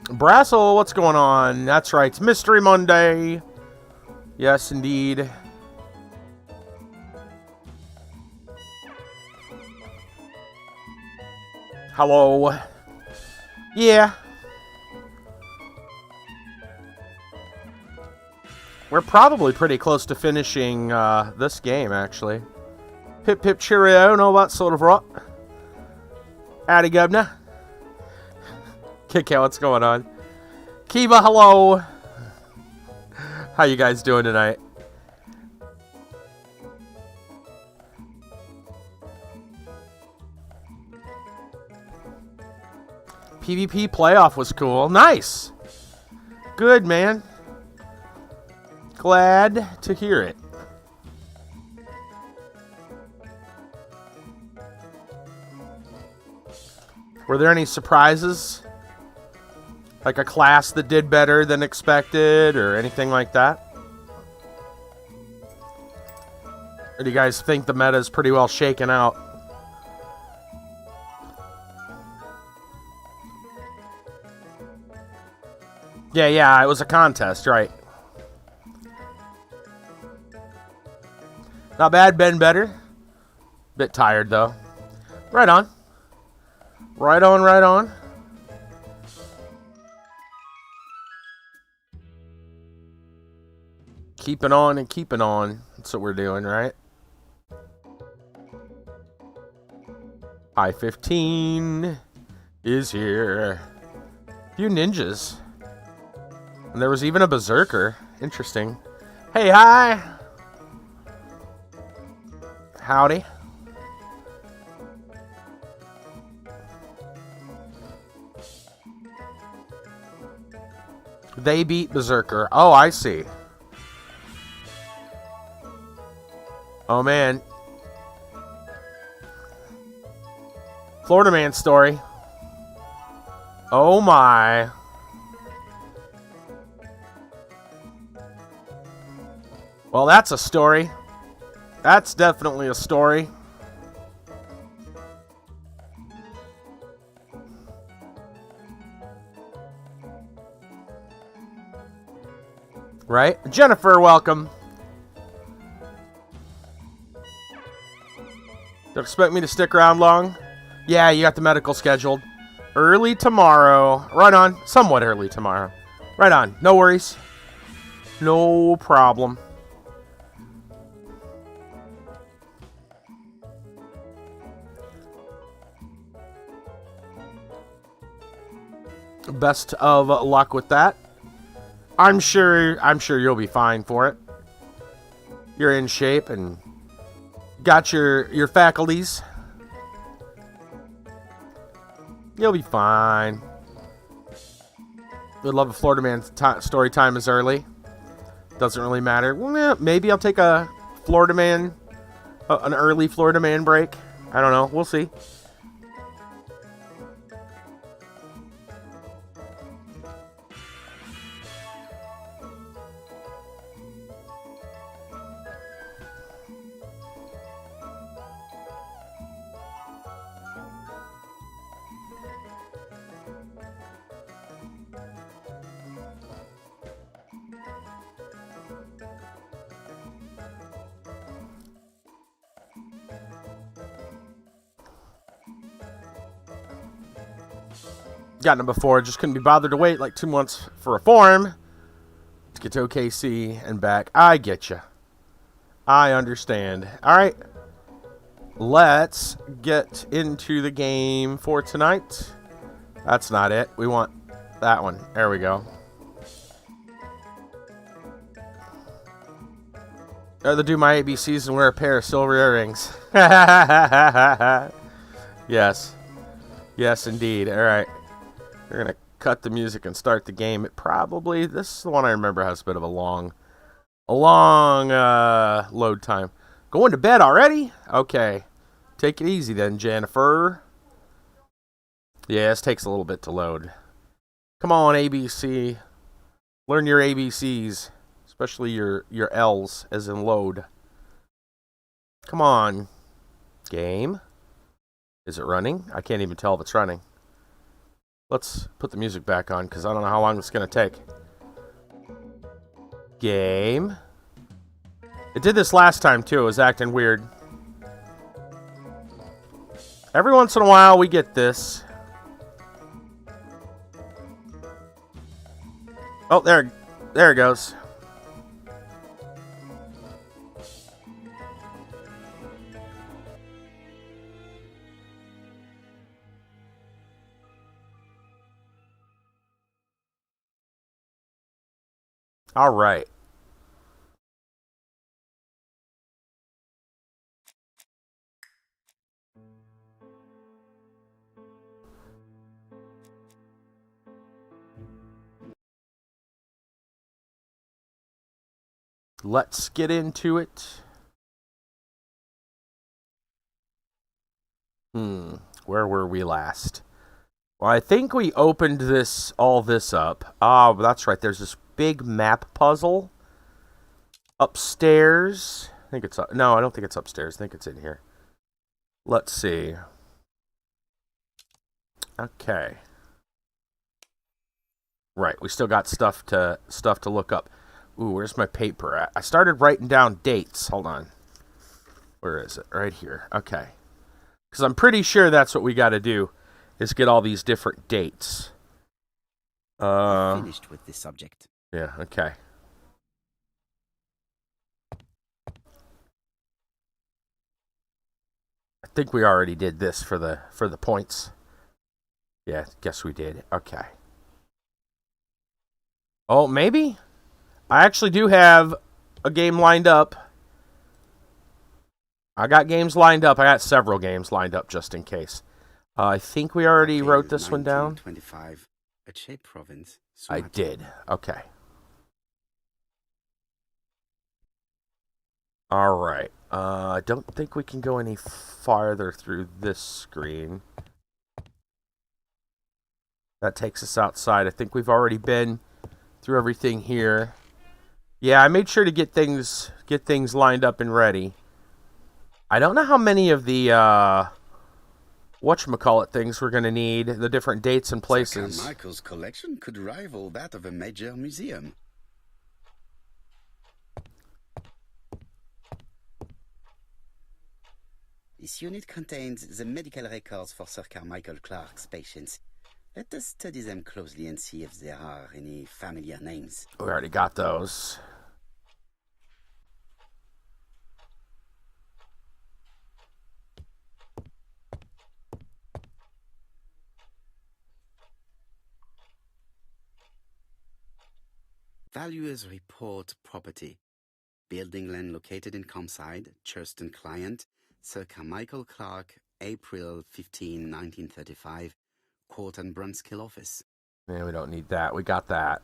Brassel, what's going on? That's right, it's Mystery Monday. Yes, indeed. Hello. Yeah. We're probably pretty close to finishing this game, actually. Pip pip cheerio, no that sort of rot. Howdy, governor. Kick out, what's going on? Kiva, hello. How you guys doing tonight? PvP playoff was cool. Nice. Good, man. Glad to hear it. Were there any surprises? Like a class that did better than expected or anything like that? Or do you guys think the meta is pretty well shaken out? Yeah, it was a contest, right? Not bad, been better. Bit tired, though. Right on. Right on, right on. Keeping on and keeping on. That's what we're doing, right? I-15 is here. A few ninjas. And there was even a berserker. Interesting. Hey, hi! Howdy. They beat Berserker. Oh, I see. Oh, man. Florida Man story. Oh, my. Well, that's a story. That's definitely a story. Right? Jennifer, welcome. Don't expect me to stick around long? Yeah, you got the medical scheduled. Early tomorrow. Right on. Somewhat early tomorrow. Right on. No worries. No problem. Best of luck with that. I'm sure you'll be fine for it. You're in shape and got your faculties. You'll be fine. Would love a Florida Man story time is early. Doesn't really matter. Well, maybe I'll take a Florida Man, an early Florida Man break. I don't know. We'll see. Gotten it before, just couldn't be bothered to wait like 2 months for a form to get to OKC and back. I get you. I understand. All right. Let's get into the game for tonight. That's not it. We want that one. There we go. I'd rather do my ABCs and wear a pair of silver earrings. Yes. Yes, indeed. All right. We're going to cut the music and start the game. It probably, this is the one I remember, has a bit of a long load time. Going to bed already? Okay. Take it easy then, Jennifer. Yeah, this takes a little bit to load. Come on, ABC. Learn your ABCs. Especially your L's, as in load. Come on. Game. Is it running? I can't even tell if it's running. Let's put the music back on, because I don't know how long it's going to take. Game. It did this last time, too. It was acting weird. Every once in a while, we get this. Oh, there it goes. All right. Let's get into it. Where were we last? Well, I think we opened all this up. Ah, that's right. There's this big map puzzle upstairs. I think it's up. No, I don't think it's upstairs. I think it's in here. Let's see. Okay. Right, we still got stuff to look up. Ooh, where's my paper at? I started writing down dates. Hold on. Where is it? Right here. Okay. Because I'm pretty sure that's what we got to do, is get all these different dates. Finished with this subject. Yeah, okay. I think we already did this for the points. Yeah, guess we did. Okay. Oh, maybe? I actually do have a game lined up. I got games lined up. I got several games lined up just in case. I think we already wrote this one down. 25, Aceh province. I did. Okay. All right. I don't think we can go any farther through this screen. That takes us outside. I think we've already been through everything here. Yeah, I made sure to get things lined up and ready. I don't know how many of the whatchamacallit things we're going to need, the different dates and places. Sir Carmichael's collection could rival that of a major museum. This unit contains the medical records for Sir Carmichael Clark's patients. Let us study them closely and see if there are any familiar names. We already got those. Valuers report property. Building land located in Comside, Churston client, Sir Carmichael Clark, April 15, 1935, Court and Brunskill office. Yeah, we don't need that. We got that.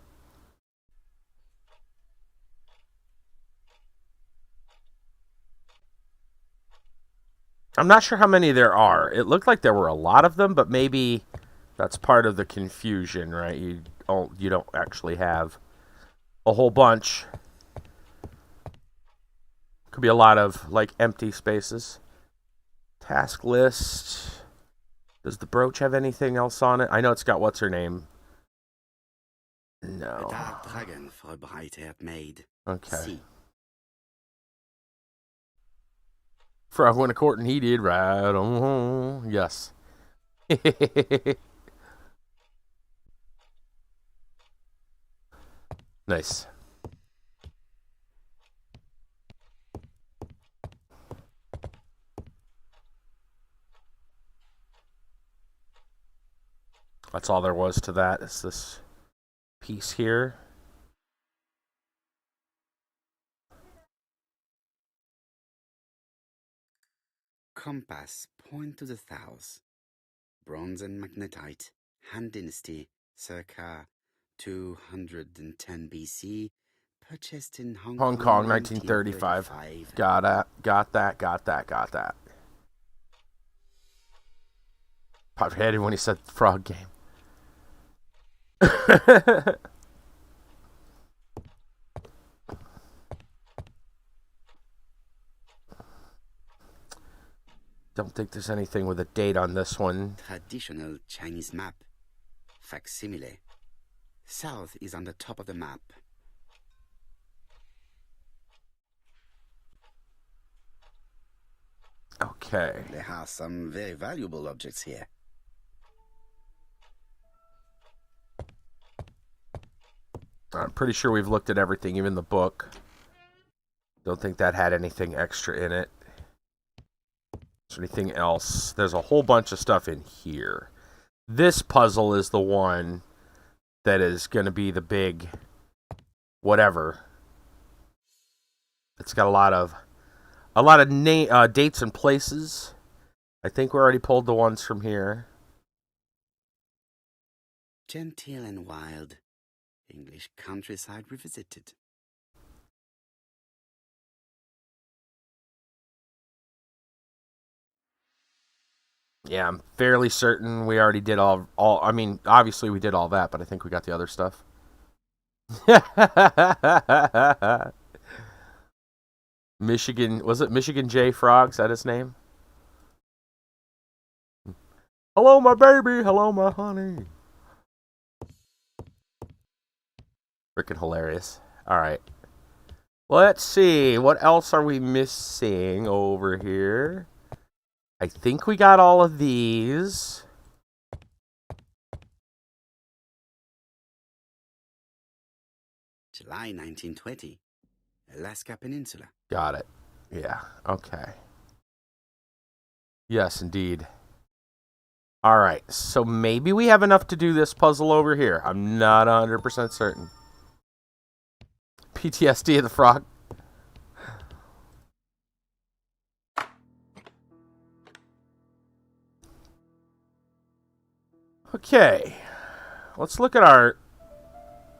I'm not sure how many there are. It looked like there were a lot of them, but maybe that's part of the confusion, right? You don't actually have a whole bunch. Could be a lot of like empty spaces. Task list. Does the brooch have anything else on it? I know it's got what's her name. No. A dark dragon for a bright-haired maid. Okay. See. Frog went a court and he did right on home. Yes. Nice. That's all there was to that. It's this piece here. Compass, point to the south. Bronze and magnetite, Han Dynasty, circa 210 BC, purchased in Hong Kong, 1935. Got that. Popped your head in when he said frog game. Don't think there's anything with a date on this one. Traditional Chinese map. Facsimile. South is on the top of the map. Okay. There are some very valuable objects here. I'm pretty sure we've looked at everything, even the book. Don't think that had anything extra in it. Is there anything else? There's a whole bunch of stuff in here. This puzzle is the one that is going to be the big whatever. It's got a lot of dates and places. I think we already pulled the ones from here. Genteel and wild. English countryside revisited. Yeah, I'm fairly certain we already did all. I mean, obviously we did all that, but I think we got the other stuff. Michigan, was it Michigan J. Frog? Is that his name? Hello, my baby. Hello, my honey. Freaking hilarious. All right. Let's see. What else are we missing over here? I think we got all of these. July 1920. Alaska Peninsula. Got it. Yeah. Okay. Yes, indeed. All right. So maybe we have enough to do this puzzle over here. I'm not 100% certain. PTSD of the frog. Okay. Let's look at our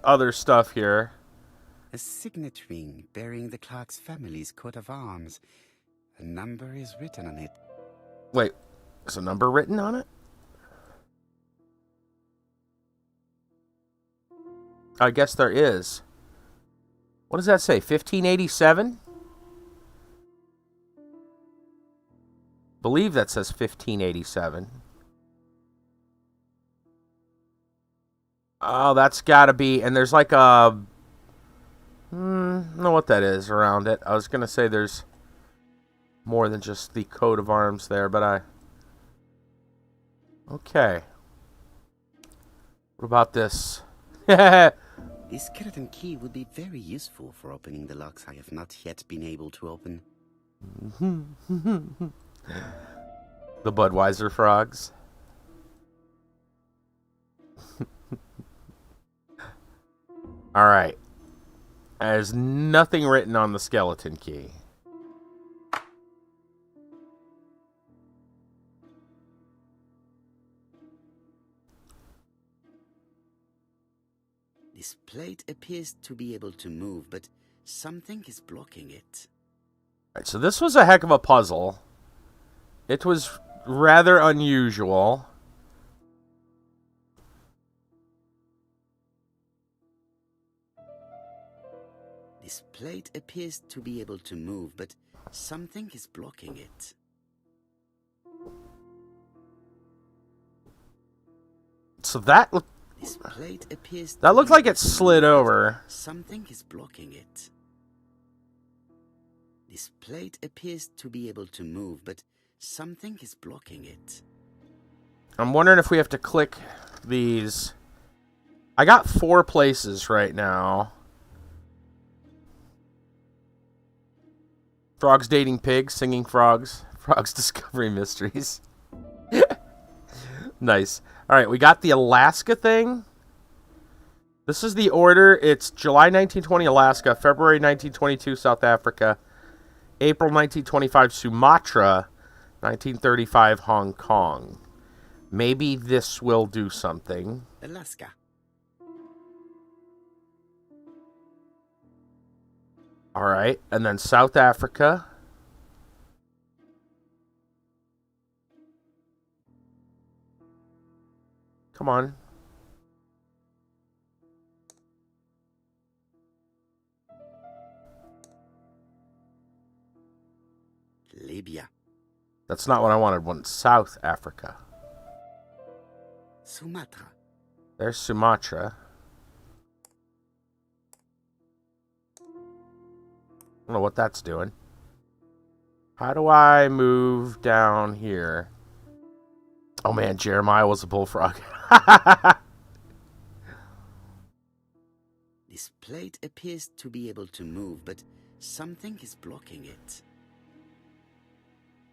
other stuff here. A signet ring bearing the Clark's family's coat of arms. A number is written on it. Wait, is a number written on it? I guess there is. What does that say? 1587? Believe that says 1587. Oh, that's got to be... And there's like a... I don't know what that is around it. I was going to say there's more than just the coat of arms there, but I... Okay. What about this? This skeleton key would be very useful for opening the locks I have not yet been able to open. The Budweiser frogs. All right. There's nothing written on the skeleton key. This plate appears to be able to move, but something is blocking it. All right, so this was a heck of a puzzle. It was rather unusual. This plate appears to be able to move, but something is blocking it. So that looked... This plate appears That looked like it slid over. Something is blocking it. This plate appears to be able to move, but something is blocking it. I'm wondering if we have to click these. I got 4 places right now. Frogs dating pigs, singing frogs. Frogs discovering mysteries. Nice. All right, we got the Alaska thing. This is the order. It's July 1920, Alaska. February 1922, South Africa. April 1925, Sumatra. 1935, Hong Kong. Maybe this will do something. Alaska. All right, and then South Africa. Come on. Libya. That's not what I wanted. I wanted South Africa. Sumatra. There's Sumatra. I don't know what that's doing. How do I move down here? Oh man, Jeremiah was a bullfrog. This plate appears to be able to move, but something is blocking it.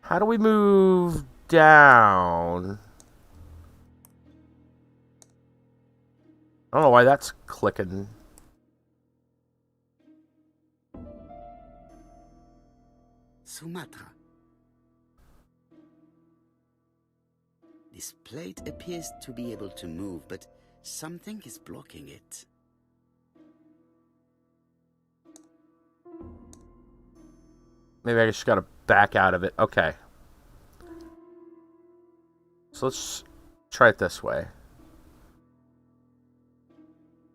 How do we move down? I don't know why that's clicking. Sumatra. This plate appears to be able to move, but something is blocking it. Maybe I just gotta back out of it. Okay. So let's try it this way.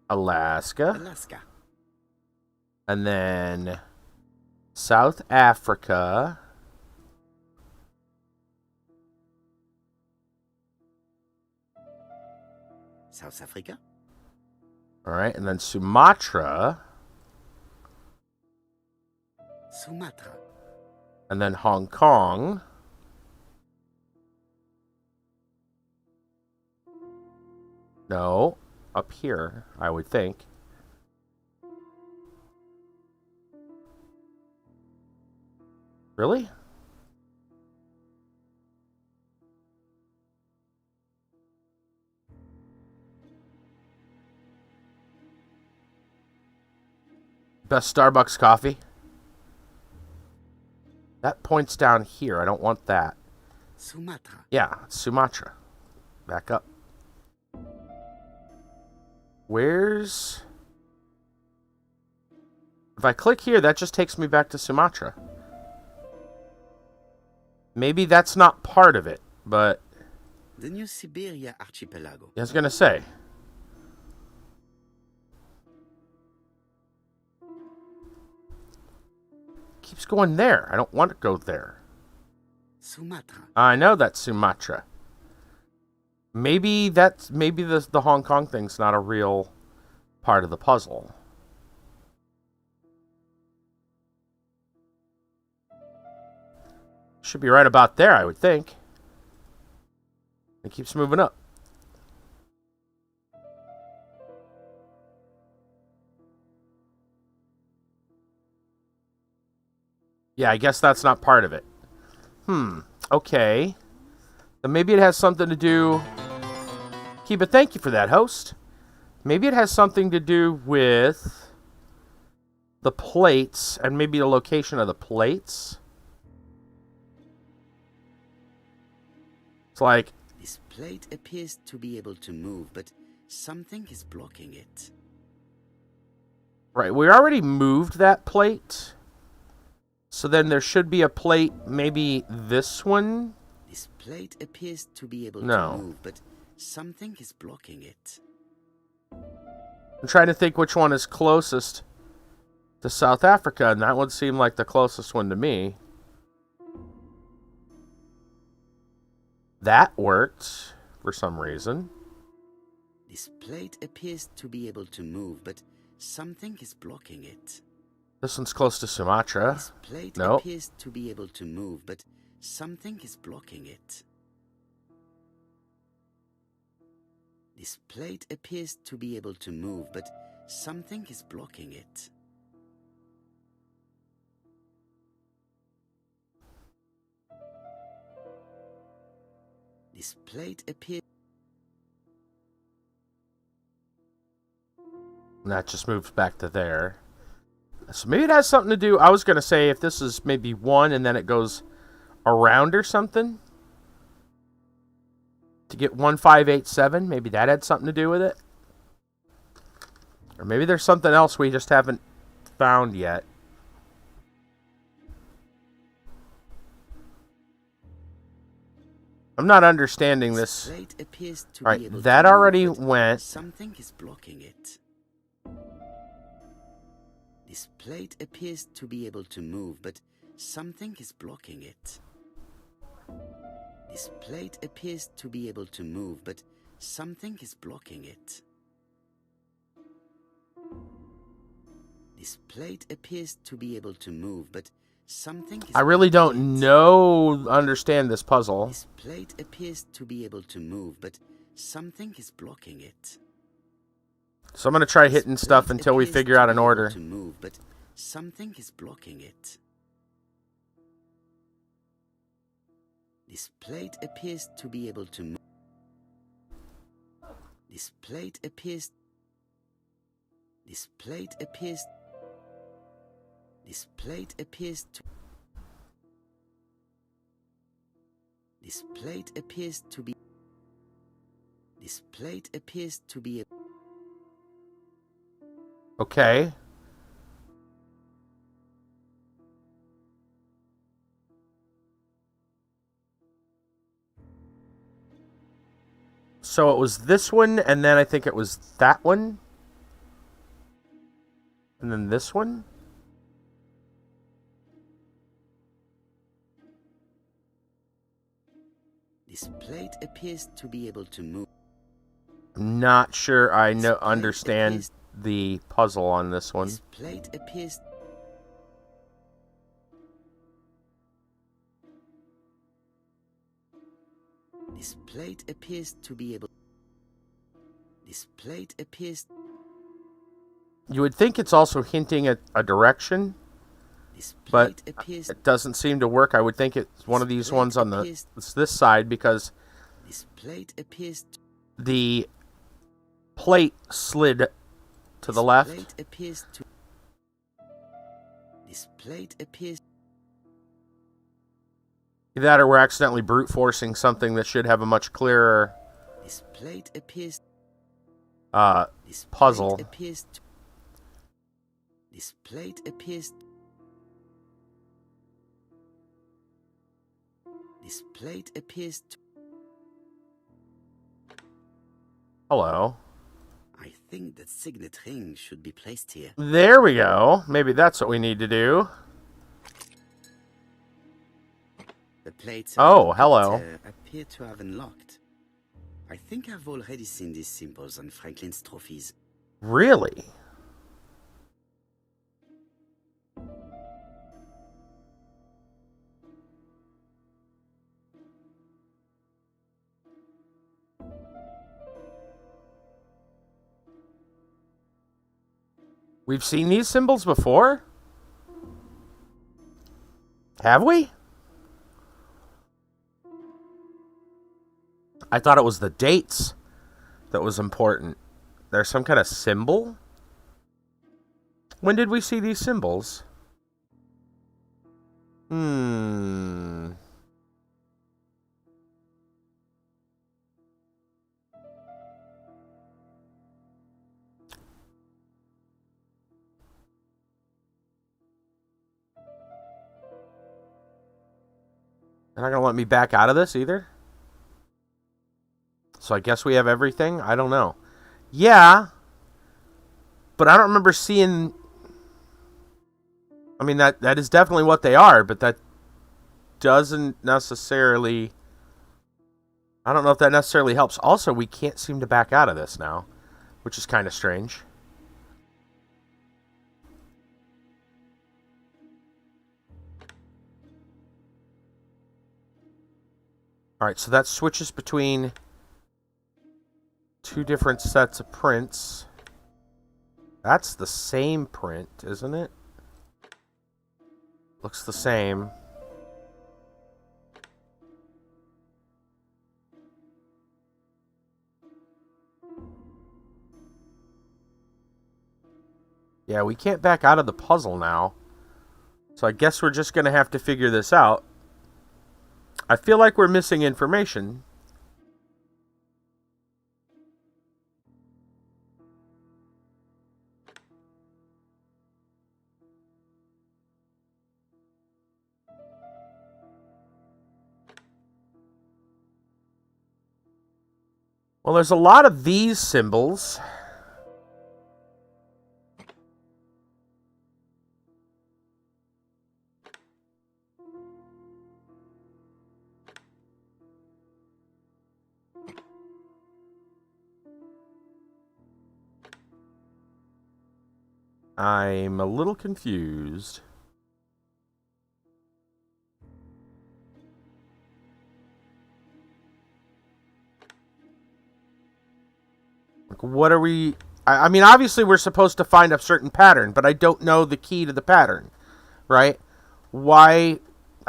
Alaska. Alaska. And then South Africa. South Africa. All right, and then Sumatra. Sumatra. And then Hong Kong. No, up here, I would think. Really? Best Starbucks coffee. That points down here. I don't want that. Sumatra. Yeah, Sumatra. Back up. Where's... If I click here, that just takes me back to Sumatra. Maybe that's not part of it, but... The New Siberia Archipelago. I was gonna say. Keeps going there. I don't want to go there. Sumatra. I know that's Sumatra. Maybe the Hong Kong thing's not a real part of the puzzle. Should be right about there, I would think. It keeps moving up. Yeah, I guess that's not part of it. Okay. Then maybe it has something to do... Kiba, thank you for that, host. Maybe it has something to do with the plates, and maybe the location of the plates. It's like... This plate appears to be able to move, but something is blocking it. Right, we already moved that plate. So then there should be a plate, maybe this one? This plate appears to be able No. to move, but something is blocking it. I'm trying to think which one is closest to South Africa, and that would seem like the closest one to me. That worked for some reason. This plate appears to be able to move, but something is blocking it. This one's close to Sumatra. This plate Nope. appears to be able to move, but something is blocking it. This plate appears to be able to move, but something is blocking it. This plate appears... And that just moves back to there. So maybe it has something to do... I was going to say if this is maybe one and then it goes around or something. To get 1587, maybe that had something to do with it. Or maybe there's something else we just haven't found yet. I'm not understanding this. plate appears to All be able right, that to move, already but went. Something is blocking it. This plate appears to be able to move, but something is blocking it. This plate appears to be able to move, but something is blocking it. This plate appears to be able to move, but something is I really blocking don't understand this puzzle. This plate appears to be able to move, but something is blocking it. So I'm going to try This hitting stuff plate until we appears figure to out be an able order. to move, but something is blocking it. This plate appears to be able to move. This plate appears. This plate appears. This plate appears to. This plate appears to be. This plate appears to be. Okay. So it was this one, and then I think it was that one. And then this one. This plate appears to be able to move. I'm not sure I This know plate understand appears- the puzzle on this one. This plate appears. This plate appears to be able. This plate appears. You would think it's also hinting at a direction, This but plate appears. it doesn't seem to work. I would think it's one of these plate ones on appears- it's this side because This plate appears. the plate slid to the This left. plate appears to. This plate appears. Either that or we're accidentally brute forcing something that should have a much clearer This plate appears. This puzzle. Plate appears to. This plate appears. This plate appears to. Hello. I think that signet ring should be placed here. There we go. Maybe that's what we need to do. The plates Oh, hello. appear to have unlocked. I think I've already seen these symbols on Franklin's trophies. Really? We've seen these symbols before? Have we? I thought it was the dates that was important. There's some kind of symbol? When did we see these symbols? They're not going to let me back out of this either? So I guess we have everything? I don't know. Yeah. But I don't remember seeing... I mean, that is definitely what they are, but that doesn't necessarily... I don't know if that necessarily helps. Also, we can't seem to back out of this now, which is kind of strange. Alright, so that switches between two different sets of prints. That's the same print, isn't it? Looks the same. Yeah, we can't back out of the puzzle now. So I guess we're just going to have to figure this out. I feel like we're missing information. Well, there's a lot of these symbols. I'm a little confused. Like, what are we... I mean, obviously we're supposed to find a certain pattern, but I don't know the key to the pattern, right? Why...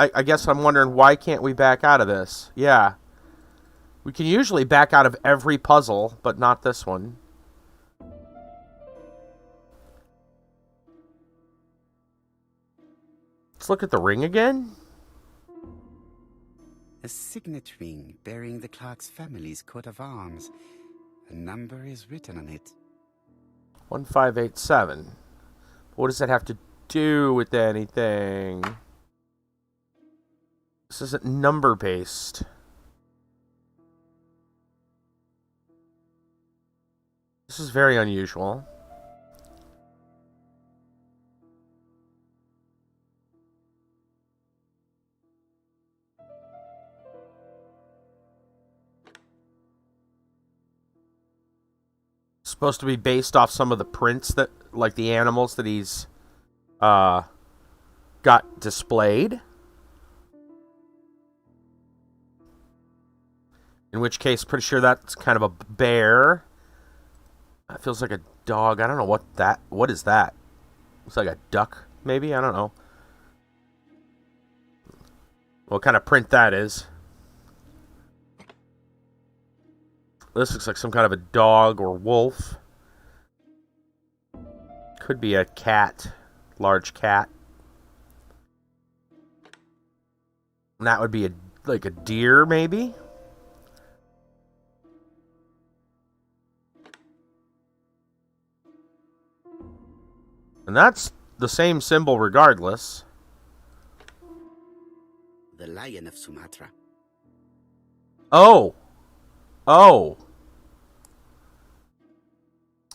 I guess I'm wondering, why can't we back out of this? Yeah. We can usually back out of every puzzle, but not this one. Let's look at the ring again. A signet ring bearing the Clark's family's coat of arms. A number is written on it. 1587. What does that have to do with anything? This isn't number-based. This is very unusual. Supposed to be based off some of the prints that, like the animals that he's got displayed. In which case, pretty sure that's kind of a bear. That feels like a dog. I don't know what is that? Looks like a duck, maybe? I don't know. What kind of print that is. This looks like some kind of a dog or wolf. Could be a cat. Large cat. And that would be like a deer, maybe? And that's the same symbol regardless. The Lion of Sumatra. Oh. Oh.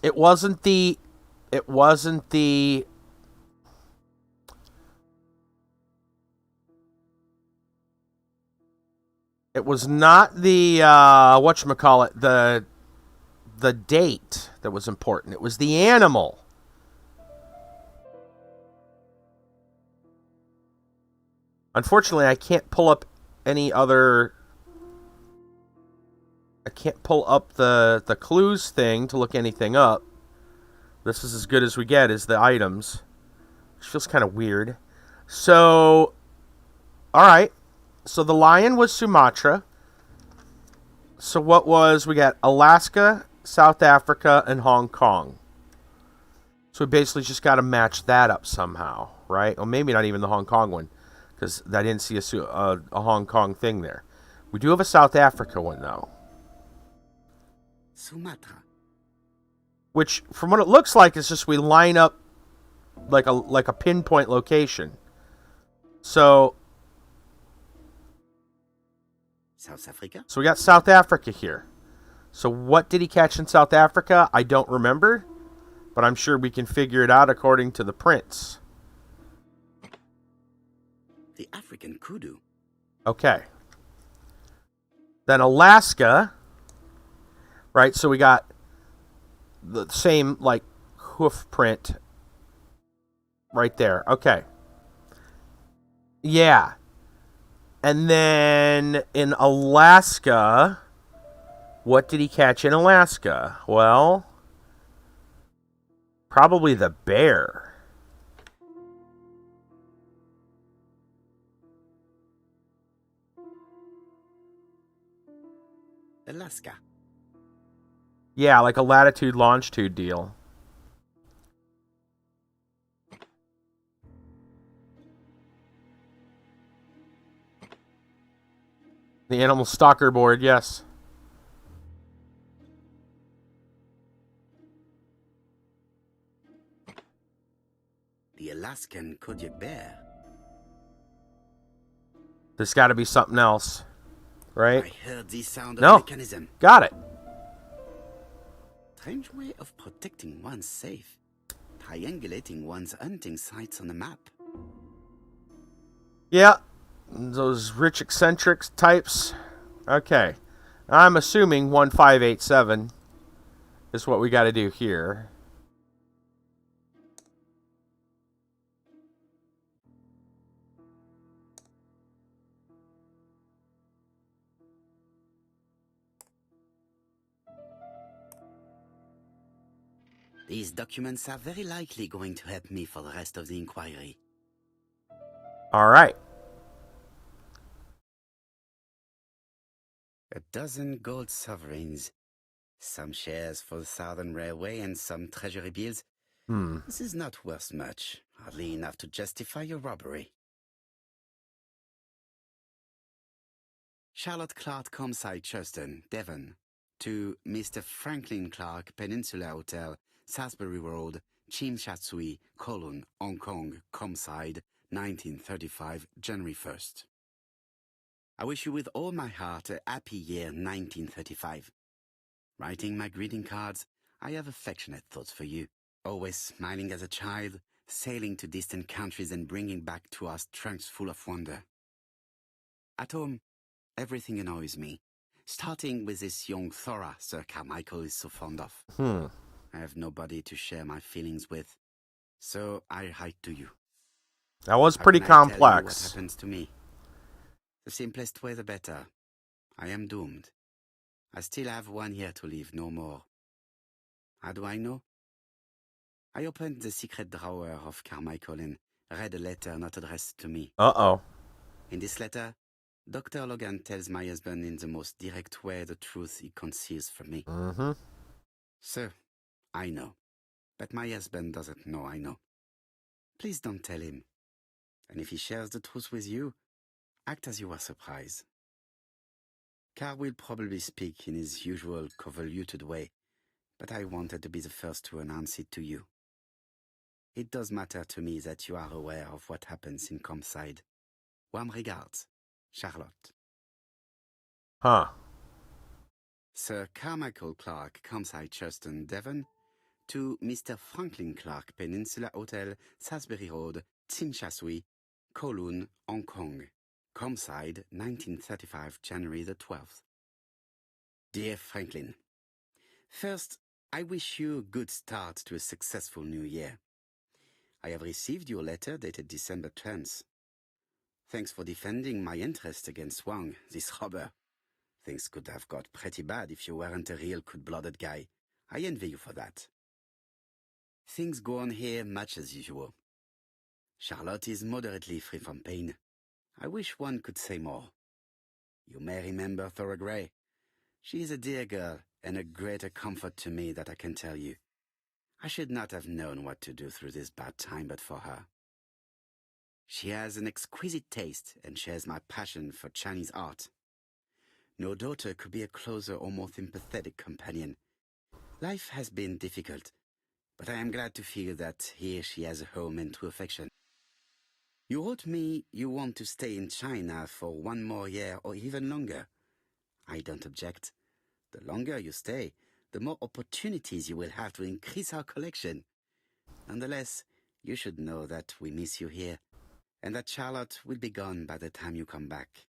It wasn't the... It was not the whatchamacallit, the date that was important. It was the animal. Unfortunately, I can't pull up any other... I can't pull up the clues thing to look anything up. This is as good as we get, is the items. Which feels kind of weird. So, alright. So the lion was Sumatra. So what was... We got Alaska, South Africa, and Hong Kong. So we basically just got to match that up somehow, right? Or maybe not even the Hong Kong one. Because I didn't see a Hong Kong thing there. We do have a South Africa one, though. Sumatra. Which, from what it looks like, is just we line up like a pinpoint location. So... South Africa? So we got South Africa here. So what did he catch in South Africa? I don't remember. But I'm sure we can figure it out according to the prints. The African kudu. Okay. Then Alaska. Right, so we got the same, like, hoof print right there. Okay. Yeah. And then in Alaska, what did he catch in Alaska? Well, probably the bear. Alaska. Yeah, like a latitude, longitude deal. The animal stalker board, yes. The Alaskan Kodiak bear. There's got to be something else, right? I heard the sound of No. mechanism. Got it. Strange way of protecting one's safe. Triangulating one's hunting sites on a map. Yeah, those rich eccentric types. Okay, I'm assuming 1587 is what we got to do here. These documents are very likely going to help me for the rest of the inquiry. All right. A dozen gold sovereigns, some shares for the Southern Railway and some treasury bills. This is not worth much, hardly enough to justify your robbery. Charlotte Clark, Comside, Churston, Devon. To Mr. Franklin Clark, Peninsula Hotel, Salisbury Road, Chim Sha Tsui, Kowloon, Hong Kong, Comside, 1935, January 1st. I wish you with all my heart a happy year 1935. Writing my greeting cards, I have affectionate thoughts for you. Always smiling as a child, sailing to distant countries and bringing back to us trunks full of wonder. At home, everything annoys me, starting with this young Thur Sir Carmichael is so fond of. I have nobody to share my feelings with, so I write to you. That was How pretty can I tell you complex. what happens to me? The simplest way the better. I am doomed. I still have 1 year to live, no more. How do I know? I opened the secret drawer of Carmichael and read a letter not addressed to me. Uh-oh. In this letter, Dr. Logan tells my husband in the most direct way the truth he conceals from me. Sir, I know. But my husband doesn't know I know. Please don't tell him. And if he shares the truth with you, act as you were surprised. Carr will probably speak in his usual convoluted way, but I wanted to be the first to announce it to you. It does matter to me that you are aware of what happens in Comside. Warm regards, Charlotte. Huh. Sir Carmichael Clark, Comside, Churston, Devon. To Mr. Franklin Clark, Peninsula Hotel, Salisbury Road, Tsim Sha Tsui, Kowloon, Hong Kong. Comside, 1935, January the 12th. Dear Franklin, first, I wish you a good start to a successful new year. I have received your letter dated December 10th. Thanks for defending my interest against Wang, this robber. Things could have got pretty bad if you weren't a real cold-blooded guy. I envy you for that. Things go on here much as usual. Charlotte is moderately free from pain. I wish one could say more. You may remember Thur Gray. She is a dear girl and a greater comfort to me that I can tell you. I should not have known what to do through this bad time but for her. She has an exquisite taste and shares my passion for Chinese art. No daughter could be a closer or more sympathetic companion. Life has been difficult, but I am glad to feel that here she has a home and true affection. You wrote me you want to stay in China for 1 more year or even longer. I don't object. The longer you stay, the more opportunities you will have to increase our collection. Nonetheless, you should know that we miss you here, and that Charlotte will be gone by the time you come back.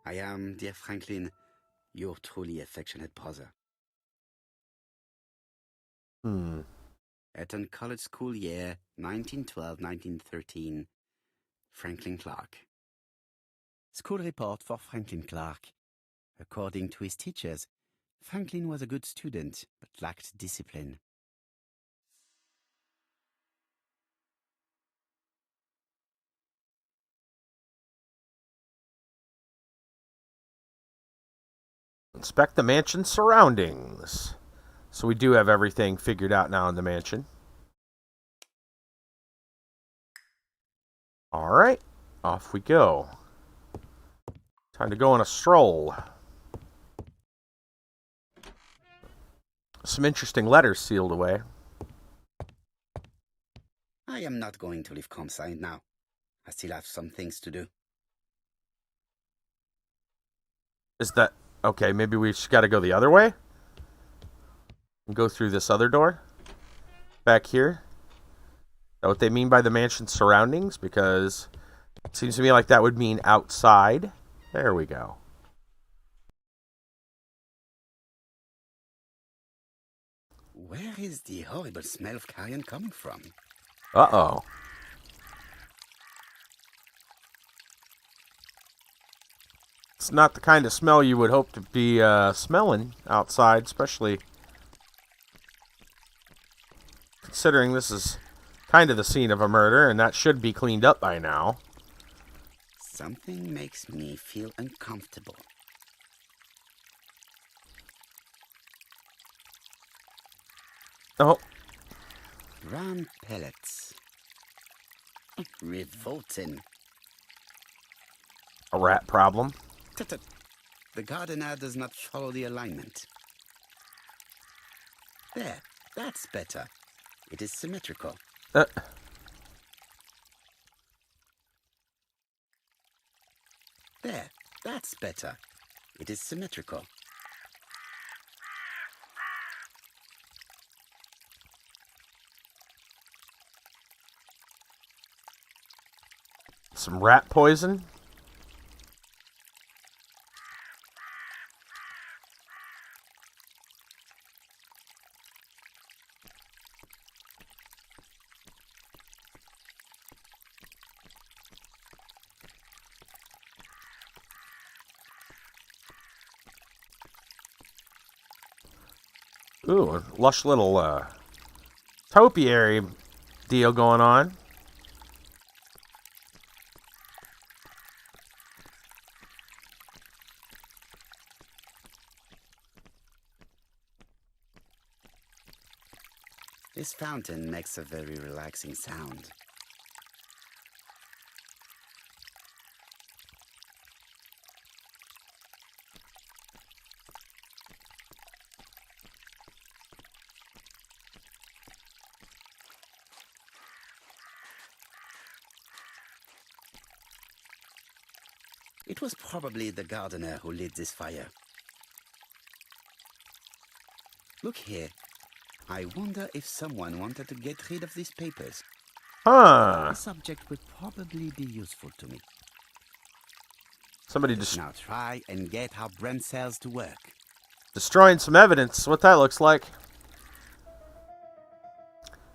I am, dear Franklin, your truly affectionate brother. Eton College School Year, 1912-1913. Franklin Clark. School report for Franklin Clark. According to his teachers, Franklin was a good student, but lacked discipline. Inspect the mansion's surroundings. So we do have everything figured out now in the mansion. Alright, off we go. Time to go on a stroll. Some interesting letters sealed away. I am not going to leave Comside now. I still have some things to do. Is that... Okay, maybe we just gotta go the other way? And go through this other door? Back here? Is that what they mean by the mansion surroundings? Because it seems to me like that would mean outside. There we go. Where is the horrible smell of carrion coming from? Uh-oh. It's not the kind of smell you would hope to be smelling outside, especially considering this is kind of the scene of a murder, and that should be cleaned up by now. Something makes me feel uncomfortable. Oh, Round pellets. Revolting. a rat problem. Tut-tut. The gardener does not follow the alignment. There, that's better. It is symmetrical. There, that's better. It is symmetrical. Some rat poison. Ooh, a lush little topiary deal going on. This fountain makes a very relaxing sound. It was probably the gardener who lit this fire. Look here. I wonder if someone wanted to get rid of these papers. Huh. The subject would probably be useful to me. Somebody just Now try and get our brain cells to work. destroying some evidence. What that looks like.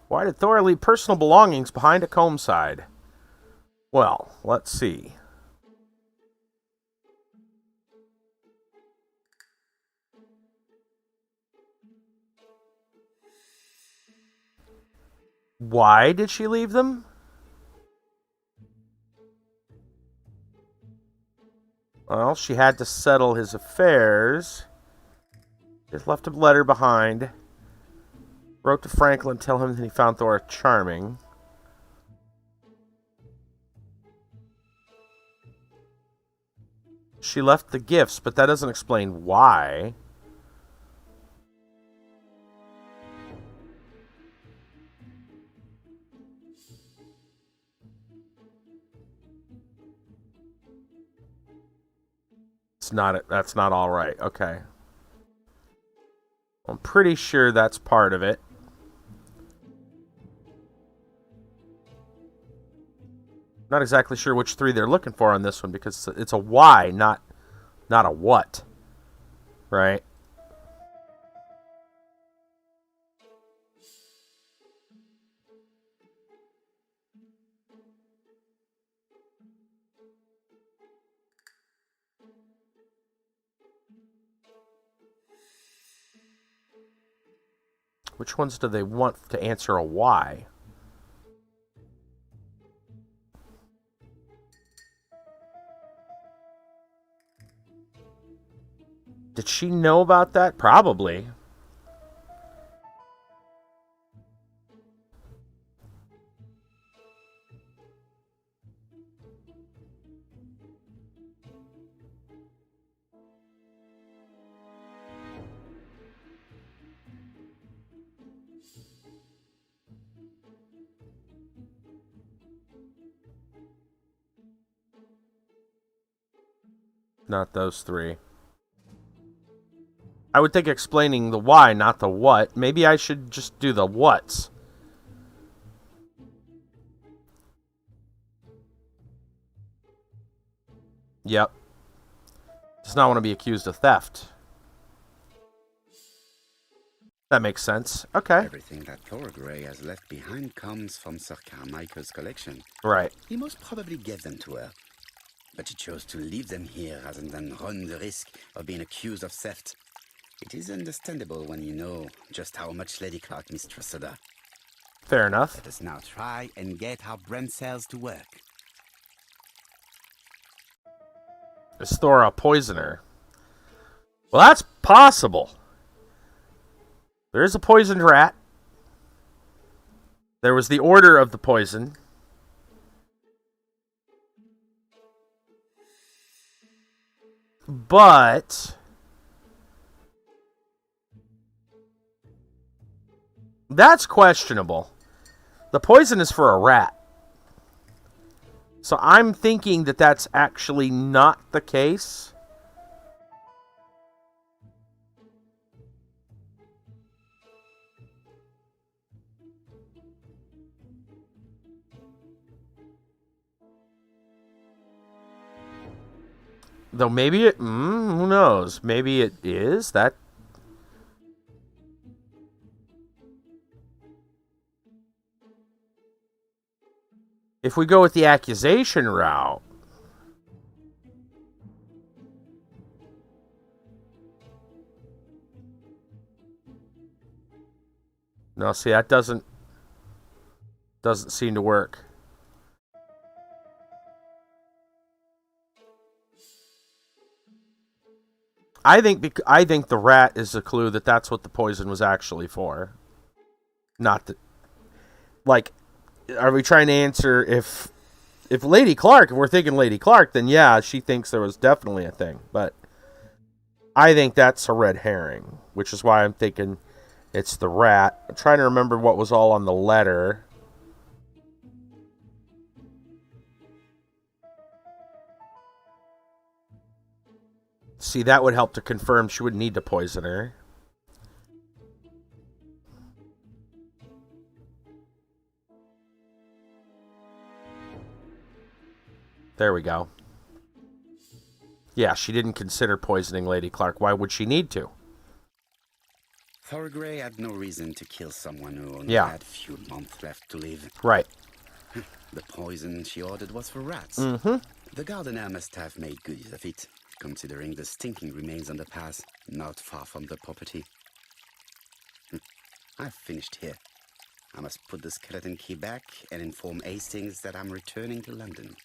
Why did Thor leave personal belongings behind at Comeside? Well, let's see. Why did she leave them? Well, she had to settle his affairs. Just left a letter behind. Wrote to Franklin, tell him that he found Thor charming. She left the gifts, but that doesn't explain why. That's not all right. Okay. I'm pretty sure that's part of it. Not exactly sure which three they're looking for on this one because it's a why, not a what. Right? Which ones do they want to answer a why? Did she know about that? Probably. Not those three. I would think explaining the why, not the what. Maybe I should just do the what's. Yep. Does not want to be accused of theft. That makes sense. Okay. Everything that Thor Grey has left behind comes from Sir Carmichael's collection. Right. He most probably gave them to her. But she chose to leave them here rather than run the risk of being accused of theft. It is understandable when you know just how much Lady Clark mistrusted her. Fair enough. Let us now try and get our brain cells to work. Is Thur a poisoner? Well, that's possible. There is a poisoned rat. There was the order of the poison. But that's questionable. The poison is for a rat. So I'm thinking that that's actually not the case. Though maybe it... who knows? Maybe it is. That... If we go with the accusation route... No, see, that doesn't seem to work. I think the rat is a clue that that's what the poison was actually for. Not that, like, are we trying to answer if Lady Clark, if we're thinking Lady Clark, then yeah, she thinks there was definitely a thing. But I think that's a red herring, which is why I'm thinking it's the rat. I'm trying to remember what was all on the letter. See, that would help to confirm she wouldn't need to poison her. There we go. Yeah, she didn't consider poisoning Lady Clark. Why would she need to? Thorgray had no reason to kill someone who only Yeah. had a few months left to live. Right. The poison she ordered was for rats. Mm-hmm. The gardener must have made good use of it, considering the stinking remains on the path, not far from the property. I've finished here. I must put the skeleton key back and inform Hastings that I'm returning to London.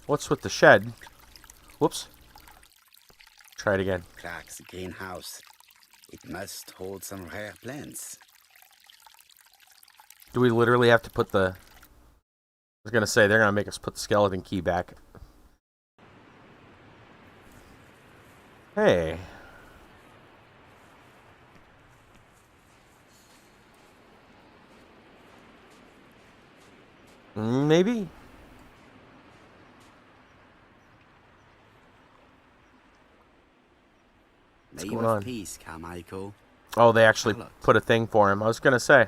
What's with the shed? Whoops. Try it again. Clark's greenhouse. It must hold some rare plants. Do we literally have to put the... I was going to say, they're going to make us put the skeleton key back. Hey. Maybe? May going you on? have peace, Carmichael. Oh, they actually Charlotte. put a thing for him. I was going to say.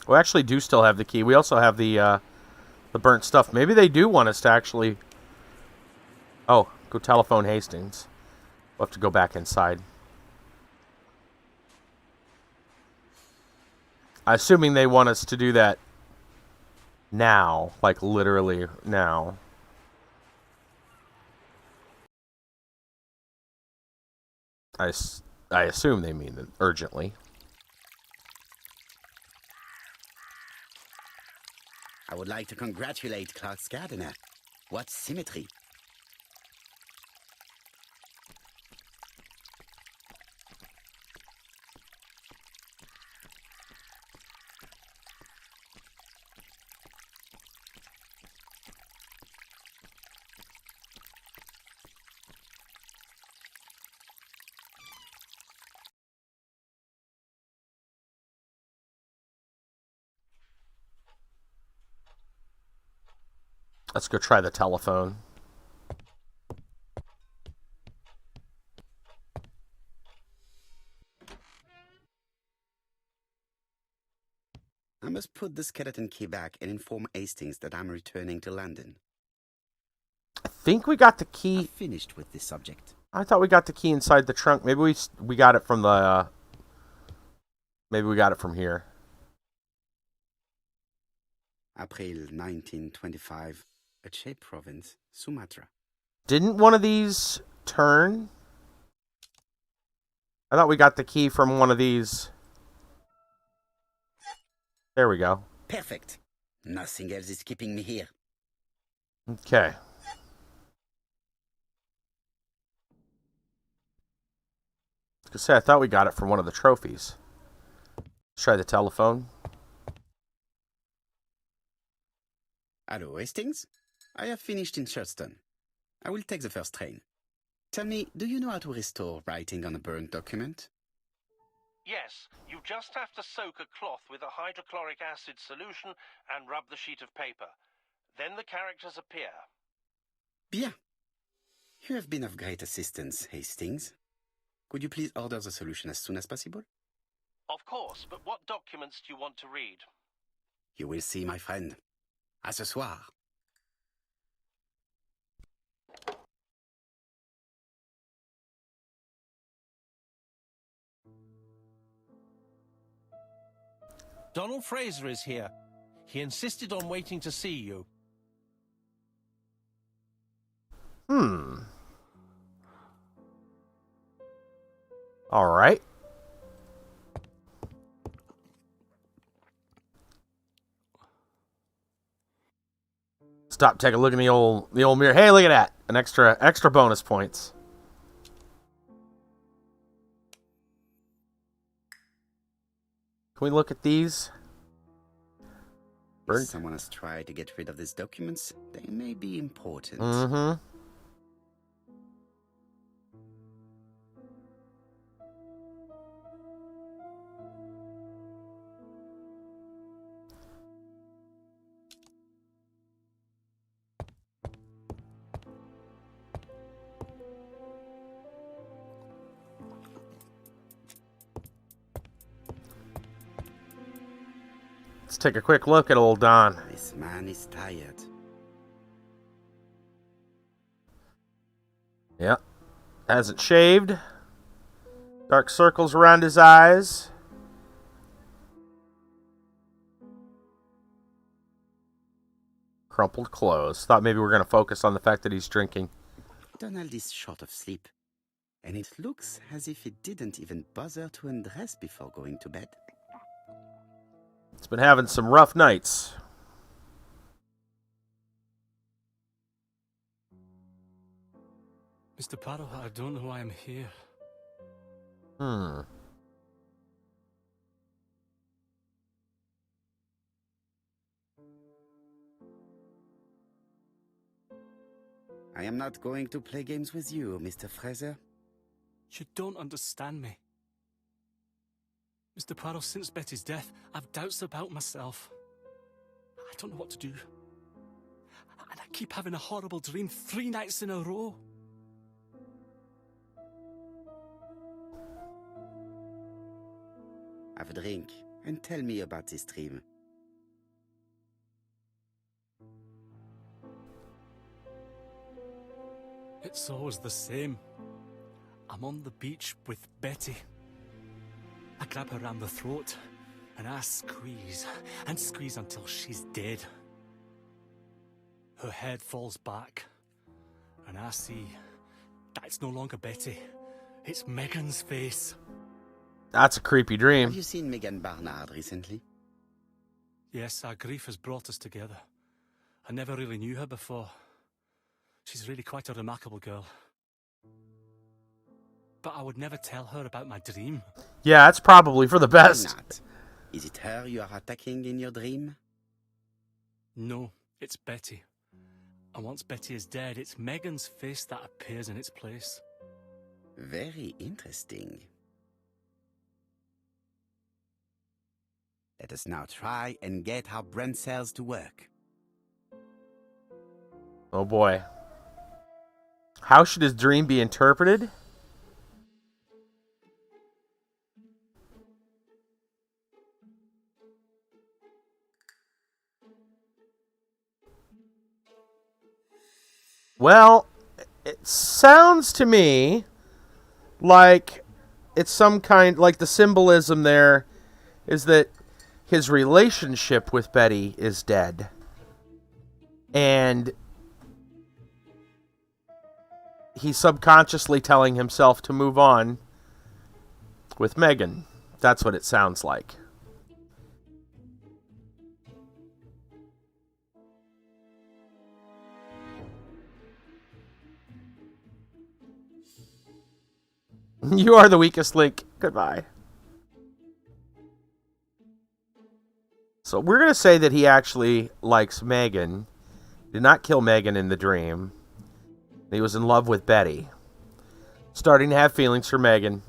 We actually do still have the key. We also have the burnt stuff. Maybe they do want us to actually... Oh, go telephone Hastings. We'll have to go back inside. Assuming they want us to do that now. Like, literally now. I assume they mean it urgently. I would like to congratulate Clark's gardener. What symmetry. Let's go try the telephone. I must put the skeleton key back and inform Hastings that I'm returning to London. I think we got the key. Finished with this subject. I thought we got the key inside the trunk. Maybe we got it from the... maybe we got it from here. April 1925, Aceh Province, Sumatra. Didn't one of these turn? I thought we got the key from one of these. There we go. Perfect. Nothing else is keeping me here. Okay. I was gonna say, I thought we got it from one of the trophies. Let's try the telephone. Hello, Hastings? I have finished in Churston. I will take the first train. Tell me, do you know how to restore writing on a burned document? Yes, you just have to soak a cloth with a hydrochloric acid solution and rub the sheet of paper. Then the characters appear. Bien. You have been of great assistance, Hastings. Could you please order the solution as soon as possible? Of course, but what documents do you want to read? You will see, my friend. À ce soir. Donald Fraser is here. He insisted on waiting to see you. All right. Stop, take a look in the old mirror. Hey, look at that. An extra bonus points. Can we look at these? If someone has tried to get rid of these documents, they may be important. Mm-hmm. Let's take a quick look at old Don. This man is tired. Yep. Hasn't shaved. Dark circles around his eyes. Crumpled clothes. Thought maybe we were going to focus on the fact that he's drinking. Donald is short of sleep, and it looks as if he didn't even bother to undress before going to bed. It's been having some rough nights. Mr. Parrow, I don't know why I'm here. I am not going to play games with you, Mr. Fraser. You don't understand me. Mr. Parrow, since Betty's death, I've doubts about myself. I don't know what to do. And I keep having a horrible dream 3 nights in a row. Have a drink and tell me about this dream. It's always the same. I'm on the beach with Betty. I grab her around the throat, and I squeeze, and squeeze until she's dead. Her head falls back, and I see that it's no longer Betty. It's Megan's face. That's a creepy dream. Have you seen Megan Barnard recently? Yes, our grief has brought us together. I never really knew her before. She's really quite a remarkable girl. But I would never tell her about my dream. Yeah, it's probably for the Why best. not? Is it her you are attacking in your dream? No, it's Betty. And once Betty is dead, it's Megan's face that appears in its place. Very interesting. Let us now try and get our brain cells to work. Oh boy. How should his dream be interpreted? Well, sounds to me like it's some kind, like the symbolism there is that his relationship with Betty is dead. And he's subconsciously telling himself to move on with Megan. That's what it sounds like. You are the weakest link. Goodbye. So we're going to say that he actually likes Megan. Did not kill Megan in the dream. He was in love with Betty. Starting to have feelings for Megan.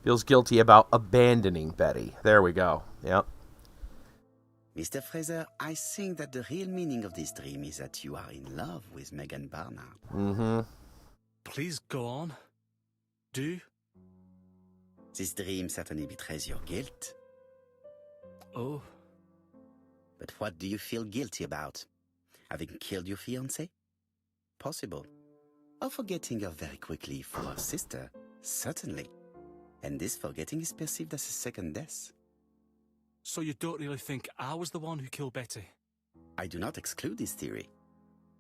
Feels guilty about abandoning Betty. There we go. Yep. Mr. Fraser, I think that the real meaning of this dream is that you are in love with Megan Barnard. Mm-hmm. Please go on. Do. This dream certainly betrays your guilt. Oh. But what do you feel guilty about? Having killed your fiancé? Possible. Or forgetting her very quickly for her sister? Certainly. And this forgetting is perceived as a second death. So you don't really think I was the one who killed Betty? I do not exclude this theory.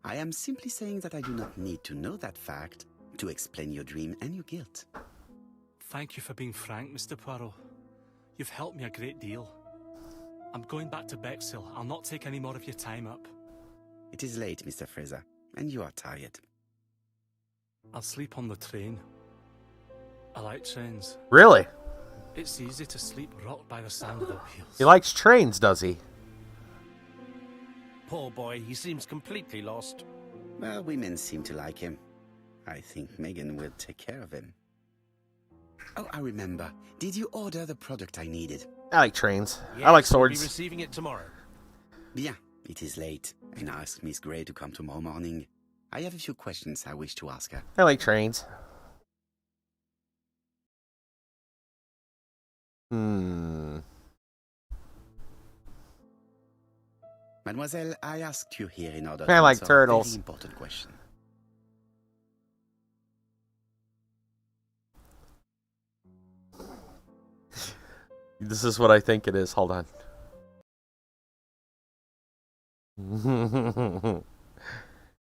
I am simply saying that I do not need to know that fact to explain your dream and your guilt. Thank you for being frank, Mr. Poirot. You've helped me a great deal. I'm going back to Bexhill. I'll not take any more of your time up. It is late, Mr. Fraser, and you are tired. I'll sleep on the train. I like trains. Really? It's easy to sleep rocked by the sound of the wheels. He likes trains, does he? Poor boy, he seems completely lost. Well, women seem to like him. I think Megan will take care of him. Oh, I remember. Did you order the product I needed? I like trains. Yes, I like we'll be swords. receiving it tomorrow. Bien, it is late, and I asked Miss Gray to come tomorrow morning. I have a few questions I wish to ask her. I like trains. Mademoiselle, I asked you here in order I to like answer a turtles. very important question. This is what I think it is. Hold on.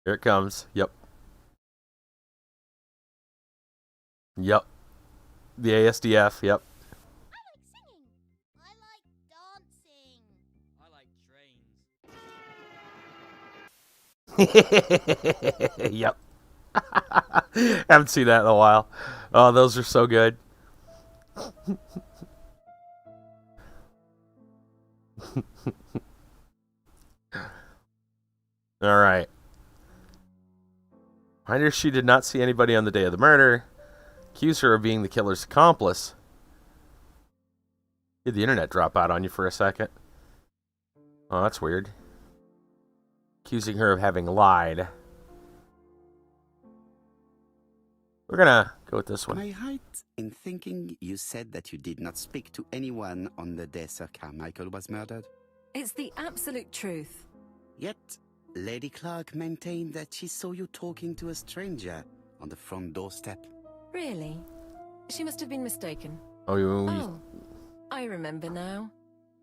Here it comes. Yep. Yep. The ASDF. Yep. I like singing. I like dancing. Yep. Haven't seen that in a while. Oh, those are so good. All right. Reminder, she did not see anybody on the day of the murder. Accuse her of being the killer's accomplice. Did the internet drop out on you for a second? Oh, that's weird. Accusing her of having lied. We're gonna go with this Am one. I right in thinking you said that you did not speak to anyone on the day Sir Carmichael was murdered? It's the absolute truth. Yet, Lady Clark maintained that she saw you talking to a stranger on the front doorstep. Really? She must have been mistaken. Oh, I remember now.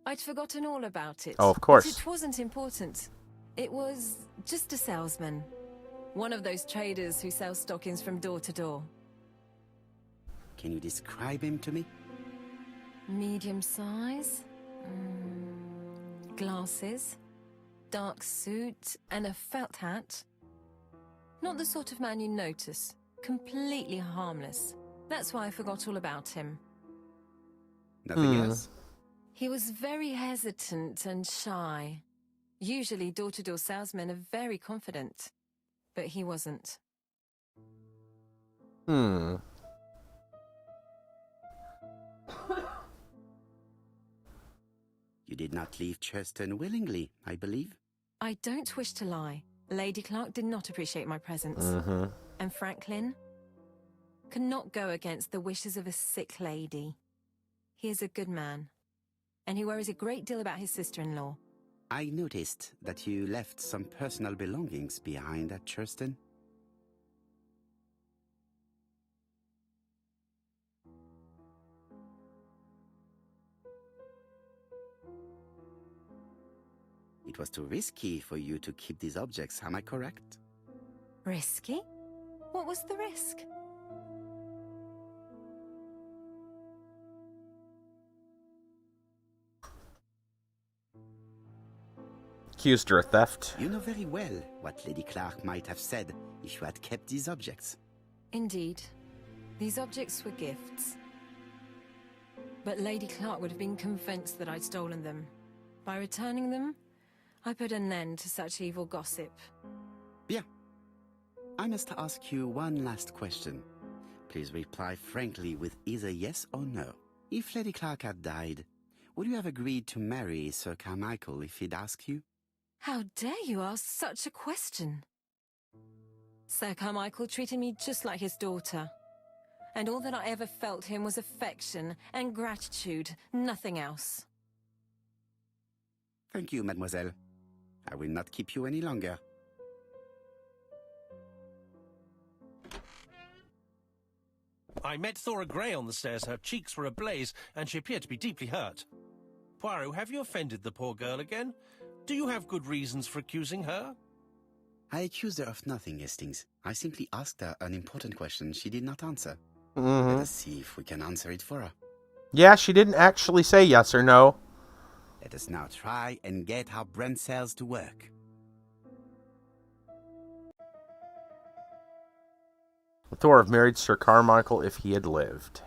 I'd forgotten all about it. Oh, of course. But it wasn't important. It was just a salesman. One of those traders who sell stockings from door to door. Can you describe him to me? Medium size. Glasses. Dark suit and a felt hat. Not the sort of man you notice. Completely harmless. That's why I forgot all about him. Nothing else? He was very hesitant and shy. Usually door-to-door salesmen are very confident. But he wasn't. You did not leave Churton willingly, I believe. I don't wish to lie. Lady Clark did not appreciate my presence. And Franklin cannot go against the wishes of a sick lady. He is a good man. And he worries a great deal about his sister-in-law. I noticed that you left some personal belongings behind at Churton. It was too risky for you to keep these objects, am I correct? Risky? What was the risk? Accused her of theft. You know very well what Lady Clark might have said if you had kept these objects. Indeed. These objects were gifts. But Lady Clark would have been convinced that I'd stolen them. By returning them, I put an end to such evil gossip. Bien. I must ask you one last question. Please reply frankly with either yes or no. If Lady Clark had died, would you have agreed to marry Sir Carmichael if he'd asked you? How dare you ask such a question? Sir Carmichael treated me just like his daughter. And all that I ever felt him was affection and gratitude, nothing else. Thank you, mademoiselle. I will not keep you any longer. I met Thora Grey on the stairs. Her cheeks were ablaze, and she appeared to be deeply hurt. Poirot, have you offended the poor girl again? Do you have good reasons for accusing her? I accused her of nothing, Hastings. I simply asked her an important question she did not answer. Mm-hmm. Let us see if we can answer it for her. Yeah, she didn't actually say yes or no. Let us now try and get our brain cells to work. Thor have married Sir Carmichael if he had lived.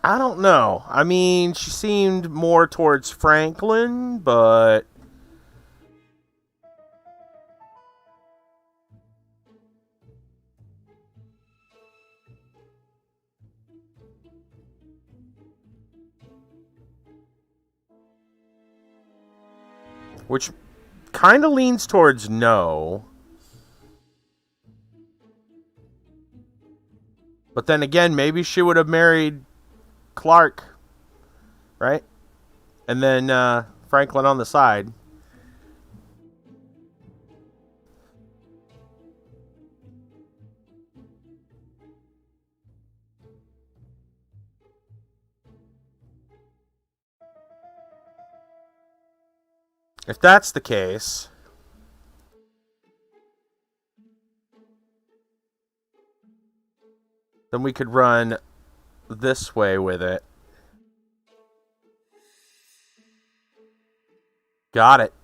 I don't know. I mean, she seemed more towards Franklin, but... which kind of leans towards no. But then again, maybe she would have married Clark, right? And then Franklin on the side. If that's the case, then we could run this way with it. Got it.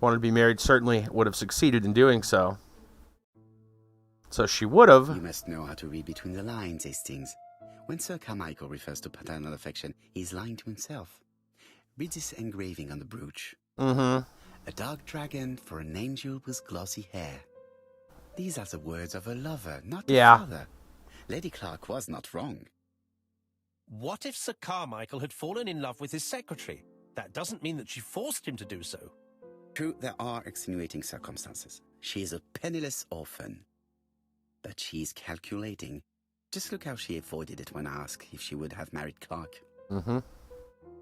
Wanted to be married, certainly would have succeeded in doing so. So she would have. You must know how to read between the lines, Hastings. When Sir Carmichael refers to paternal affection, he's lying to himself. Read this engraving on the brooch. Mm-hmm. A dark dragon for an angel with glossy hair. These are the words of a lover, not a father. Lady Clark was not wrong. What if Sir Carmichael had fallen in love with his secretary? That doesn't mean that she forced him to do so. True, there are extenuating circumstances. She is a penniless orphan. But she's calculating. Just look how she avoided it when asked if she would have married Clark. Mm-hmm.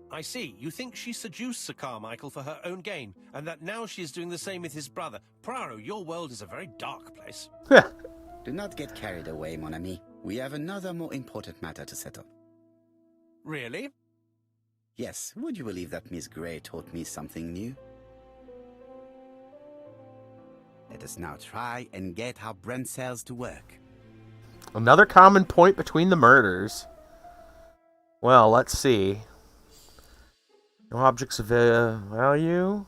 I see. You think she seduced Sir Carmichael for her own gain, and that now she is doing the same with his brother. Poirot, your world is a very dark place. Do not get carried away, mon ami. We have another more important matter to settle. Really? Yes, would you believe that Miss Grey taught me something new? Let us now try and get our brain cells to work. Another common point between the murders. Well, let's see. No objects of value.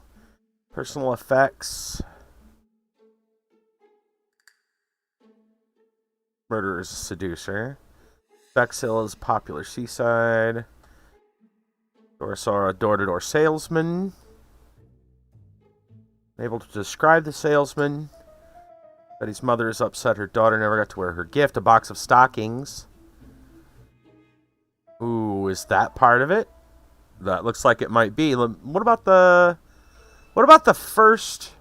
Personal effects. Murderer is a seducer. Bexhill is popular seaside. Dorsar, a door-to-door salesman. Able to describe the salesman. Betty's mother is upset her daughter never got to wear her gift. A box of stockings. Ooh, is that part of it? That looks like it might be. What about the first?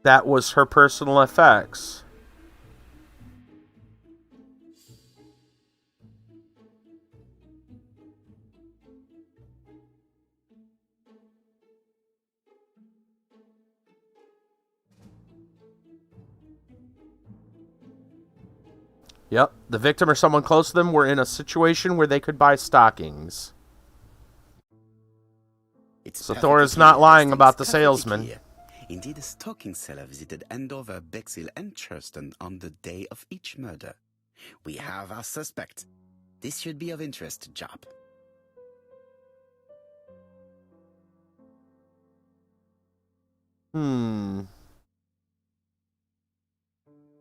That was her personal effects. Yep, the victim or someone close to them were in a situation where they could buy stockings. It's So perfectly Thor is clear, not lying Hastings, about the perfectly salesman. clear. Indeed, a stocking seller visited Andover, Bexhill, and Churston on the day of each murder. We have our suspect. This should be of interest to Job.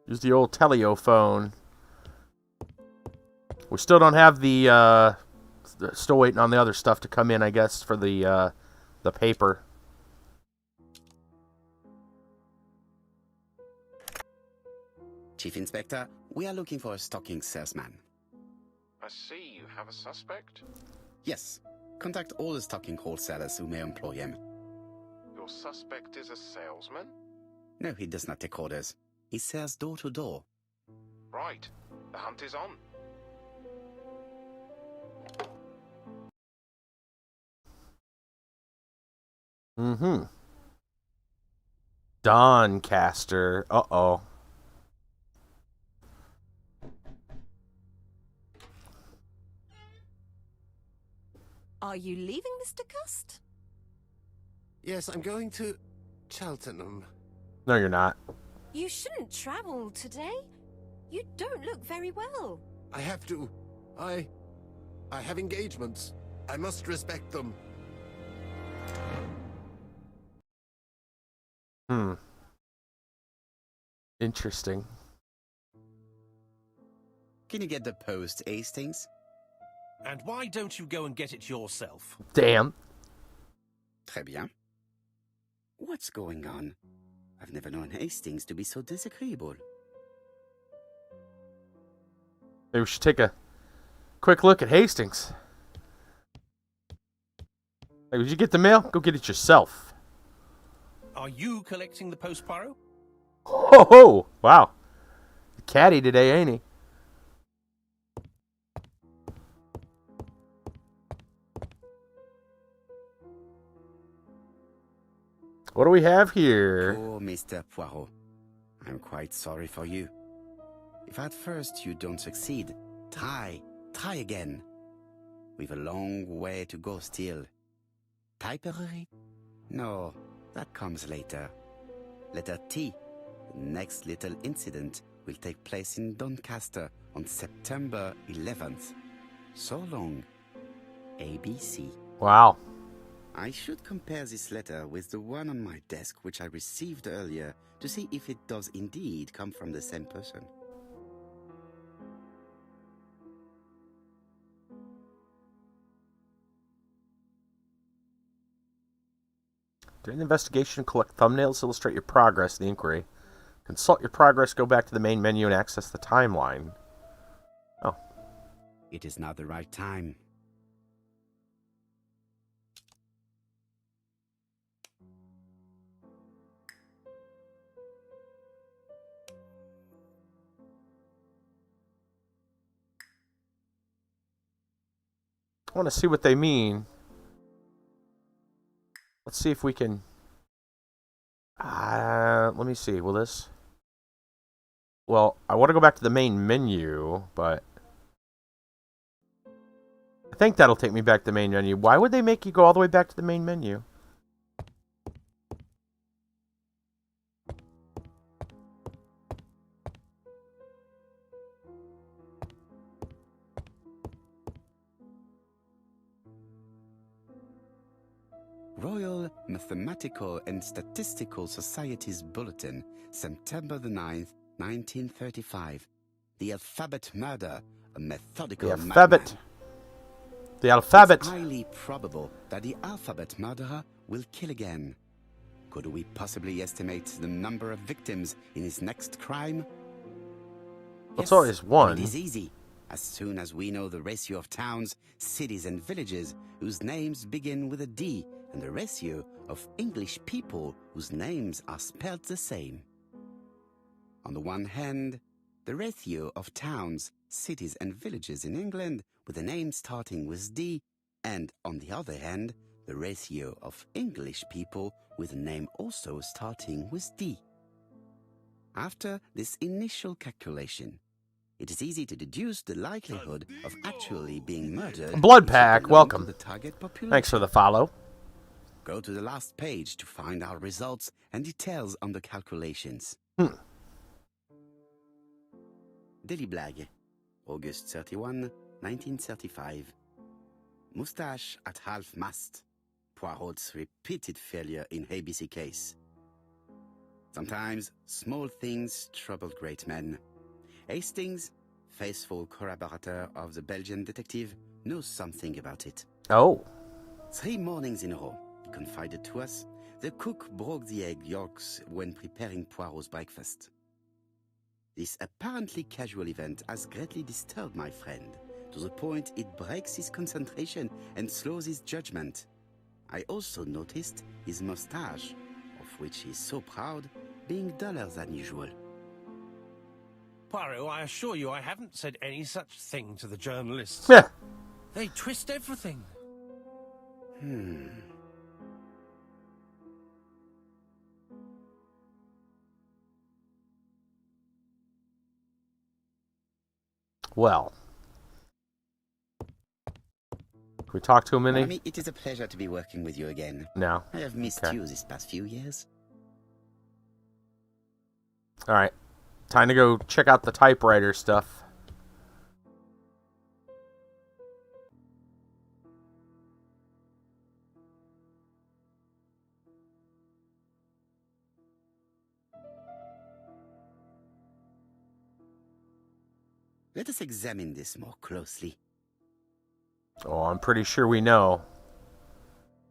Use the old telephone. We still don't have the, still waiting on the other stuff to come in, I guess, for the paper. Chief Inspector, we are looking for a stocking salesman. I see you have a suspect. Yes. Contact all the stocking wholesalers who may employ him. Your suspect is a salesman? No, he does not take orders. He sells door to door. Right. The hunt is on. Doncaster. Uh-oh. Are you leaving, Mr. Cust? Yes, I'm going to Cheltenham. No, you're not. You shouldn't travel today. You don't look very well. I have to. I have engagements. I must respect them. Interesting. Can you get the post, Hastings? And why don't you go and get it yourself? Damn. Très bien. What's going on? I've never known Hastings to be so disagreeable. Maybe we should take a quick look at Hastings. Hey, did you get the mail? Go get it yourself. Are you collecting the post, Poirot? Ho ho! Wow. Catty today, ain't he? What do we have here? Oh, Mr. Poirot. I'm quite sorry for you. If at first you don't succeed, try again. We've a long way to go still. Typery? No, that comes later. Letter T. The next little incident will take place in Doncaster on September 11th. So long. ABC. Wow. I should compare this letter with the one on my desk which I received earlier to see if it does indeed come from the same person. During the investigation, collect thumbnails to illustrate your progress in the inquiry. Consult your progress, go back to the main menu and access the timeline. Oh. It is not the right time. I want to see what they mean. Let's see if we can... let me see. Will this... Well, I want to go back to the main menu, but... I think that'll take me back to the main menu. Why would they make you go all the way back to the main menu? Royal Mathematical and Statistical Society's Bulletin, September the 9th, 1935. The Alphabet Murder, a methodical The alphabet. madman. The alphabet. It's highly probable that the alphabet murderer will kill again. Could we possibly estimate the number of victims in his next crime? That's always one. It is easy. As soon as we know the ratio of towns, cities, and villages whose names begin with a D, and the ratio of English people whose names are spelled the same. On the one hand, the ratio of towns, cities, and villages in England with a name starting with D, and on the other hand, the ratio of English people with a name also starting with D. After this initial calculation, it is easy to deduce the likelihood of actually being murdered. Blood if you pack, belong welcome. to the target population. Thanks for the follow. Go to the last page to find our results and details on the calculations. Daily Blag, August 31, 1935. Moustache at half-mast. Poirot's repeated failure in ABC case. Sometimes small things trouble great men. Hastings, faithful collaborator of the Belgian detective, knows something about it. Oh. 3 mornings in a row, he confided to us, the cook broke the egg yolks when preparing Poirot's breakfast. This apparently casual event has greatly disturbed my friend, to the point it breaks his concentration and slows his judgment. I also noticed his mustache, of which he is so proud, being duller than usual. Poirot, I assure you I haven't said any such thing to the journalists. Yeah. They twist everything. Well. Can we talk to him any? Amy, it is a pleasure to be working with you again. No. I have missed Okay. you this past few years. All right. Time to go check out the typewriter stuff. Let us examine this more closely. Oh, I'm pretty sure we know.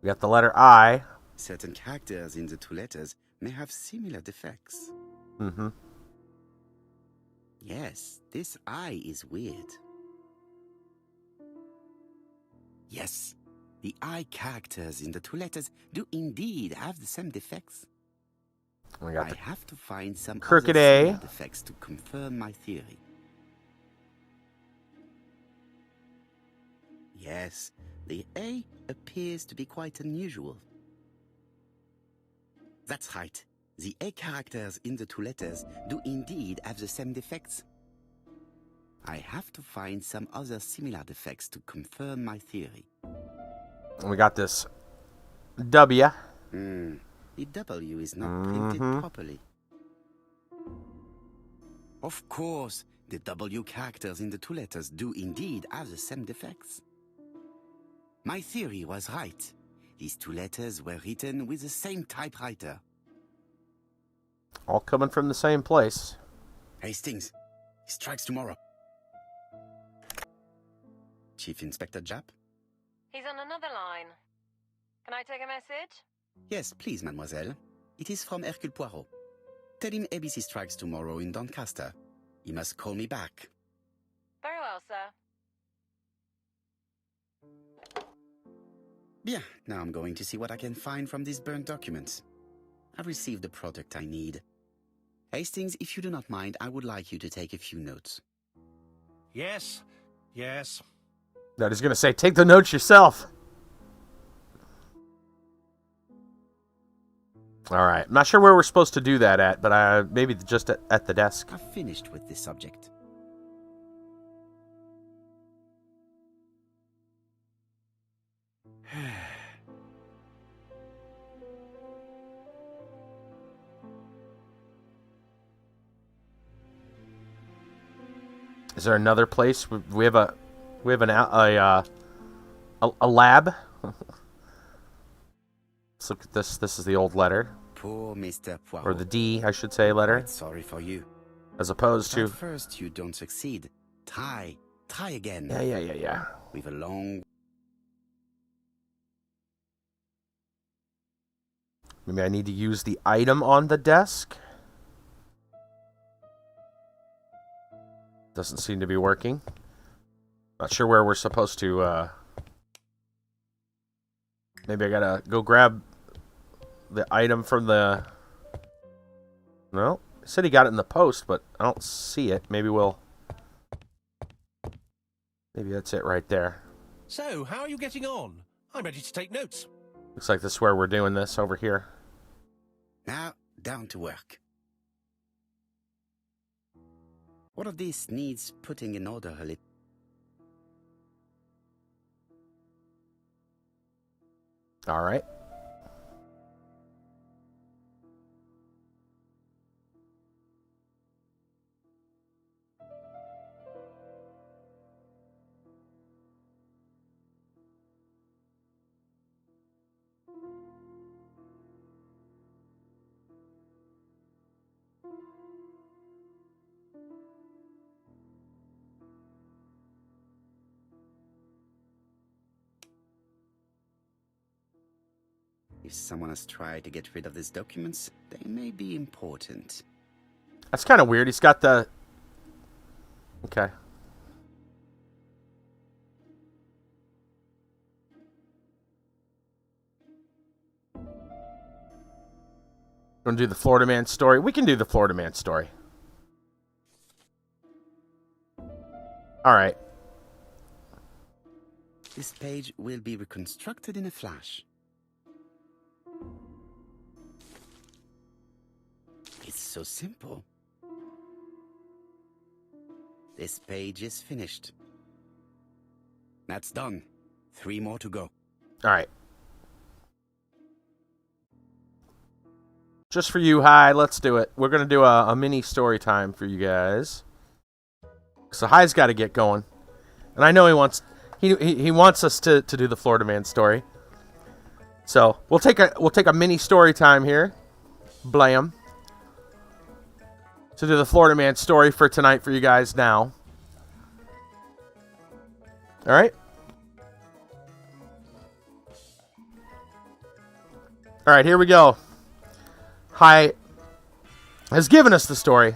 We got the letter I. Certain characters in the 2 letters may have similar defects. Mm-hmm. Yes, this I is weird. Yes, the I characters in the 2 letters do indeed have the same defects. We got I the have to find some crooked other A. similar defects to confirm my theory. Yes, the A appears to be quite unusual. That's right. The A characters in the 2 letters do indeed have the same defects. I have to find some other similar defects to confirm my theory. we got this W. The W is not printed properly. Of course, the W characters in the 2 letters do indeed have the same defects. My theory was right. These 2 letters were written with the same typewriter. All coming from the same place. Hastings, he strikes tomorrow. Chief Inspector Japp? He's on another line. Can I take a message? Yes, please, mademoiselle. It is from Hercule Poirot. Tell him ABC strikes tomorrow in Doncaster. He must call me back. Very well, sir. Bien, now I'm going to see what I can find from these burnt documents. I've received the product I need. Hastings, if you do not mind, I would like you to take a few notes. Yes, yes. That is going to say, take the notes yourself. All right. I'm not sure where we're supposed to do that at, but maybe just at the desk. I've finished with this subject. Is there another place? We have a lab. Let's look at this. This is the old letter, Poor Mr. Poirot. or the D, I should say, letter, Quite sorry for you. as opposed At to. first you don't succeed. Try again. Yeah. With a long... Maybe I need to use the item on the desk. Doesn't seem to be working. Not sure where we're supposed to. Maybe I gotta go grab the item from the. No, it said he got it in the post, but I don't see it. Maybe that's it right there. So, how are you getting on? I'm ready to take notes. Looks like this is where we're doing this over here. Now, down to work. What of this needs putting in order a little. All right. If someone has tried to get rid of these documents, they may be important. That's kind of weird. He's got the... Okay. Want to do the Florida Man story? We can do the Florida Man story. All right. This page will be reconstructed in a flash. It's so simple. This page is finished. That's done. 3 more to go. All right. Just for you, Hi. Let's do it. We're going to do a mini story time for you guys. So Hi's got to get going. And I know he wants us to do the Florida Man story. So we'll take a mini story time here. Blam. To do the Florida Man story for tonight for you guys now. All right? All right, here we go. Hi has given us the story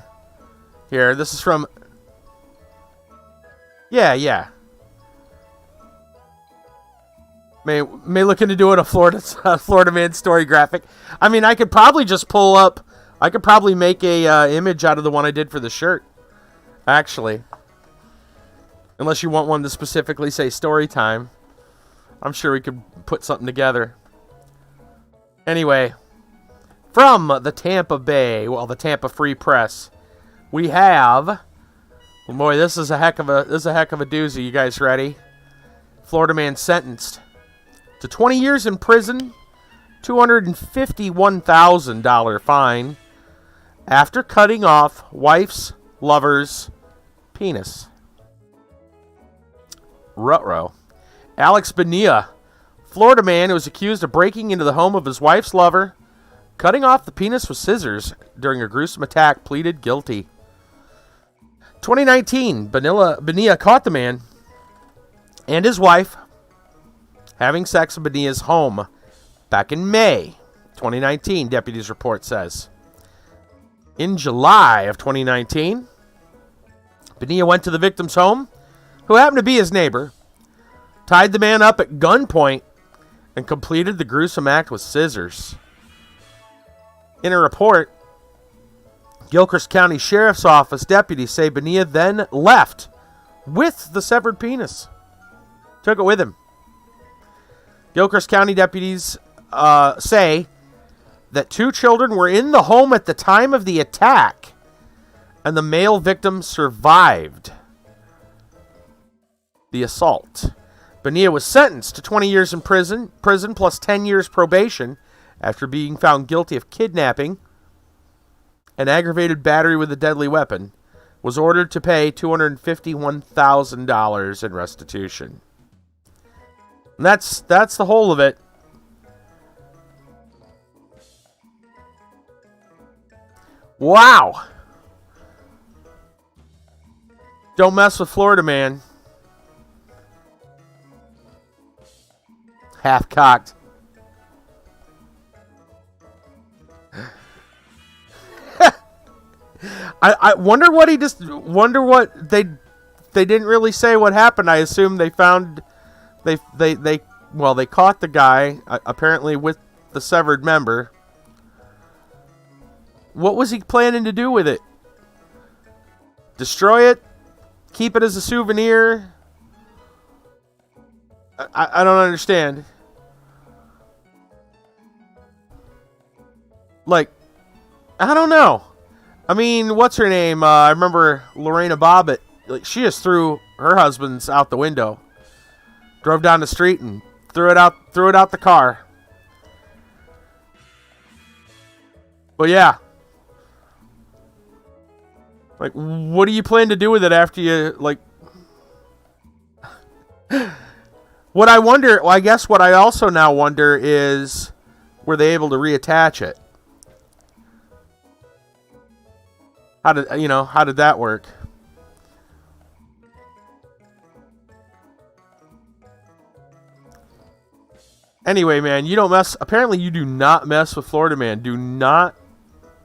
here. This is from... Yeah. May look into doing a Florida Man story graphic. I mean, I could probably just pull up... I could probably make a image out of the one I did for the shirt, actually. Unless you want one to specifically say story time. I'm sure we could put something together. Anyway, from the Tampa Bay, well, the Tampa Free Press, we have... Well, boy, this is a heck of a doozy. You guys ready? Florida Man sentenced to 20 years in prison, $251,000 fine, after cutting off wife's lover's penis. Ruh-roh. Alex Bonilla, Florida man who was accused of breaking into the home of his wife's lover, cutting off the penis with scissors during a gruesome attack, pleaded guilty. 2019, Bonilla caught the man and his wife having sex in Bonilla's home back in May 2019, deputies' report says. In July of 2019, Bonilla went to the victim's home, who happened to be his neighbor, tied the man up at gunpoint, and completed the gruesome act with scissors. In a report, Gilchrist County Sheriff's Office deputies say Bonilla then left with the severed penis. Took it with him. Gilchrist County deputies say that 2 children were in the home at the time of the attack, and the male victim survived the assault. Bonilla was sentenced to 20 years in prison plus 10 years probation after being found guilty of kidnapping and aggravated battery with a deadly weapon, was ordered to pay $251,000 in restitution. And that's the whole of it. Wow. Don't mess with Florida Man. Half cocked. I wonder what they didn't really say what happened. I assume they found they caught the guy apparently with the severed member. What was he planning to do with it? Destroy it? Keep it as a souvenir? I don't understand. Like, I don't know. I mean, what's her name? I remember Lorena Bobbitt. Like, she just threw her husband's out the window. Drove down the street and threw it out the car. But yeah. Like, what do you plan to do with it after you, like... What I wonder, well, I guess what I also now wonder is, were they able to reattach it? How did that work? Anyway, man, apparently you do not mess with Florida Man. Do not,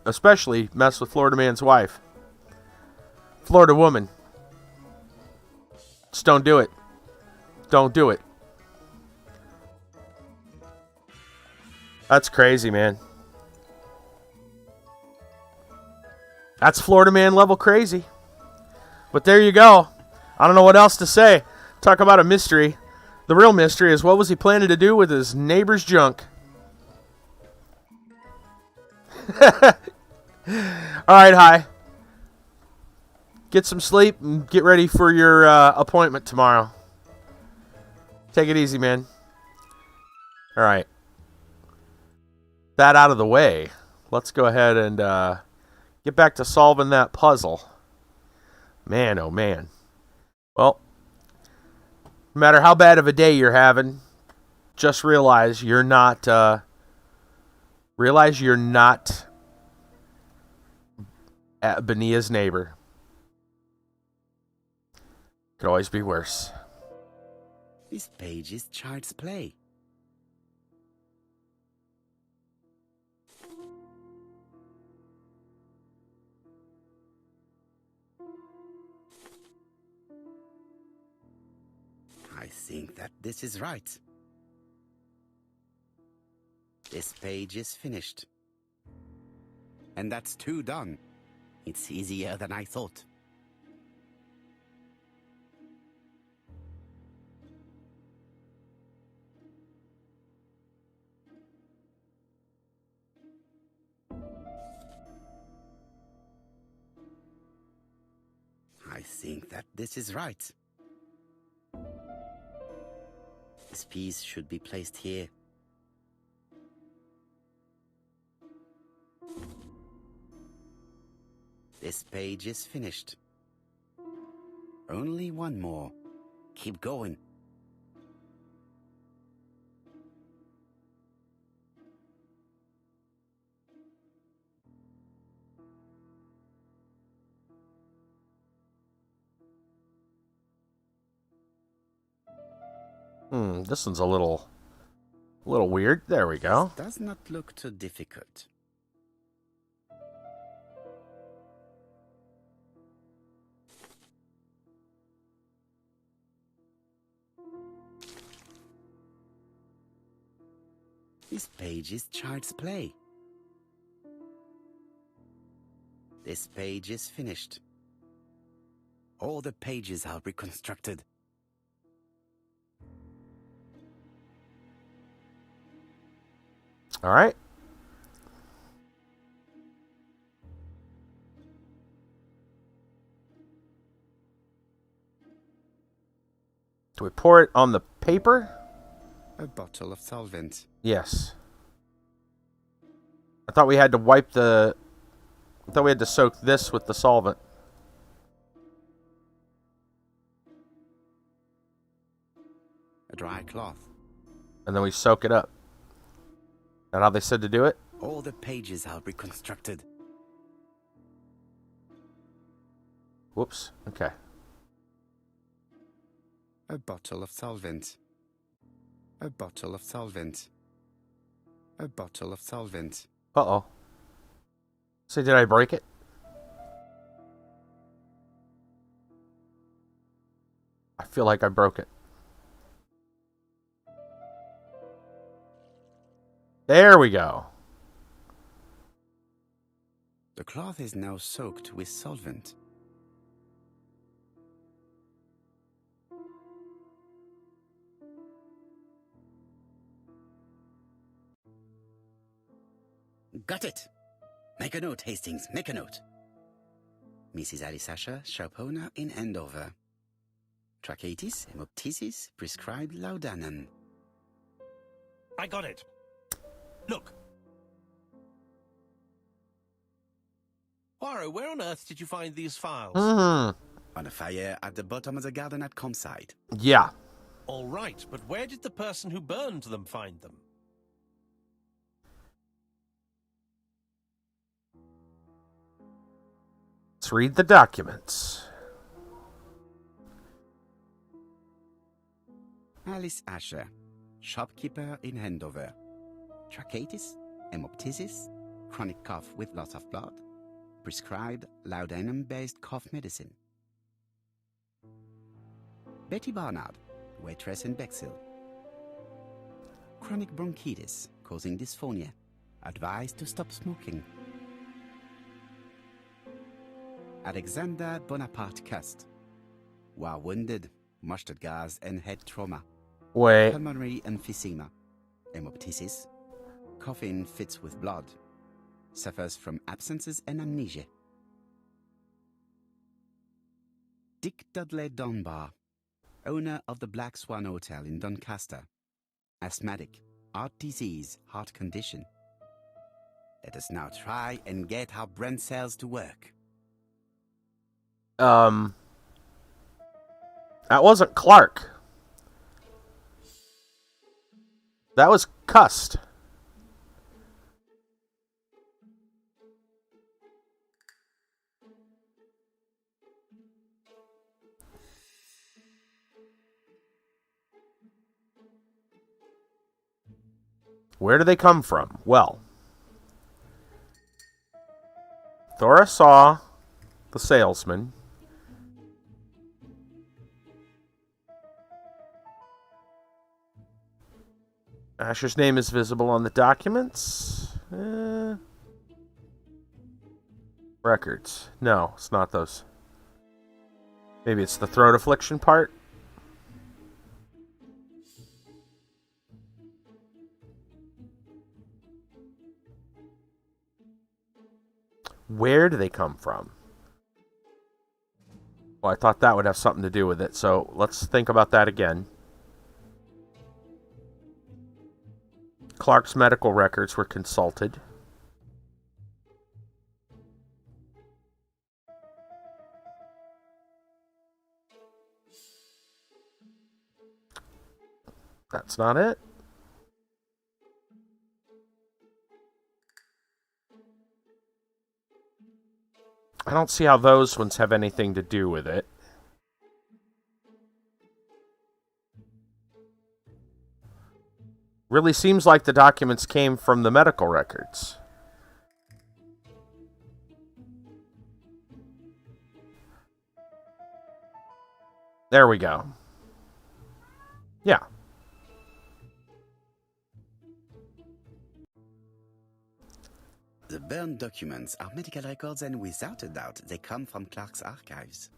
especially mess with Florida Man's wife. Florida woman. Just don't do it. Don't do it. That's crazy, man. That's Florida Man level crazy. But there you go. I don't know what else to say. Talk about a mystery. The real mystery is, what was he planning to do with his neighbor's junk? Alright, hi. Get some sleep and get ready for your appointment tomorrow. Take it easy, man. Alright. That out of the way. Let's go ahead and get back to solving that puzzle. Man, oh man. Well, no matter how bad of a day you're having, just realize you're not Benia's neighbor. Could always be worse. This page is child's play. I think that this is right. This page is finished. And that's 2 done. It's easier than I thought. I think that this is right. This piece should be placed here. This page is finished. Only one more. Keep going. This one's a little weird. There we go. This does not look too difficult. This page is child's play. This page is finished. All the pages are reconstructed. All right. Do we pour it on the paper? A bottle of solvent. Yes. I thought we had to soak this with the solvent. A dry cloth. And then we soak it up. Is that how they said to do it? All the pages are reconstructed. Whoops. Okay. A bottle of solvent. A bottle of solvent. A bottle of solvent. Uh-oh. So did I break it? I feel like I broke it. There we go. The cloth is now soaked with solvent. Got it. Make a note, Hastings. Make a note. Mrs. Alice Asher, shop owner in Andover. Tracheitis, hemoptysis, prescribed laudanum. I got it. Look. Poirot, where on earth did you find these files? On a fire at the bottom of the garden at campsite. Yeah. All right, but where did the person who burned them find them? Let's read the documents. Alice Asher, shopkeeper in Andover. Tracheitis, hemoptysis, chronic cough with loss of blood. Prescribed laudanum-based cough medicine. Betty Barnard, waitress in Bexhill. Chronic bronchitis, causing dysphonia. Advised to stop smoking. Alexander Bonaparte Cust. War wounded, mustard gas and head trauma. Wait. Pulmonary emphysema. Hemoptysis. Coughing fits with blood. Suffers from absences and amnesia. Dick Dudley Dunbar, owner of the Black Swan Hotel in Doncaster. Asthmatic, heart disease, heart condition. Let us now try and get our brain cells to work. That wasn't Clark. That was Cust. Where do they come from? Well, Thur saw the salesman. Asher's name is visible on the documents. Records. No, it's not those. Maybe it's the throat affliction part. Where do they come from? Well, I thought that would have something to do with it, so let's think about that again. Clark's medical records were consulted. That's not it. I don't see how those ones have anything to do with it. Really seems like the documents came from the medical records. There we go. Yeah. The burned documents are medical records, and without a doubt, they come from Clark's archives.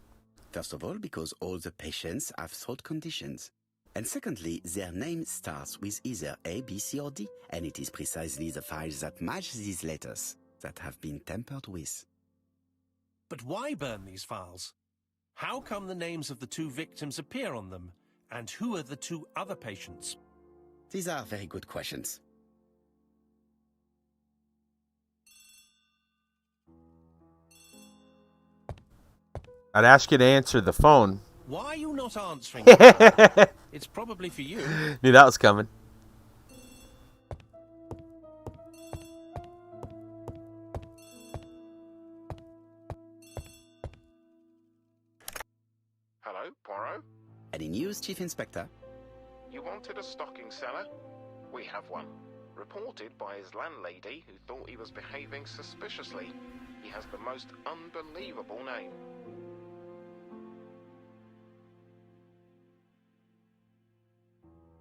First of all, because all the patients have throat conditions. And secondly, their name starts with either A, B, C, or D, and it is precisely the files that match these letters that have been tampered with. But why burn these files? How come the names of the two victims appear on them? And who are the two other patients? These are very good questions. I'd ask you to answer the phone. Why are you not answering? Knew It's probably for you. that was coming. Hello, Poirot? Any news, Chief Inspector? You wanted a stocking seller? We have one. Reported by his landlady, who thought he was behaving suspiciously. He has the most unbelievable name.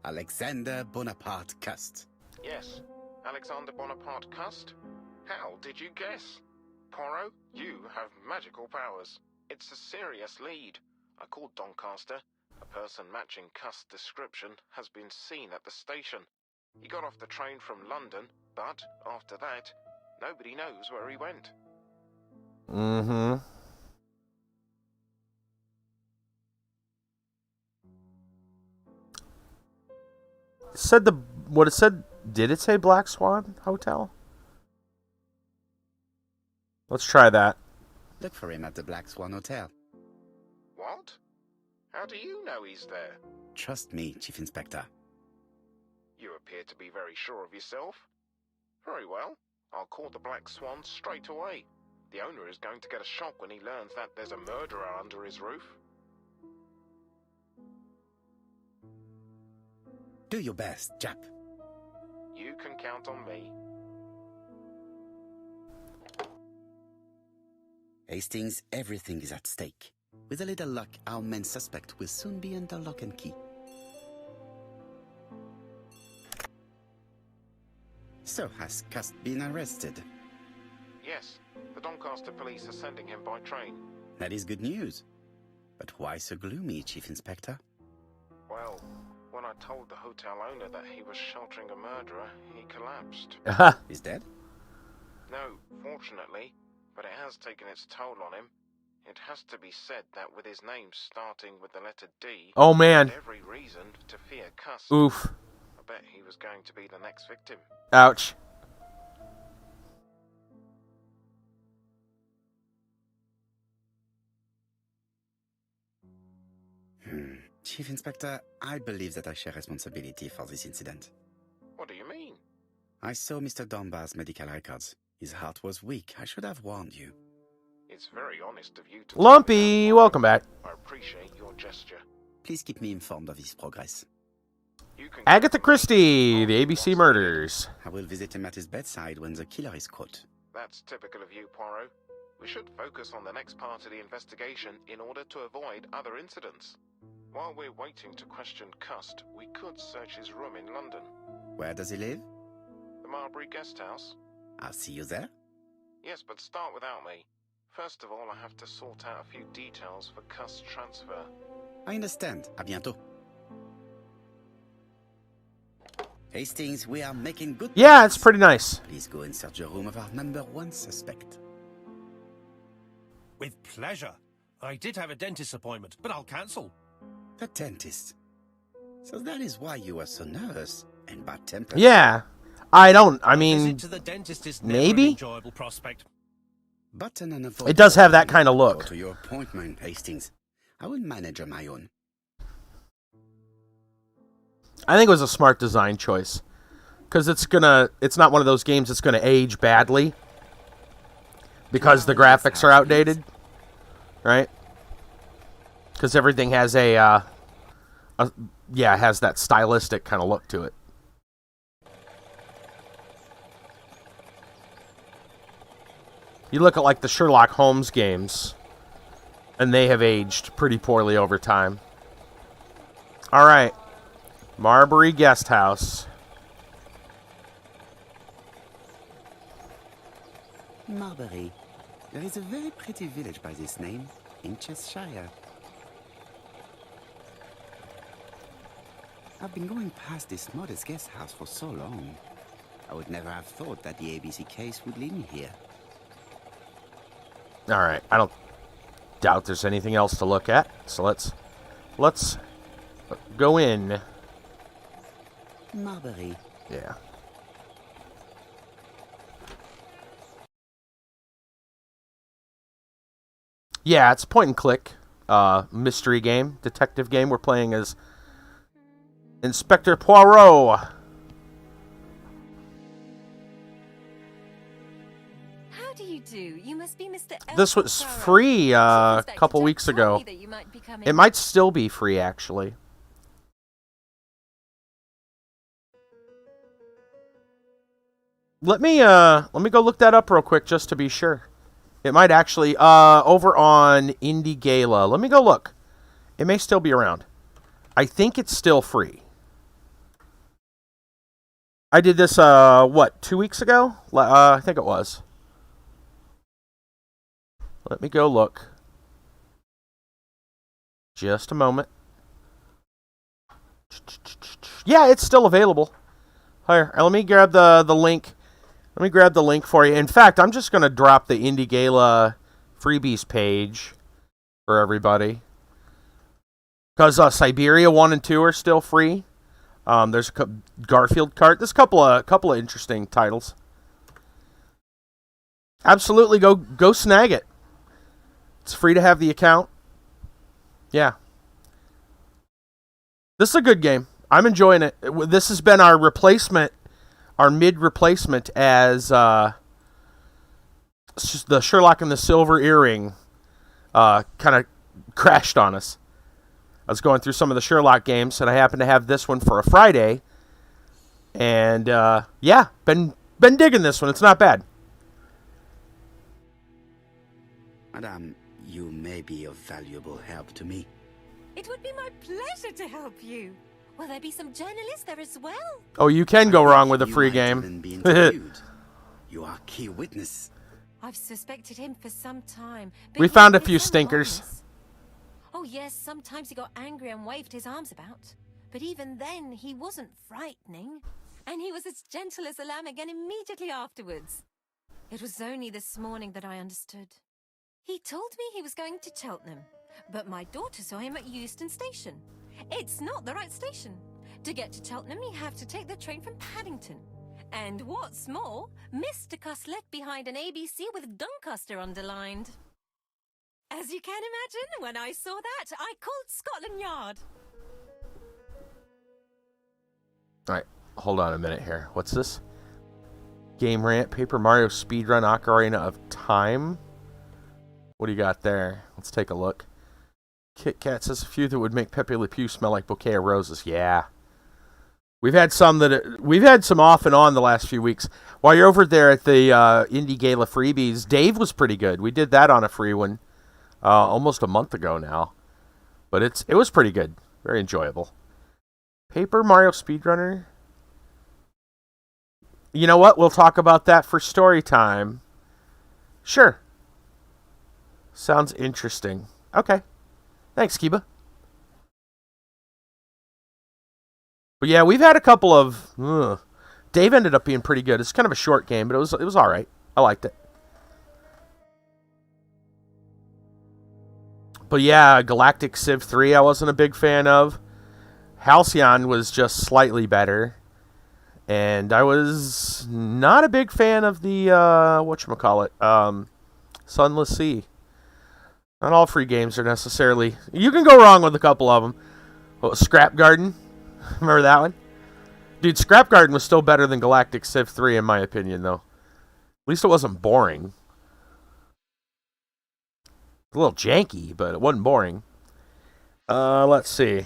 Alexander Bonaparte Cust. Yes, Alexander Bonaparte Cust? How did you guess? Poirot, you have magical powers. It's a serious lead. I called Doncaster. A person matching Cust's description has been seen at the station. He got off the train from London, but after that, nobody knows where he went. Mm-hmm. said what it said. Did it say Black Swan Hotel? Let's try that. Look for him at the Black Swan Hotel. What? How do you know he's there? Trust me, Chief Inspector. You appear to be very sure of yourself. Very well. I'll call the Black Swan straight away. The owner is going to get a shock when he learns that there's a murderer under his roof. Do your best, Jap. You can count on me. Hastings, everything is at stake. With a little luck, our main suspect will soon be under lock and key. So, has Cust been arrested? Yes, the Doncaster police are sending him by train. That is good news. But why so gloomy, Chief Inspector? Well, when I told the hotel owner that he was sheltering a murderer, he collapsed. Is dead? No, fortunately, but it has taken its toll on him. It has to be said that with his name starting with the letter D, Oh, man. he had every reason to fear Cust. Oof. I bet he was going to be the next victim. Ouch. Chief Inspector, I believe that I share responsibility for this incident. What do you mean? I saw Mr. Dunbar's medical records. His heart was weak. I should have warned you. It's very honest of you to... Lumpy, welcome back. I appreciate your gesture. Please keep me informed of his progress. You can Agatha Christie, the ABC murders. I will visit him at his bedside when the killer is caught. That's typical of you, Poirot. We should focus on the next part of the investigation in order to avoid other incidents. While we're waiting to question Cust, we could search his room in London. Where does he live? The Marbury Guest House? I'll see you there. Yes, but start without me. First of all, I have to sort out a few details for Cust's transfer. I understand. À bientôt. Hastings, we are making good Yeah, it's pretty nice. Please go and search the room of our number one suspect. With pleasure. I did have a dentist appointment, but I'll cancel. The dentist. So that is why you were so nervous and bad-tempered. Yeah. I A mean, visit to the dentist is never maybe? an enjoyable prospect. But an it does have that kind of Go look. to your appointment, Hastings. I will manage on my own. I think it was a smart design choice. Because it's not one of those games that's gonna age badly. Because the graphics are outdated. Right? Because everything has it has that stylistic kind of look to it. You look at like the Sherlock Holmes games, and they have aged pretty poorly over time. Alright. Marbury Guest House. Marbury. There is a very pretty village by this name in Cheshire. I've been going past this modest guest house for so long. I would never have thought that the ABC case would lead me here. Alright, I don't doubt there's anything else to look at. So let's go in. Marbury. Yeah. Yeah, it's point and click. Mystery game, detective game. We're playing as Inspector Poirot. How do you do? You must be Mr. This was free a couple weeks ago. It might still be free, actually. Let me go look that up real quick just to be sure. It might actually over on Indie Gala. Let me go look. It may still be around. I think it's still free. I did this 2 weeks ago? I think it was. Let me go look. Just a moment. Yeah, it's still available. Here, let me grab the link. Let me grab the link for you. In fact, I'm just going to drop the Indie Gala freebies page for everybody. Because Siberia 1 and 2 are still free. There's a Garfield cart. There's a couple of interesting titles. Absolutely, go snag it. It's free to have the account. Yeah. This is a good game. I'm enjoying it. This has been our replacement, our mid-replacement as the Sherlock and the Silver Earring kind of crashed on us. I was going through some of the Sherlock games, and I happened to have this one for a Friday. And, yeah, been digging this one. It's not bad. Madame, you may be of valuable help to me. It would be my pleasure to help you. Will there be some journalists there as well? Oh, you can go wrong with a free You might even game. be interviewed. You are key witness. I've suspected him for some time. but We he found a is few so stinkers. harmless. Oh yes, sometimes he got angry and waved his arms about. But even then, he wasn't frightening. And he was as gentle as a lamb again immediately afterwards. It was only this morning that I understood. He told me he was going to Cheltenham, but my daughter saw him at Euston Station. It's not the right station. To get to Cheltenham, you have to take the train from Paddington. And what's more, Mr. Cuss left behind an ABC with Doncaster underlined. As you can imagine, when I saw that, I called Scotland Yard. All right, hold on a minute here. What's this? Game Rant, Paper Mario Speedrun, Ocarina of Time. What do you got there? Let's take a look. Kit Kat says a few that would make Pepe Le Pew smell like bouquet of roses. Yeah. We've had some off and on the last few weeks. While you're over there at the Indie Gala freebies, Dave was pretty good. We did that on a free one almost a month ago now. But it was pretty good. Very enjoyable. Paper Mario Speedrunner. You know what? We'll talk about that for story time. Sure. Sounds interesting. Okay. Thanks, Kiba. But yeah, we've had a couple of... Dave ended up being pretty good. It's kind of a short game, but it was all right. I liked it. But yeah, Galactic Civ 3 I wasn't a big fan of. Halcyon was just slightly better. And I was not a big fan of the, whatchamacallit, Sunless Sea. Not all free games are necessarily... You can go wrong with a couple of them. Oh, Scrap Garden. Remember that one? Dude, Scrap Garden was still better than Galactic Civ 3 in my opinion, though. At least it wasn't boring. A little janky, but it wasn't boring. Let's see.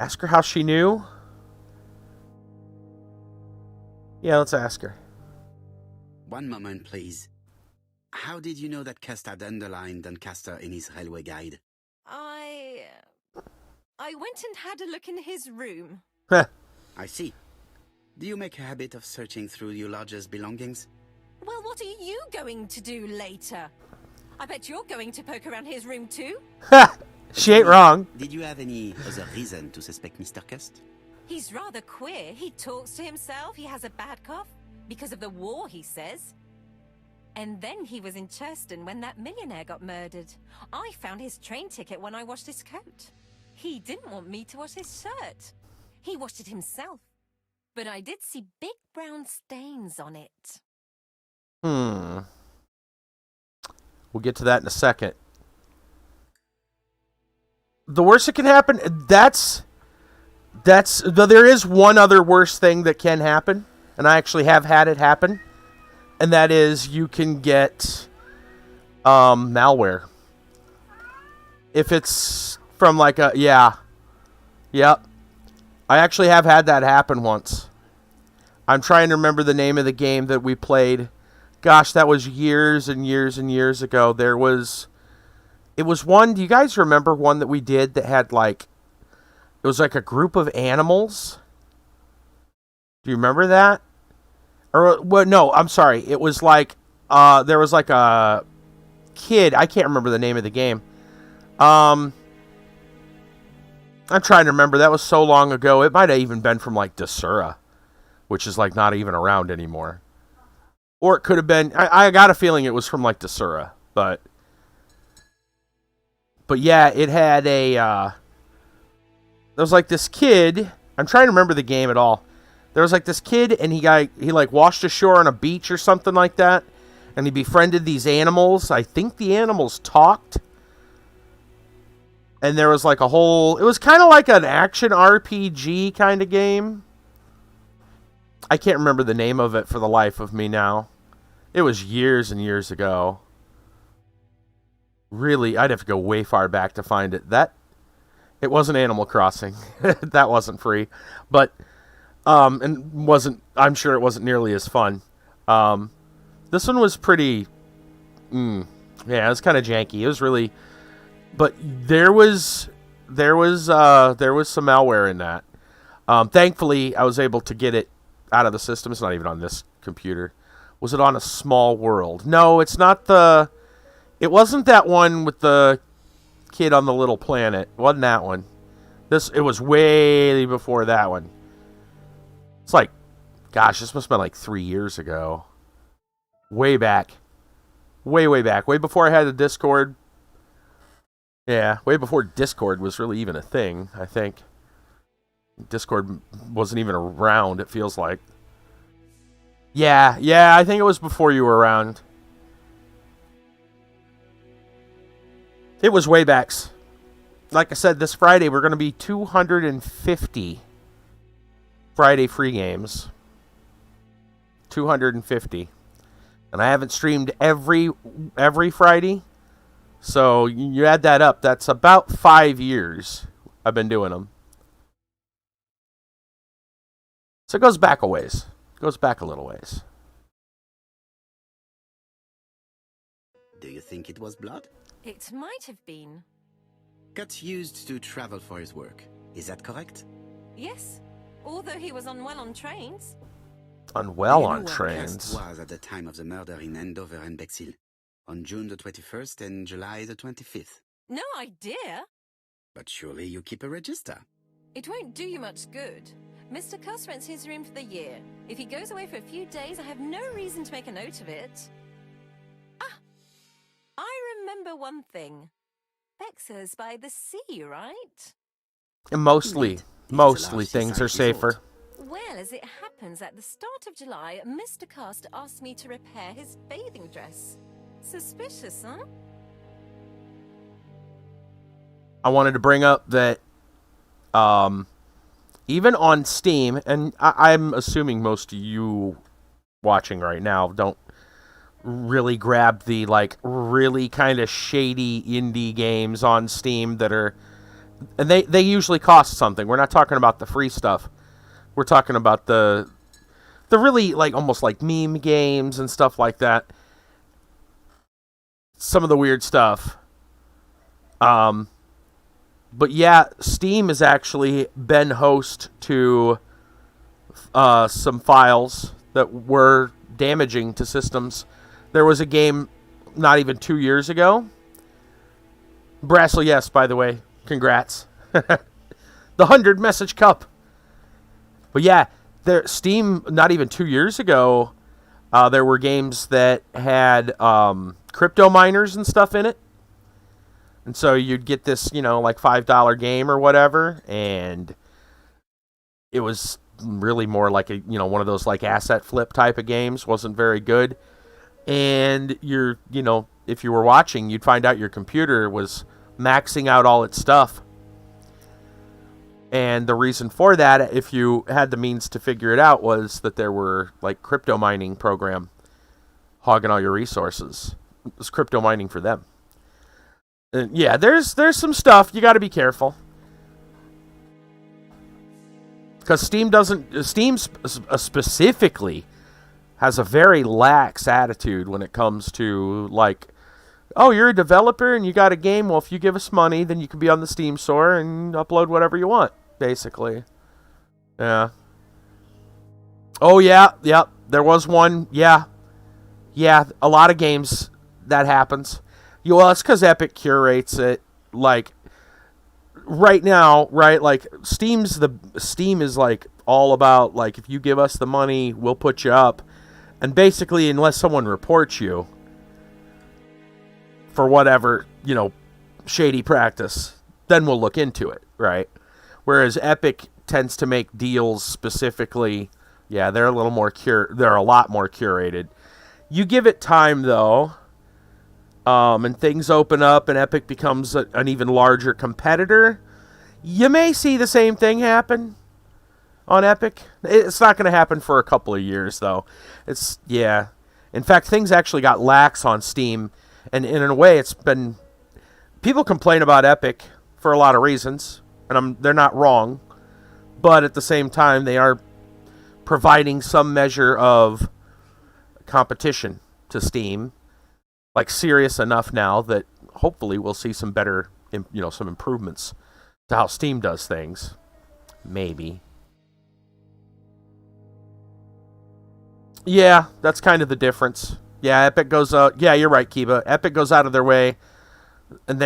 Ask her how she knew. Yeah, let's ask her. One moment, please. How did you know that Cust had underlined Doncaster in his railway guide? I went and had a look in his room. I see. Do you make a habit of searching through your lodger's belongings? Well, what are you going to do later? I bet you're going to poke around his room too. She ain't wrong. Did you have any other reason to suspect Mr. Cust? He's rather queer. He talks to himself. He has a bad cough. Because of the war, he says. And then he was in Churston when that millionaire got murdered. I found his train ticket when I washed his coat. He didn't want me to wash his shirt. He washed it himself. But I did see big brown stains on it. We'll get to that in a second. The worst that can happen, there is one other worse thing that can happen, and I actually have had it happen, and that is you can get malware. If it's from like a, yep. I actually have had that happen once. I'm trying to remember the name of the game that we played. Gosh, that was years and years and years ago. It was one, do you guys remember one that we did that had like, it was like a group of animals? Do you remember that? Or, well, no, I'm sorry. It was like, there was like a kid. I can't remember the name of the game. I'm trying to remember. That was so long ago. It might have even been from like Desura, which is like not even around anymore. Or it could have been, I got a feeling it was from like Desura, but yeah, it had there was like this kid. I'm trying to remember the game at all. There was like this kid, and he like washed ashore on a beach or something like that, and he befriended these animals. I think the animals talked, and there was like a whole. It was kind of like an action RPG kind of game. I can't remember the name of it for the life of me now. It was years and years ago. Really, I'd have to go way far back to find it. It wasn't Animal Crossing. That wasn't free. But, I'm sure it wasn't nearly as fun. This one was pretty, yeah, it was kind of janky. It was really, but there was some malware in that. Thankfully, I was able to get it out of the system. It's not even on this computer. Was it on A Small World? No, it's not it wasn't that one with the kid on the little planet. It wasn't that one. It was way before that one. It's like, gosh, this must have been like 3 years ago. Way back. Way back. Way before I had a Discord. Yeah, way before Discord was really even a thing, I think. Discord wasn't even around, it feels like. Yeah, I think it was before you were around. It was way backs. Like I said, this Friday we're going to be 250 Friday free games. 250. And I haven't streamed every Friday. So you add that up, that's about 5 years I've been doing them. So it goes back a ways. It goes back a little ways. Do you think it was blood? It might have been. Got used to travel for his work. Is that correct? Yes, although he was unwell on trains. Unwell Do you know on where trains. Gast was at the time of the murder in Andover and Bexhill? On June the 21st and July the 25th. No idea. But surely you keep a register. It won't do you much good. Mr. Cuss rents his room for the year. If he goes away for a few days, I have no reason to make a note of it. Ah, I remember one thing. Bexer's by the sea, right? And mostly things are safer. Well, as it happens, at the start of July, Mr. Cast asked me to repair his bathing dress. Suspicious, huh? I wanted to bring up that even on Steam, and I'm assuming most of you watching right now don't really grab the like really kind of shady indie games on Steam that are, and they usually cost something. We're not talking about the free stuff. We're talking about the really like almost like meme games and stuff like that. Some of the weird stuff. But yeah, Steam has actually been host to some files that were damaging to systems. There was a game not even 2 years ago. Brassel, yes, by the way. Congrats. The 100 Message Cup. But yeah, Steam, not even 2 years ago, there were games that had crypto miners and stuff in it. And so you'd get this, like $5 game or whatever, and it was really more like one of those like asset flip type of games. Wasn't very good. And if you were watching, you'd find out your computer was maxing out all its stuff. And the reason for that, if you had the means to figure it out, was that there were like crypto mining program hogging all your resources. It was crypto mining for them. And yeah, there's some stuff you got to be careful, because Steam specifically has a very lax attitude when it comes to like, oh, you're a developer and you got a game. Well, if you give us money, then you can be on the Steam store and upload whatever you want, basically. Yeah. Oh yeah, there was one. Yeah, a lot of games that happens. Well, it's because Epic curates it. Like right now, right? Like Steam is like all about like, if you give us the money, we'll put you up. And basically, unless someone reports you for whatever shady practice, then we'll look into it, right? Whereas Epic tends to make deals specifically. Yeah, they're a little more they're a lot more curated. You give it time though, and things open up, and Epic becomes an even larger competitor. You may see the same thing happen on Epic. It's not going to happen for a couple of years though. Yeah. In fact, things actually got lax on Steam, and in a way, it's been. People complain about Epic for a lot of reasons, and they're not wrong, but at the same time, they are providing some measure of competition to Steam, like serious enough now that hopefully we'll see some better, some improvements to how Steam does things. Maybe. Yeah, that's kind of the difference. Yeah, Epic goes out. Yeah, you're right, Kiba. Epic goes out of their way, and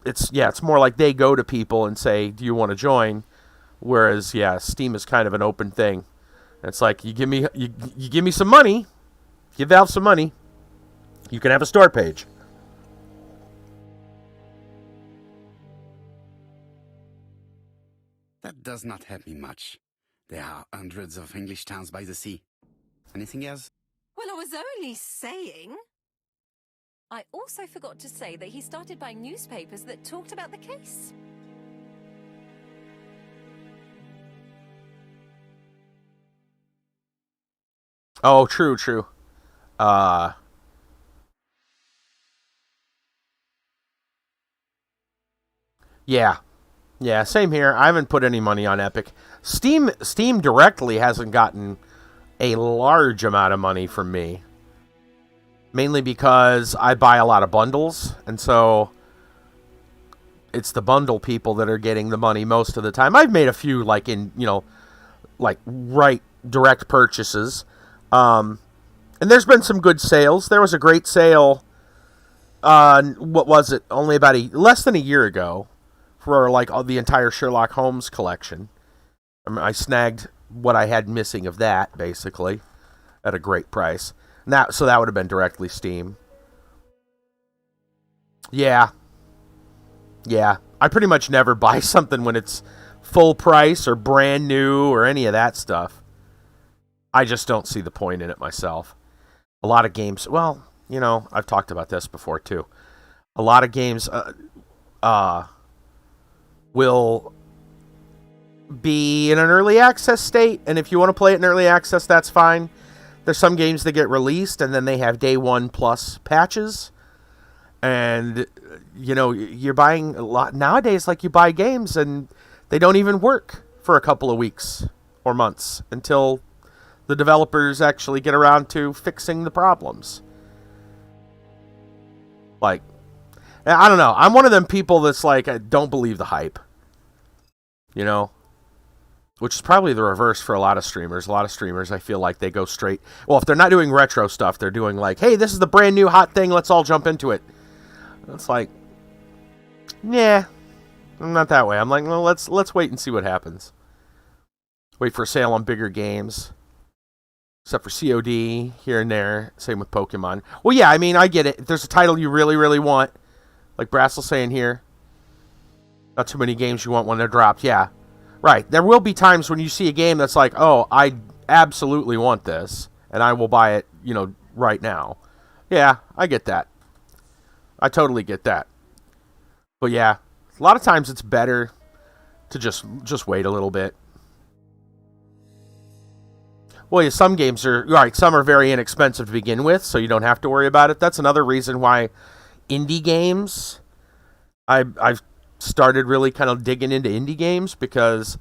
it's more like they go to people and say, "Do you want to join?" Whereas, yeah, Steam is kind of an open thing. It's like you give me some money, give Valve some money, you can have a store page. That does not help me much. There are hundreds of English towns by the sea. Anything else? Well, I was only saying. I also forgot to say that he started buying newspapers that talked about the case. Oh, true. Yeah, same here. I haven't put any money on Epic. Steam directly hasn't gotten a large amount of money from me. Mainly because I buy a lot of bundles, and so it's the bundle people that are getting the money most of the time. I've made a few direct purchases. And there's been some good sales. There was a great sale, what was it? Only about less than a year ago for the entire Sherlock Holmes collection. I snagged what I had missing of that, basically, at a great price. So that would have been directly Steam. Yeah. I pretty much never buy something when it's full price or brand new or any of that stuff. I just don't see the point in it myself. A lot of games, I've talked about this before too. A lot of games will be in an early access state, and if you want to play it in early access, that's fine. There's some games that get released, and then they have day one plus patches, and you're buying a lot nowadays. Like, you buy games, and they don't even work for a couple of weeks or months until the developers actually get around to fixing the problems. Like, I don't know. I'm one of them people that's like, I don't believe the hype. Which is probably the reverse for a lot of streamers. A lot of streamers, I feel like they go straight. Well, if they're not doing retro stuff, they're doing like, hey, this is the brand new hot thing. Let's all jump into it. It's like, yeah, I'm not that way. I'm like, well, let's wait and see what happens. Wait for a sale on bigger games. Except for COD, here and there. Same with Pokemon. Well, yeah, I mean, I get it. If there's a title you really, really want, like Brassel's saying here, not too many games you want when they're dropped. Yeah, right. There will be times when you see a game that's like, oh, I absolutely want this, and I will buy it, right now. Yeah, I get that. I totally get that. But yeah, a lot of times it's better to just wait a little bit. Well, yeah, some games are right. Some are very inexpensive to begin with, so you don't have to worry about it. That's another reason why indie games. I've started really kind of digging into indie games because,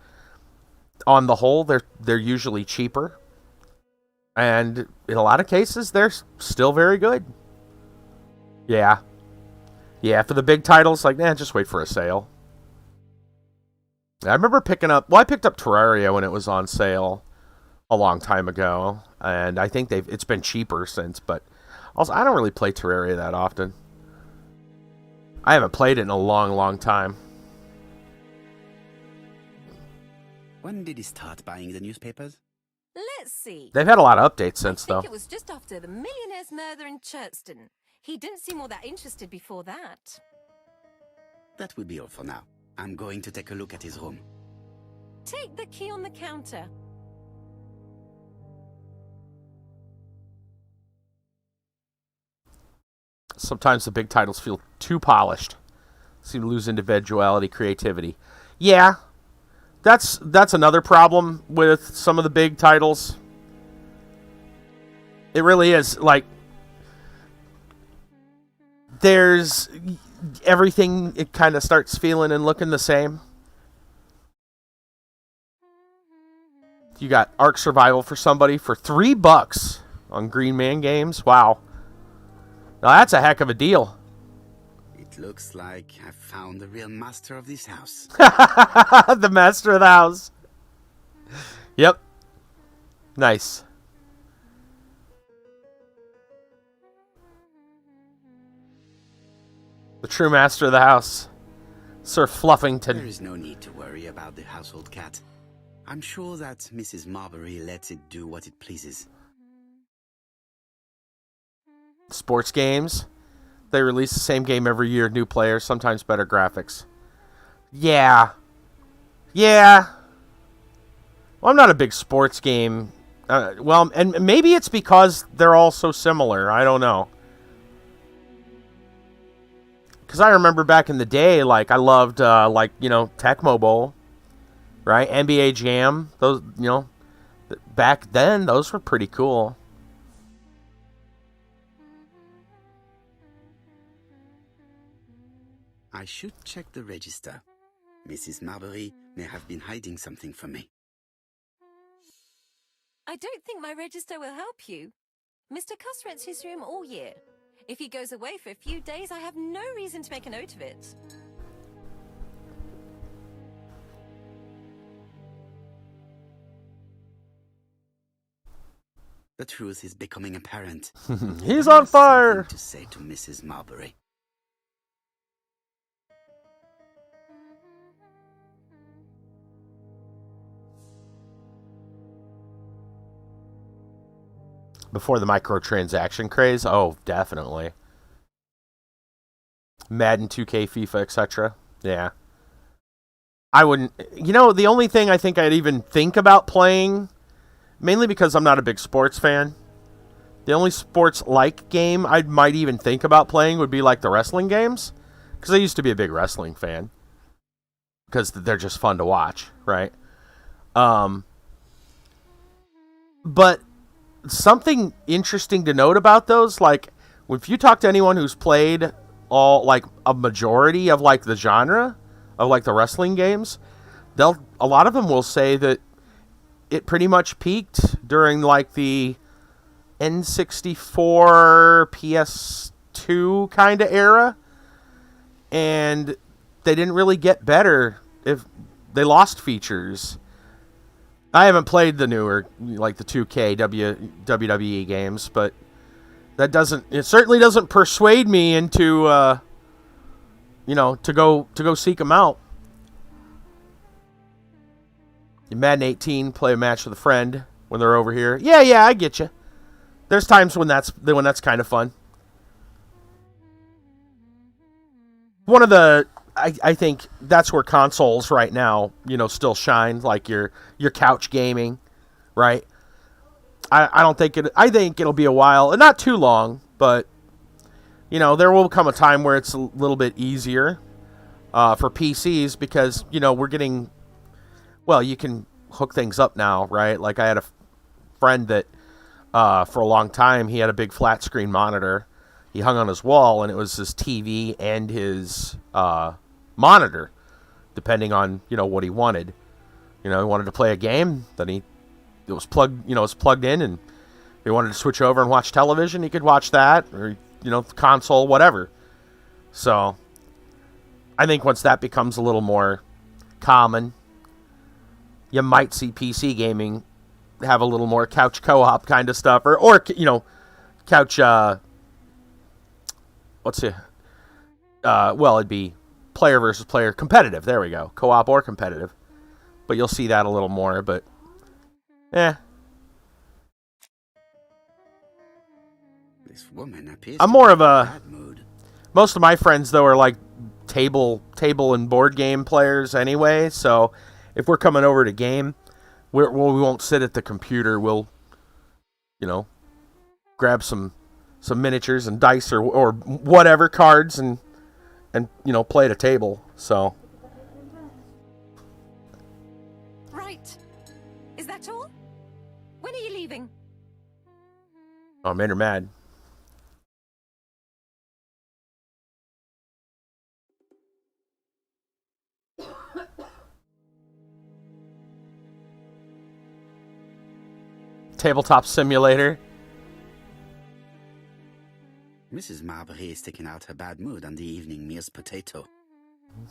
on the whole, they're usually cheaper, and in a lot of cases, they're still very good. Yeah, for the big titles, like, just wait for a sale. I remember picking up. Well, I picked up Terraria when it was on sale a long time ago, and I think it's been cheaper since, but also I don't really play Terraria that often. I haven't played it in a long time. When did he start buying the newspapers? Let's see. They've had a lot of updates since, though. It was just after the millionaire's murder in Churchton. He didn't seem all that interested before that. That will be all for now. I'm going to take a look at his room. Take the key on the counter. Sometimes the big titles feel too polished. Seem to lose individuality, creativity. Yeah, that's another problem with some of the big titles. It really is. Like, there's everything, it kind of starts feeling and looking the same. You got Ark Survival for somebody for $3 on Green Man Games. Wow. Now that's a heck of a deal. It looks like I found the real master of this house. The master of the house. Yep. Nice. The true master of the house. Sir Fluffington. There is no need to worry about the household cat. I'm sure that Mrs. Marbury lets it do what it pleases. Sports games. They release the same game every year. New players, sometimes better graphics. Yeah. Yeah. Well, I'm not a big sports game. Well, and maybe it's because they're all so similar. I don't know. Because I remember back in the day, like, I loved, Tecmo Bowl. Right? NBA Jam. Those, back then, those were pretty cool. I should check the register. Mrs. Marbury may have been hiding something from me. I don't think my register will help you. Mr. Cuss rents his room all year. If he goes away for a few days, I have no reason to make a note of it. The truth is becoming apparent. He's on fire! Something to say to Mrs. Marbury. Before the microtransaction craze? Oh, definitely. Madden, 2K, FIFA, etc. Yeah. I wouldn't... the only thing I think I'd even think about playing, mainly because I'm not a big sports fan, the only sports-like game I might even think about playing would be like the wrestling games. Because I used to be a big wrestling fan. Because they're just fun to watch, right? But... something interesting to note about those, like, if you talk to anyone who's played a majority of, like, the genre of, like, the wrestling games, a lot of them will say that it pretty much peaked during, like, the N64, PS2 kind of era, and they didn't really get better. If they lost features. I haven't played the newer, like the 2K WWE games, but it certainly doesn't persuade me into, to go seek them out. In Madden 18, play a match with a friend when they're over here. Yeah, I get you. There's times when that's kind of fun. One of the... I think that's where consoles right now, still shine, like your couch gaming, right? I think it'll be a while, and not too long, but there will come a time where it's a little bit easier for PCs because we're getting, well, you can hook things up now, right? Like I had a friend that for a long time he had a big flat screen monitor. He hung on his wall, and it was his TV and his monitor, depending on what he wanted. He wanted to play a game, then it was plugged in, and if he wanted to switch over and watch television, he could watch that, or console, whatever. So I think once that becomes a little more common, you might see PC gaming have a little more couch co-op kind of stuff, or couch it'd be player versus player, competitive, there we go, co-op or competitive, but you'll see that a little more, but This woman appears I'm more of in a bad mood. most of my friends though are like table and board game players anyway, so if we're coming over to game, we won't sit at the computer. We'll, you know, grab some miniatures and dice or whatever, cards, and you know, play at a table. So. Right. Is that all? When are you leaving? Oh, made her mad. Tabletop simulator. Mrs. Marbury is taking out her bad mood on the evening meal's potato.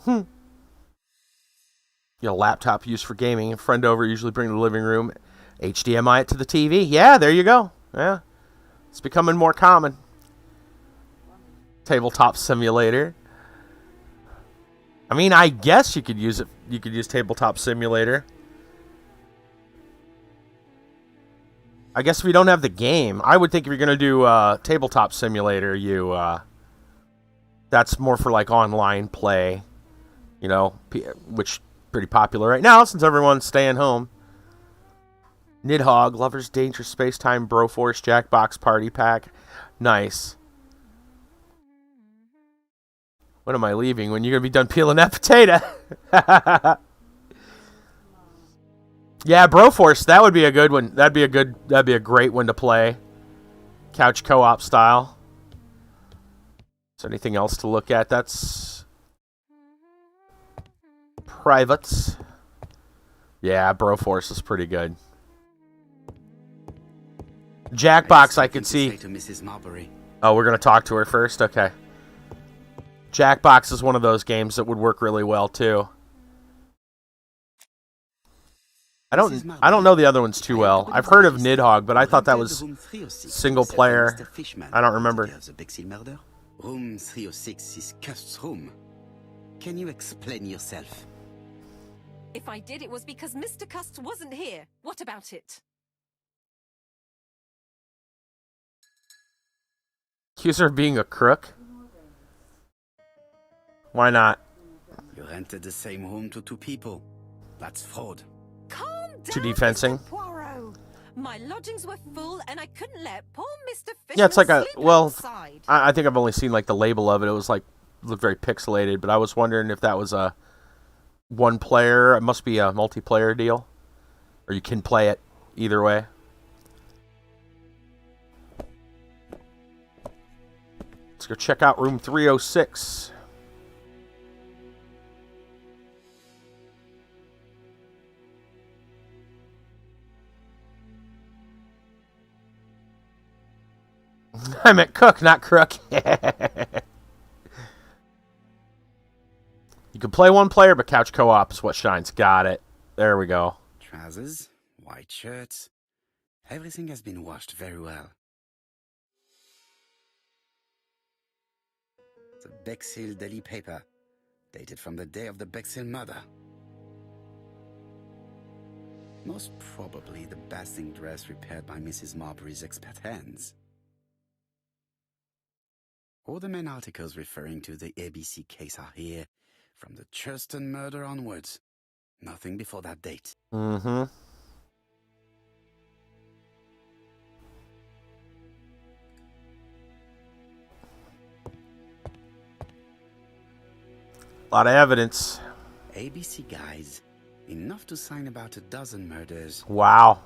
You know, laptop used for gaming. A friend over, usually bring to the living room. HDMI it to the TV. Yeah, there you go. Yeah. It's becoming more common. Tabletop simulator. I mean, I guess you could use it. You could use tabletop simulator. I guess if you don't have the game, I would think if you're going to do tabletop simulator, that's more for like online play, you know, which pretty popular right now since everyone's staying home. Nidhogg, Lover's Dangerous Space Time, Broforce, Jackbox Party Pack. Nice. When am I leaving? When you're going to be done peeling that potato? Yeah, Broforce, that would be a good one. That'd be a great one to play. Couch co-op style. Is there anything else to look at? That's privates. Yeah, Broforce is pretty good. Jackbox, I could see. To Mrs. Marbury. Oh, we're going to talk to her first? Okay. Jackbox is one of those games that would work really well, too. I don't know the other ones too well. I've heard of Nidhogg, but I thought that was single player. I don't remember. Room 306 is Cust's room. Can you explain yourself? If I did, it was because Mr. Cust wasn't here. What about it? Accuse her of being a crook? Why not? You rented the same room to two people. That's fraud. Calm down, 2D fencing. Mr. Poirot. My lodgings were full, and I couldn't let poor Mr. Fisher Yeah, it's like a sleep well. outside. I think I've only seen like the label of it. It was like looked very pixelated, but I was wondering if that was a one player. It must be a multiplayer deal, or you can play it either way. Let's go check out room 306. I meant cook, not crook. You can play one player, but couch co-op is what shines. Got it. There we go. Trousers, white shirts. Everything has been washed very well. The Bexhill Daily paper, dated from the day of the Bexhill murder. Most probably the basting dress repaired by Mrs. Marbury's expert hands. All the main articles referring to the ABC case are here, from the Churston murder onwards. Nothing before that date. Mm-hmm. A lot of evidence. ABC guys, enough to sign about a dozen murders. Wow.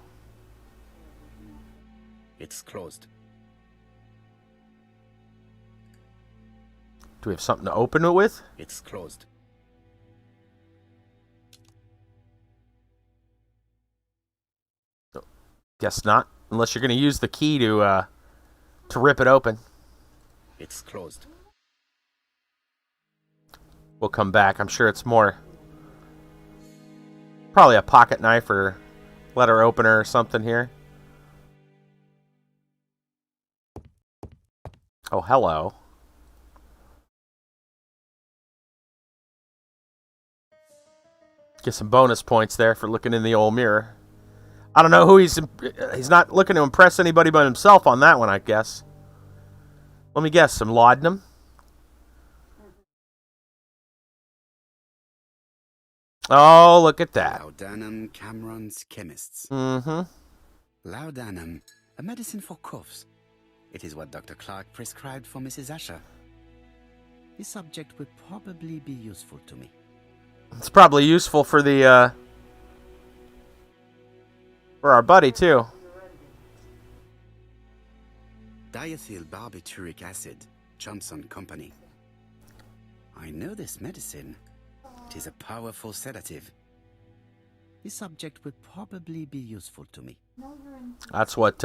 It's closed. Do we have something to open it with? It's closed. Guess not. Unless you're going to use the key to rip it open. It's closed. We'll come back. I'm sure it's more. Probably a pocket knife or letter opener or something here. Oh, hello. Get some bonus points there for looking in the old mirror. I don't know who he's not looking to impress anybody but himself on that one, I guess. Let me guess, some laudanum? Oh, look at that. Laudanum Cameron's chemists. Mm-hmm. Laudanum, a medicine for coughs. It is what Dr. Clark prescribed for Mrs. Asher. This subject would probably be useful to me. It's probably useful for the, for our buddy, too. Diethyl barbituric acid, Johnson Company. I know this medicine. It is a powerful sedative. This subject would probably be useful to me. That's what,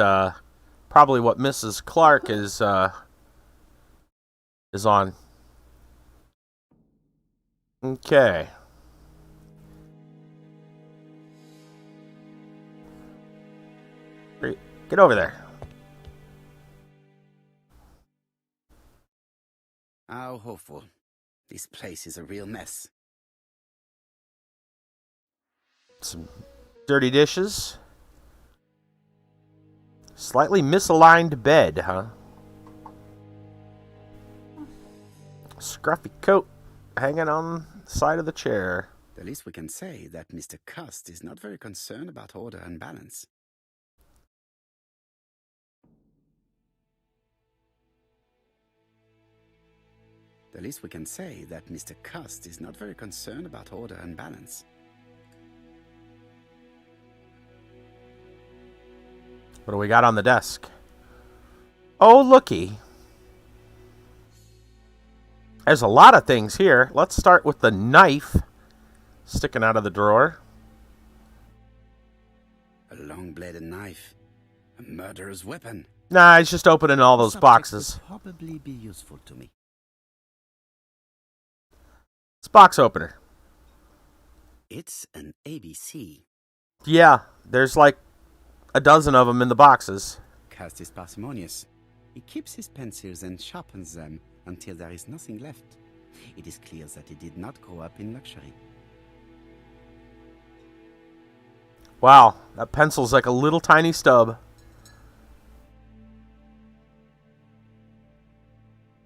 probably what Mrs. Clark is on. Okay. Get over there. How hopeful. This place is a real mess. Some dirty dishes. Slightly misaligned bed, huh? Scruffy coat hanging on the side of the chair. The least we can say that Mr. Cust is not very concerned about order and balance. The least we can say that Mr. Cust is not very concerned about order and balance. What do we got on the desk? Oh, looky. There's a lot of things here. Let's start with the knife sticking out of the drawer. A long-bladed knife. A murderer's weapon. Nah, he's just opening all those Subject boxes. would probably be useful to me. It's box opener. It's an ABC. Yeah, there's like a dozen of them in the boxes. Cust is parsimonious. He keeps his pencils and sharpens them until there is nothing left. It is clear that he did not grow up in luxury. Wow, that pencil's like a little tiny stub.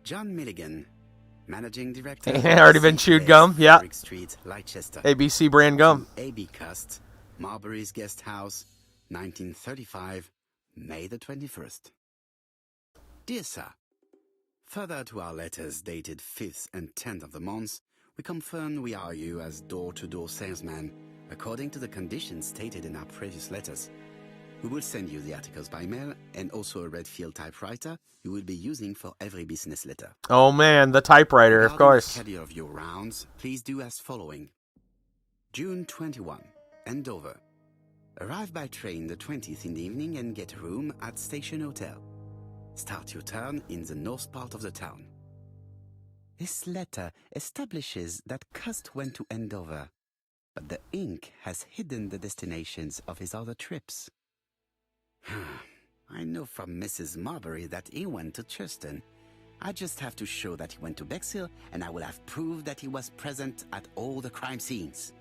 John Milligan, Managing Director. Already been chewed gum, yeah. Warwick Street, Leicester. ABC brand gum. A.B. Cust, Marbury's Guest House, 1935, May the 21st. Dear Sir, further to our letters dated 5th and 10th of the month, we confirm we are you as door-to-door salesman, according to the conditions stated in our previous letters. We will send you the articles by mail and also a Redfield typewriter you will be using for every business letter. Oh man, the typewriter, of Regarding course. the schedule of your rounds, please do as following. June 21, Andover. Arrive by train the 20th in the evening and get a room at Station Hotel. Start your turn in the north part of the town. This letter establishes that Cust went to Andover, but the ink has hidden the destinations of his other trips. I know from Mrs. Marbury that he went to Churston. I just have to show that he went to Bexhill, and I will have proved that he was present at all the crime scenes.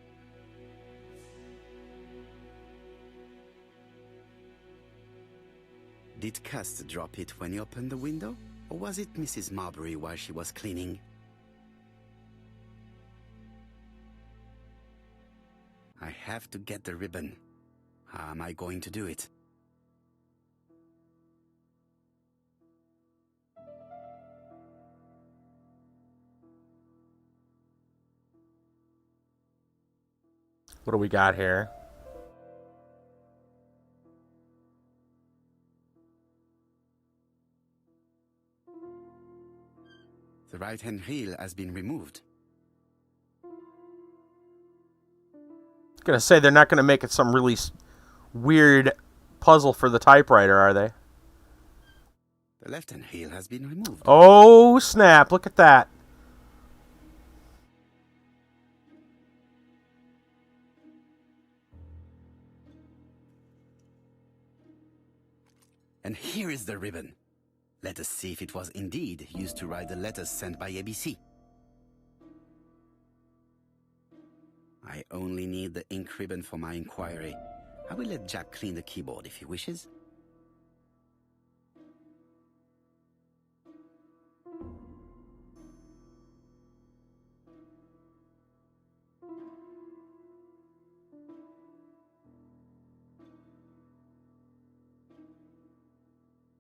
Did Cust drop it when he opened the window, or was it Mrs. Marbury while she was cleaning? I have to get the ribbon. How am I going to do it? What do we got here? The right-hand heel has been removed. Gonna say they're not gonna make it some really weird puzzle for the typewriter, are they? The left-hand heel has been removed. Oh snap! Look at that. And here is the ribbon. Let us see if it was indeed used to write the letters sent by ABC. I only need the ink ribbon for my inquiry. I will let Jack clean the keyboard if he wishes.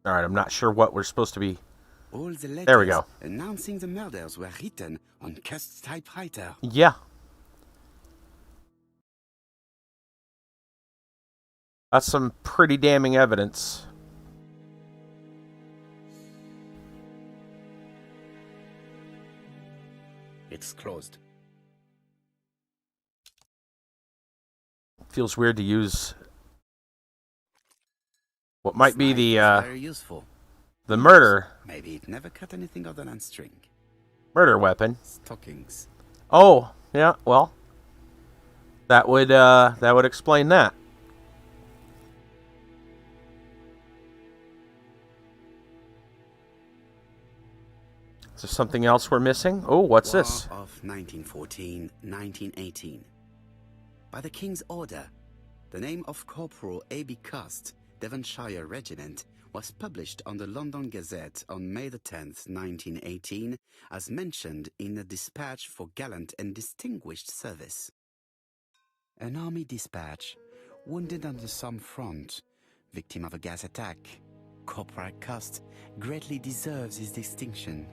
Alright, I'm not sure what we're supposed to be... All the letters There we go. announcing the murders were written on Cust's typewriter. Yeah. That's some pretty damning evidence. It's closed. Feels weird to use what might be This knife is very useful. the murder Maybe it never cut anything other than string. weapon. Stockings. Oh, yeah, well, that would explain that. Is there something else we're missing? Oh, what's War this? of 1914-1918. By the King's order, the name of Corporal A.B. Cust, Devonshire Regiment, was published on the London Gazette on May the 10th, 1918, as mentioned in a dispatch for gallant and distinguished service. An army dispatch, wounded on the Somme front, victim of a gas attack. Corporal Cust greatly deserves his distinction.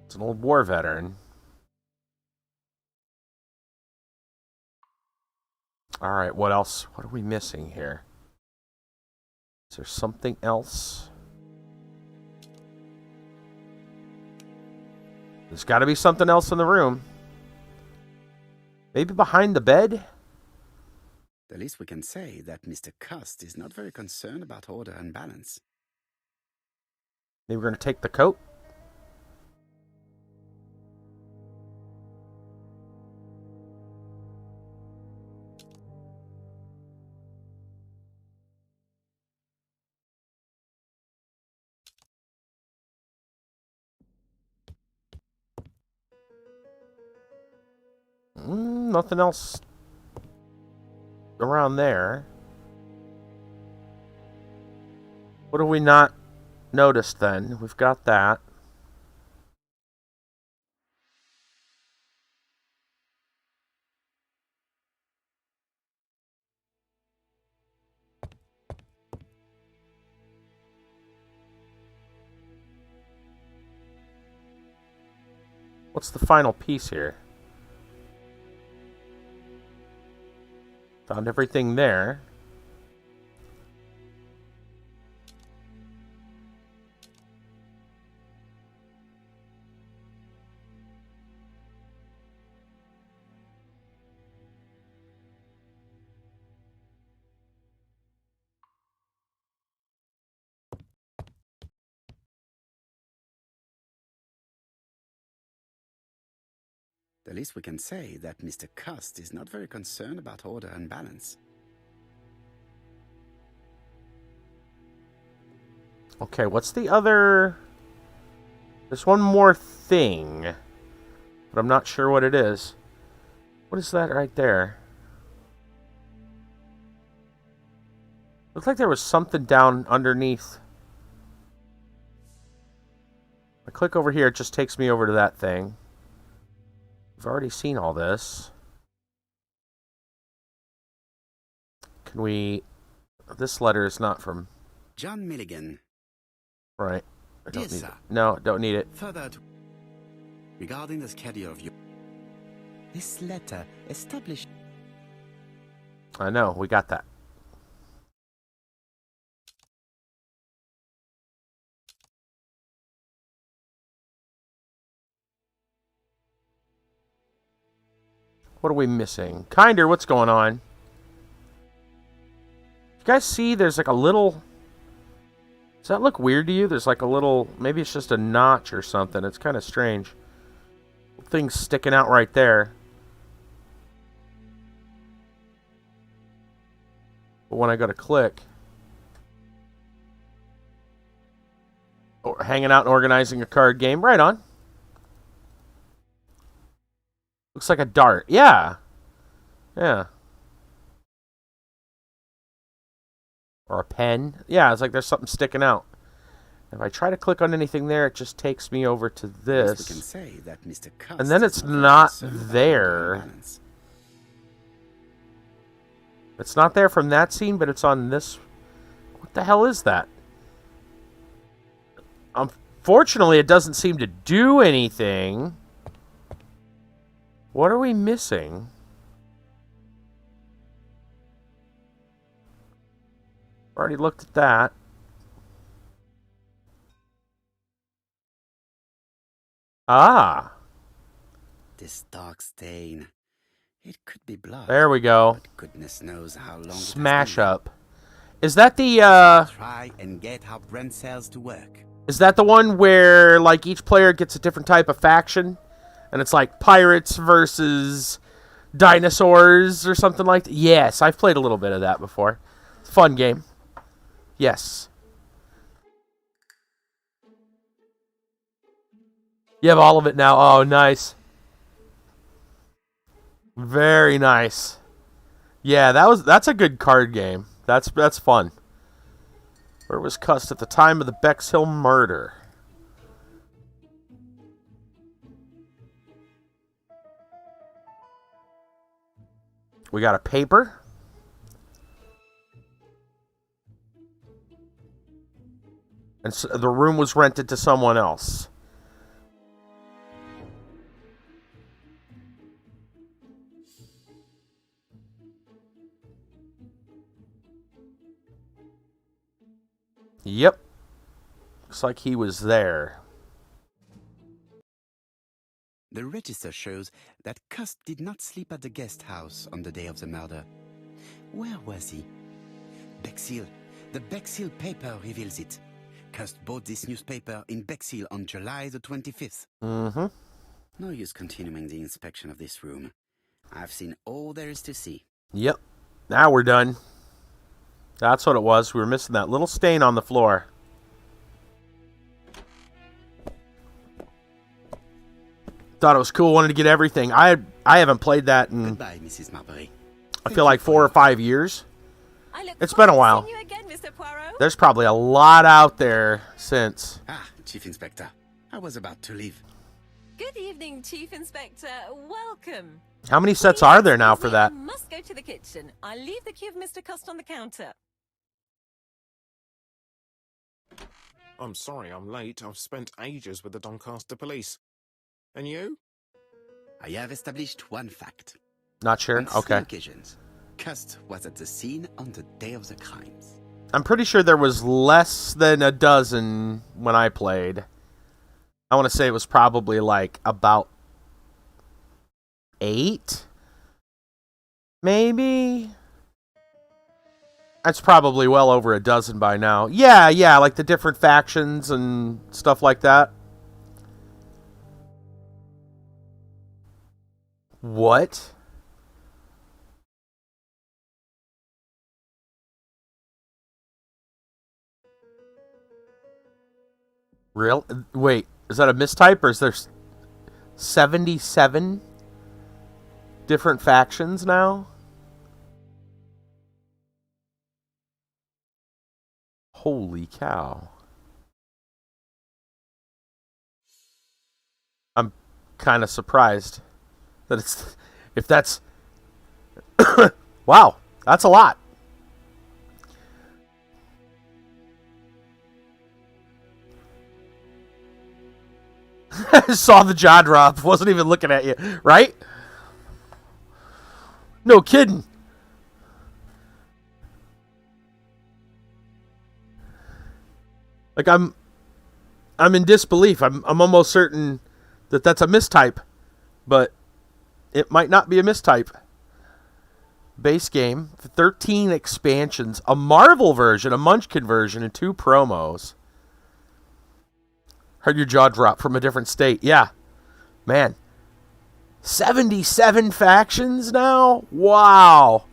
It's an old war veteran. Alright, what else? What are we missing here? Is there something else? There's got to be something else in the room. Maybe behind the bed? The least we can say that Mr. Cust is not very concerned about order and balance. Maybe we're going to take the coat? Nothing else around there. What have we not noticed then? We've got that. What's the final piece here? Found everything there. The least we can say that Mr. Cust is not very concerned about order and balance. Okay, what's the other... There's one more thing, but I'm not sure what it is. What is that right there? Looks like there was something down underneath. I click over here, it just takes me over to that thing. We've already seen all this. Can we... This letter is not from... John Milligan. Right. I don't Dear need it. sir. No, don't need it. Further to... Regarding the schedule of your... This letter established... I know, we got that. What are we missing? Kinder, what's going on? You guys see there's like a little... Does that look weird to you? There's like a little... Maybe it's just a notch or something. It's kind of strange. Thing's sticking out right there. But when I go to click... Or hanging out and organizing a card game. Right on. Looks like a dart. Yeah. Yeah. Or a pen. Yeah, it's like there's something sticking out. If I try to click on anything there, it just takes me over to this. We can say that Mr. Cust And then is it's very not concerned about there. order and balance. It's not there from that scene, but it's on this What the hell is that? Unfortunately, it doesn't seem to do anything. What are we missing? Already looked at that. Ah. This dark stain. It could be blood. There we go. But goodness knows how long Smash it has up. Is that the been. Try and get our brain cells to work. Is that the one where like each player gets a different type of faction? And it's like pirates versus dinosaurs or something like that? Yes, I've played a little bit of that before. Fun game. Yes. You have all of it now. Oh, nice. Very nice. Yeah, that's a good card game. That's fun. Where was Cust at the time of the Bexhill murder? We got a paper. And so the room was rented to someone else. Yep. Looks like he was there. The register shows that Cust did not sleep at the guest house on the day of the murder. Where was he? Bexhill. The Bexhill paper reveals it. Cust bought this newspaper in Bexhill on July the 25th. Mm-hmm. No use continuing the inspection of this room. I've seen all there is to see. Yep. Now we're done. That's what it was. We were missing that little stain on the floor. Thought it was cool. Wanted to get everything. I haven't played that in... Goodbye, Mrs. Marbury. I feel like 4 or 5 years. It's been a while. You again, Mr. Poirot. There's probably a lot out there since. Ah, Chief Inspector. I was about to leave. Good evening, Chief Inspector. Welcome. How many sets are there now for that? I must go to the kitchen. I'll leave the key of Mr. Cust on the counter. I'm sorry I'm late. I've spent ages with the Doncaster police. And you? I have established one fact. Not sure? On 3 Okay. occasions, Cust was at the scene on the day of the crimes. I'm pretty sure there was less than a dozen when I played. I want to say it was probably like about 8? Maybe? That's probably well over a dozen by now. Yeah, like the different factions and stuff like that. What? Real? Wait, is that a mistype or is there 77 different factions now? Holy cow. I'm kind of surprised that it's... If that's... Wow, that's a lot. Saw the jaw drop. Wasn't even looking at you, right? No kidding. Like I'm in disbelief. I'm almost certain that that's a mistype, but it might not be a mistype. Base game, 13 expansions, a Marvel version, a Munchkin version, and 2 promos. Heard your jaw drop from a different state. Yeah. Man. 77 factions now? Wow.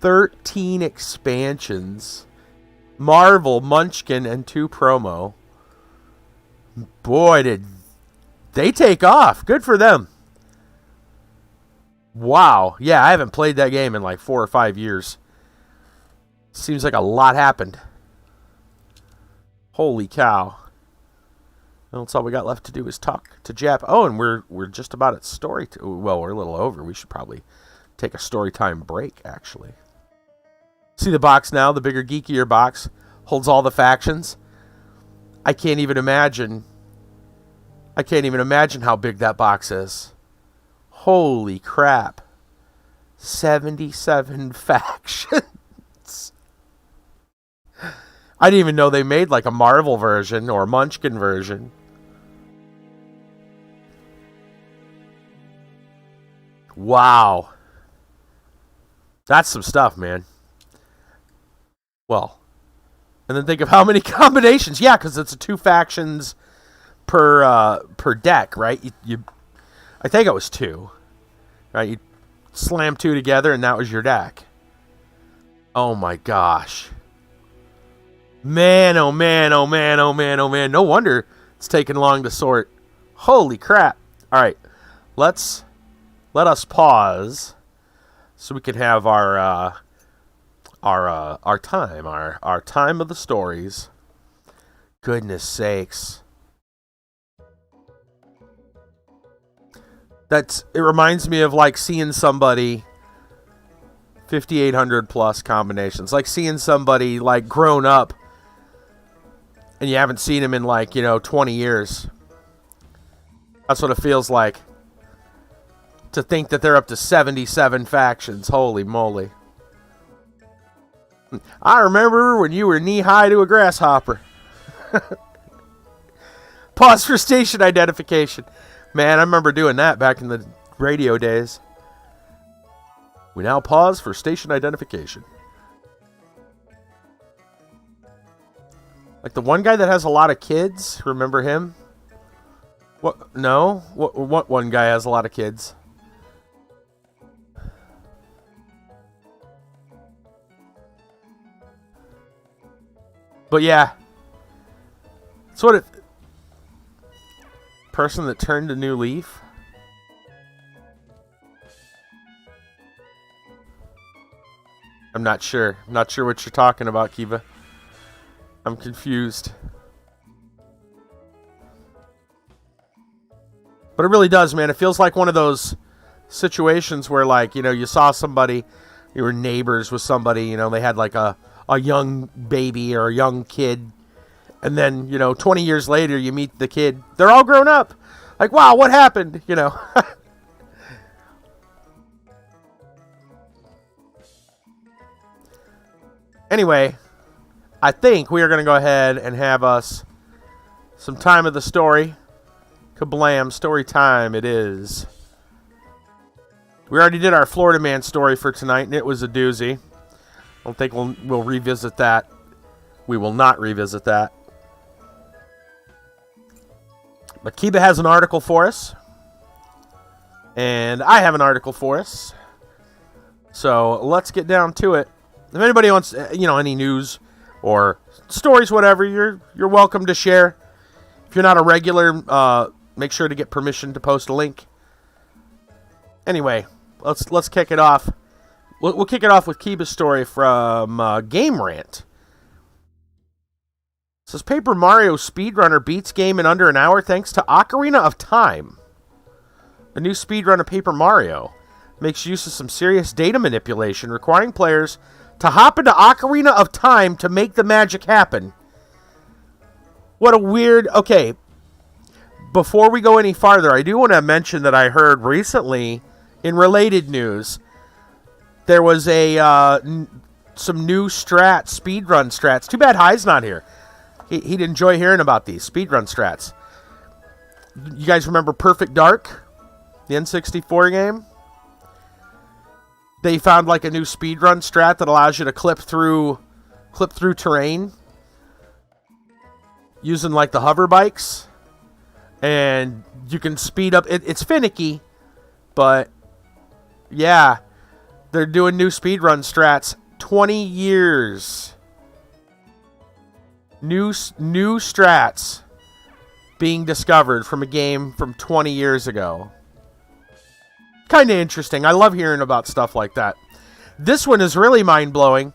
13 expansions. Marvel, Munchkin, and 2 promo. Boy, did they take off. Good for them. Wow. Yeah, I haven't played that game in like 4 or 5 years. Seems like a lot happened. Holy cow. That's all we got left to do is talk to Jap. Oh, and we're just about at story. Well, we're a little over. We should probably take a story time break, actually. See the box now? The bigger, geekier box holds all the factions. I can't even imagine how big that box is. Holy crap. 77 factions. I didn't even know they made like a Marvel version or a Munchkin version. Wow. That's some stuff, man. Well, and then think of how many combinations. Yeah, because it's 2 factions per deck, right? I think it was 2. Right? You slam 2 together and that was your deck. Oh my gosh. Man, oh man, oh man, oh man, oh man. No wonder it's taken long to sort. Holy crap. All right. Let us pause so we can have our time of the stories. Goodness sakes. It reminds me of like seeing somebody 5,800 plus combinations. Like seeing somebody like grown up and you haven't seen him in like, 20 years. That's what it feels like. To think that they're up to 77 factions. Holy moly. I remember when you were knee-high to a grasshopper. Pause for station identification. Man, I remember doing that back in the radio days. We now pause for station identification. Like the one guy that has a lot of kids. Remember him? What? No? What one guy has a lot of kids? But yeah. That's what it... Person that turned a new leaf? I'm not sure. I'm not sure what you're talking about, Kiva. I'm confused. But it really does, man. It feels like one of those situations where, like, you saw somebody, you were neighbors with somebody, they had like a young baby or a young kid. And then, 20 years later, you meet the kid. They're all grown up. Like, wow, what happened? Anyway, I think we are going to go ahead and have us some time of the story. Kablam, story time it is. We already did our Florida Man story for tonight, and it was a doozy. I don't think we'll revisit that. We will not revisit that. But Kiba has an article for us. And I have an article for us. So let's get down to it. If anybody wants, any news or stories, whatever, you're welcome to share. If you're not a regular, make sure to get permission to post a link. Anyway, let's kick it off. We'll kick it off with Kiba's story from Game Rant. It says, Paper Mario speedrunner beats game in under an hour thanks to Ocarina of Time. A new speedrun of Paper Mario makes use of some serious data manipulation, requiring players to hop into Ocarina of Time to make the magic happen. What a weird... Okay, before we go any farther, I do want to mention that I heard recently, in related news, there was some new speedrun strats. Too bad High's not here. He'd enjoy hearing about these speedrun strats. You guys remember Perfect Dark? The N64 game? They found like a new speedrun strat that allows you to clip through terrain using like the hover bikes. And you can speed up. It's finicky, but yeah, they're doing new speedrun strats. 20 years. New strats being discovered from a game from 20 years ago. Kind of interesting. I love hearing about stuff like that. This one is really mind-blowing.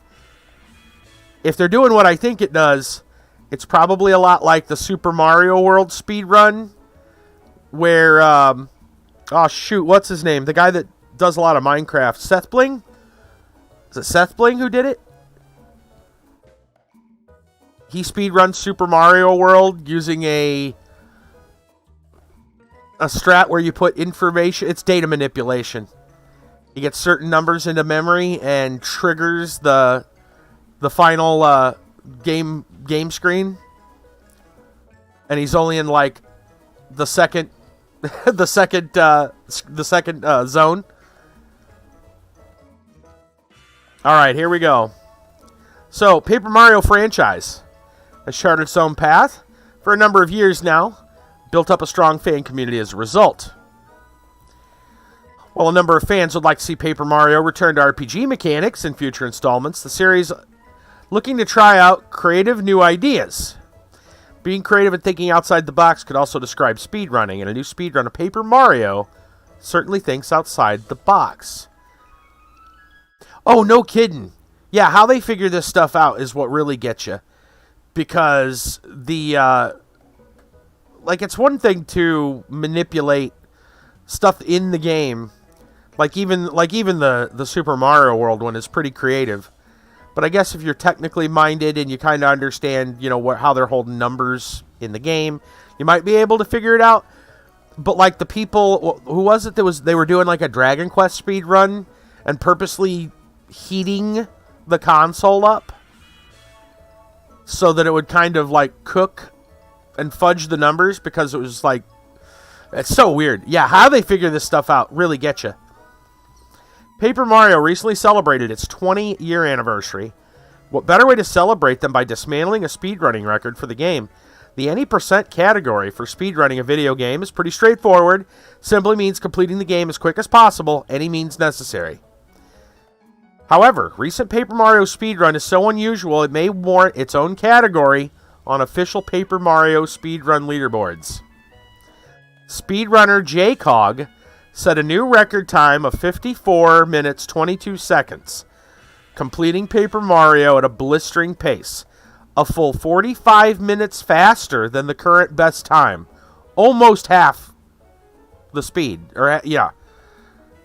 If they're doing what I think it does, it's probably a lot like the Super Mario World speedrun, where, oh shoot, what's his name? The guy that does a lot of Minecraft. Seth Bling? Is it Seth Bling who did it? he speedruns Super Mario World using a strat where you put information. It's data manipulation. He gets certain numbers into memory and triggers the final game screen. And he's only in like the second the second zone. All right, here we go. So, Paper Mario franchise has charted its own path for a number of years now, built up a strong fan community as a result. While a number of fans would like to see Paper Mario return to RPG mechanics in future installments, the series looking to try out creative new ideas. Being creative and thinking outside the box could also describe speedrunning, and a new speedrun of Paper Mario certainly thinks outside the box. Oh, no kidding. Yeah, how they figure this stuff out is what really gets you. Because it's one thing to manipulate stuff in the game. Like even the Super Mario World one is pretty creative. But I guess if you're technically minded and you kind of understand, how they're holding numbers in the game, you might be able to figure it out. But like the people, who was it they were doing like a Dragon Quest speed run and purposely heating the console up so that it would kind of like cook and fudge the numbers, because it was like, it's so weird. Yeah, how they figure this stuff out really get you. Paper Mario recently celebrated its 20-year anniversary. What better way to celebrate than by dismantling a speedrunning record for the game? The any percent category for speedrunning a video game is pretty straightforward. Simply means completing the game as quick as possible, any means necessary. However, recent Paper Mario speedrun is so unusual it may warrant its own category on official Paper Mario speedrun leaderboards. Speedrunner JCog set a new record time of 54 minutes 22 seconds, completing Paper Mario at a blistering pace, a full 45 minutes faster than the current best time, almost half the speed,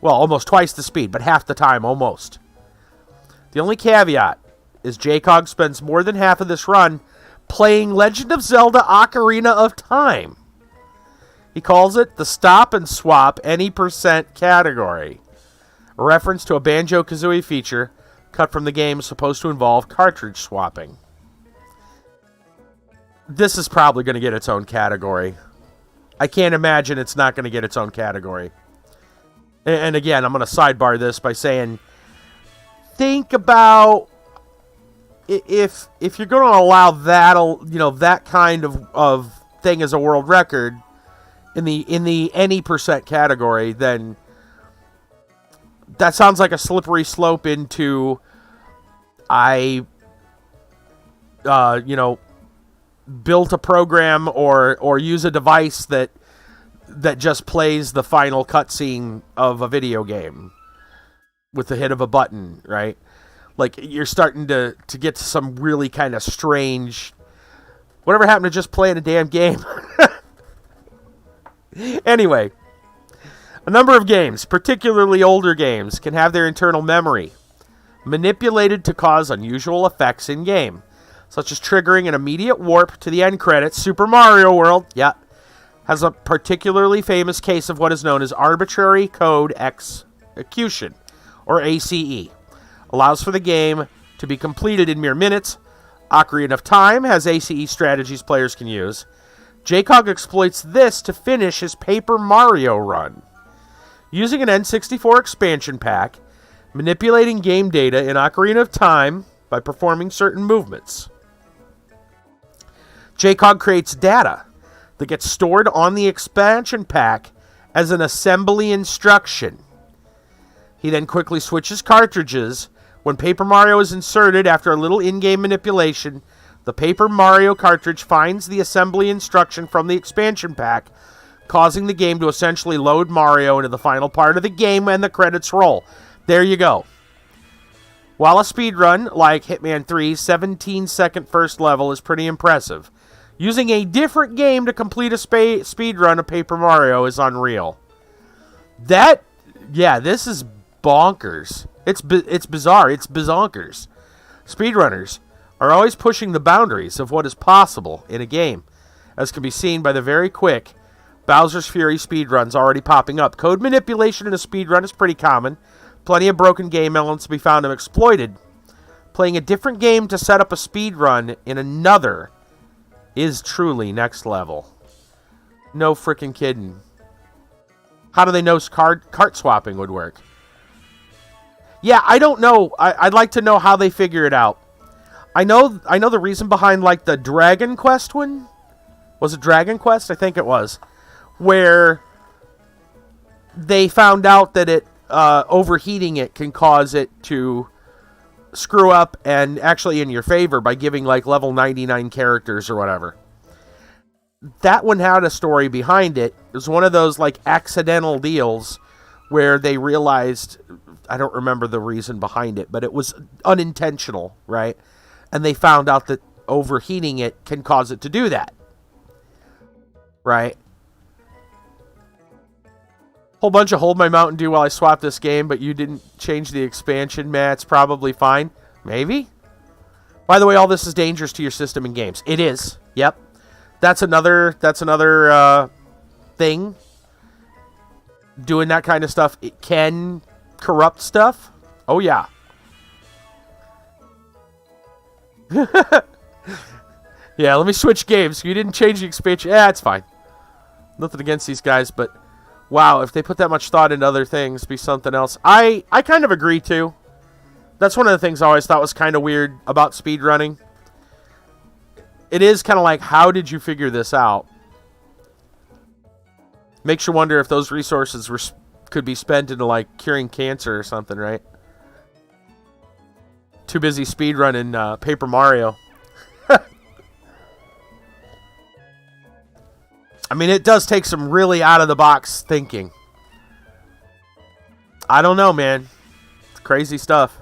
almost twice the speed, but half the time almost. The only caveat is JCog spends more than half of this run playing Legend of Zelda Ocarina of Time. He calls it the Stop and Swap Any Percent category, a reference to a Banjo-Kazooie feature cut from the game supposed to involve cartridge swapping. This is probably going to get its own category. I can't imagine it's not going to get its own category. And again, I'm going to sidebar this by saying, think about if you're going to allow that kind of thing as a world record in the any percent category, then that sounds like a slippery slope into built a program or use a device that just plays the final cutscene of a video game with the hit of a button, right? Like, you're starting to get to some really kind of strange... Whatever happened to just playing a damn game? Anyway, a number of games, particularly older games, can have their internal memory manipulated to cause unusual effects in-game, such as triggering an immediate warp to the end credits. Super Mario World, has a particularly famous case of what is known as arbitrary code execution, or ACE. Allows for the game to be completed in mere minutes. Ocarina of Time has ACE strategies players can use. JCog exploits this to finish his Paper Mario run. Using an N64 expansion pack, manipulating game data in Ocarina of Time by performing certain movements. JCog creates data that gets stored on the expansion pack as an assembly instruction. He then quickly switches cartridges. When Paper Mario is inserted after a little in-game manipulation, the Paper Mario cartridge finds the assembly instruction from the expansion pack, causing the game to essentially load Mario into the final part of the game and the credits roll. There you go. While a speedrun like Hitman 3's 17-second first level is pretty impressive, using a different game to complete a speedrun of Paper Mario is unreal. This is bonkers. It's bizarre. It's bizonkers. Speedrunners are always pushing the boundaries of what is possible in a game, as can be seen by the very quick Bowser's Fury speedruns already popping up. Code manipulation in a speedrun is pretty common. Plenty of broken game elements to be found and exploited. Playing a different game to set up a speedrun in another is truly next level. No freaking kidding. How do they know cart swapping would work? Yeah, I don't know. I'd like to know how they figure it out. I know the reason behind, like, the Dragon Quest one. Was it Dragon Quest? I think it was. Where they found out that it overheating it can cause it to screw up, and actually in your favor by giving, like, level 99 characters or whatever. That one had a story behind it. It was one of those, like, accidental deals where they realized, I don't remember the reason behind it, but it was unintentional, right? And they found out that overheating it can cause it to do that. Right? Whole bunch of hold my Mountain Dew while I swap this game, but you didn't change the expansion, Matt. It's probably fine. Maybe? By the way, all this is dangerous to your system and games. It is. Yep. That's another thing. Doing that kind of stuff, it can corrupt stuff. Oh, yeah. Yeah, let me switch games. You didn't change the expansion. Yeah, it's fine. Nothing against these guys, but wow, if they put that much thought into other things, be something else. I kind of agree, too. That's one of the things I always thought was kind of weird about speedrunning. It is kind of like, how did you figure this out? Makes you wonder if those resources could be spent into, like, curing cancer or something, right? Too busy speedrunning Paper Mario. I mean, it does take some really out-of-the-box thinking. I don't know, man. It's crazy stuff.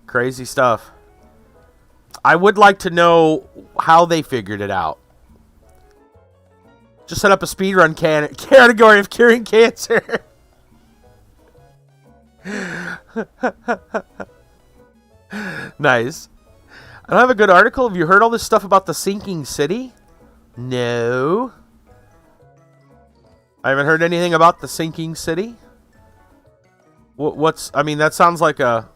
Crazy stuff. I would like to know how they figured it out. Just set up a speedrun category of curing cancer. Nice. I don't have a good article. Have you heard all this stuff about the sinking city? No. I haven't heard anything about the sinking city. I mean, that sounds like a...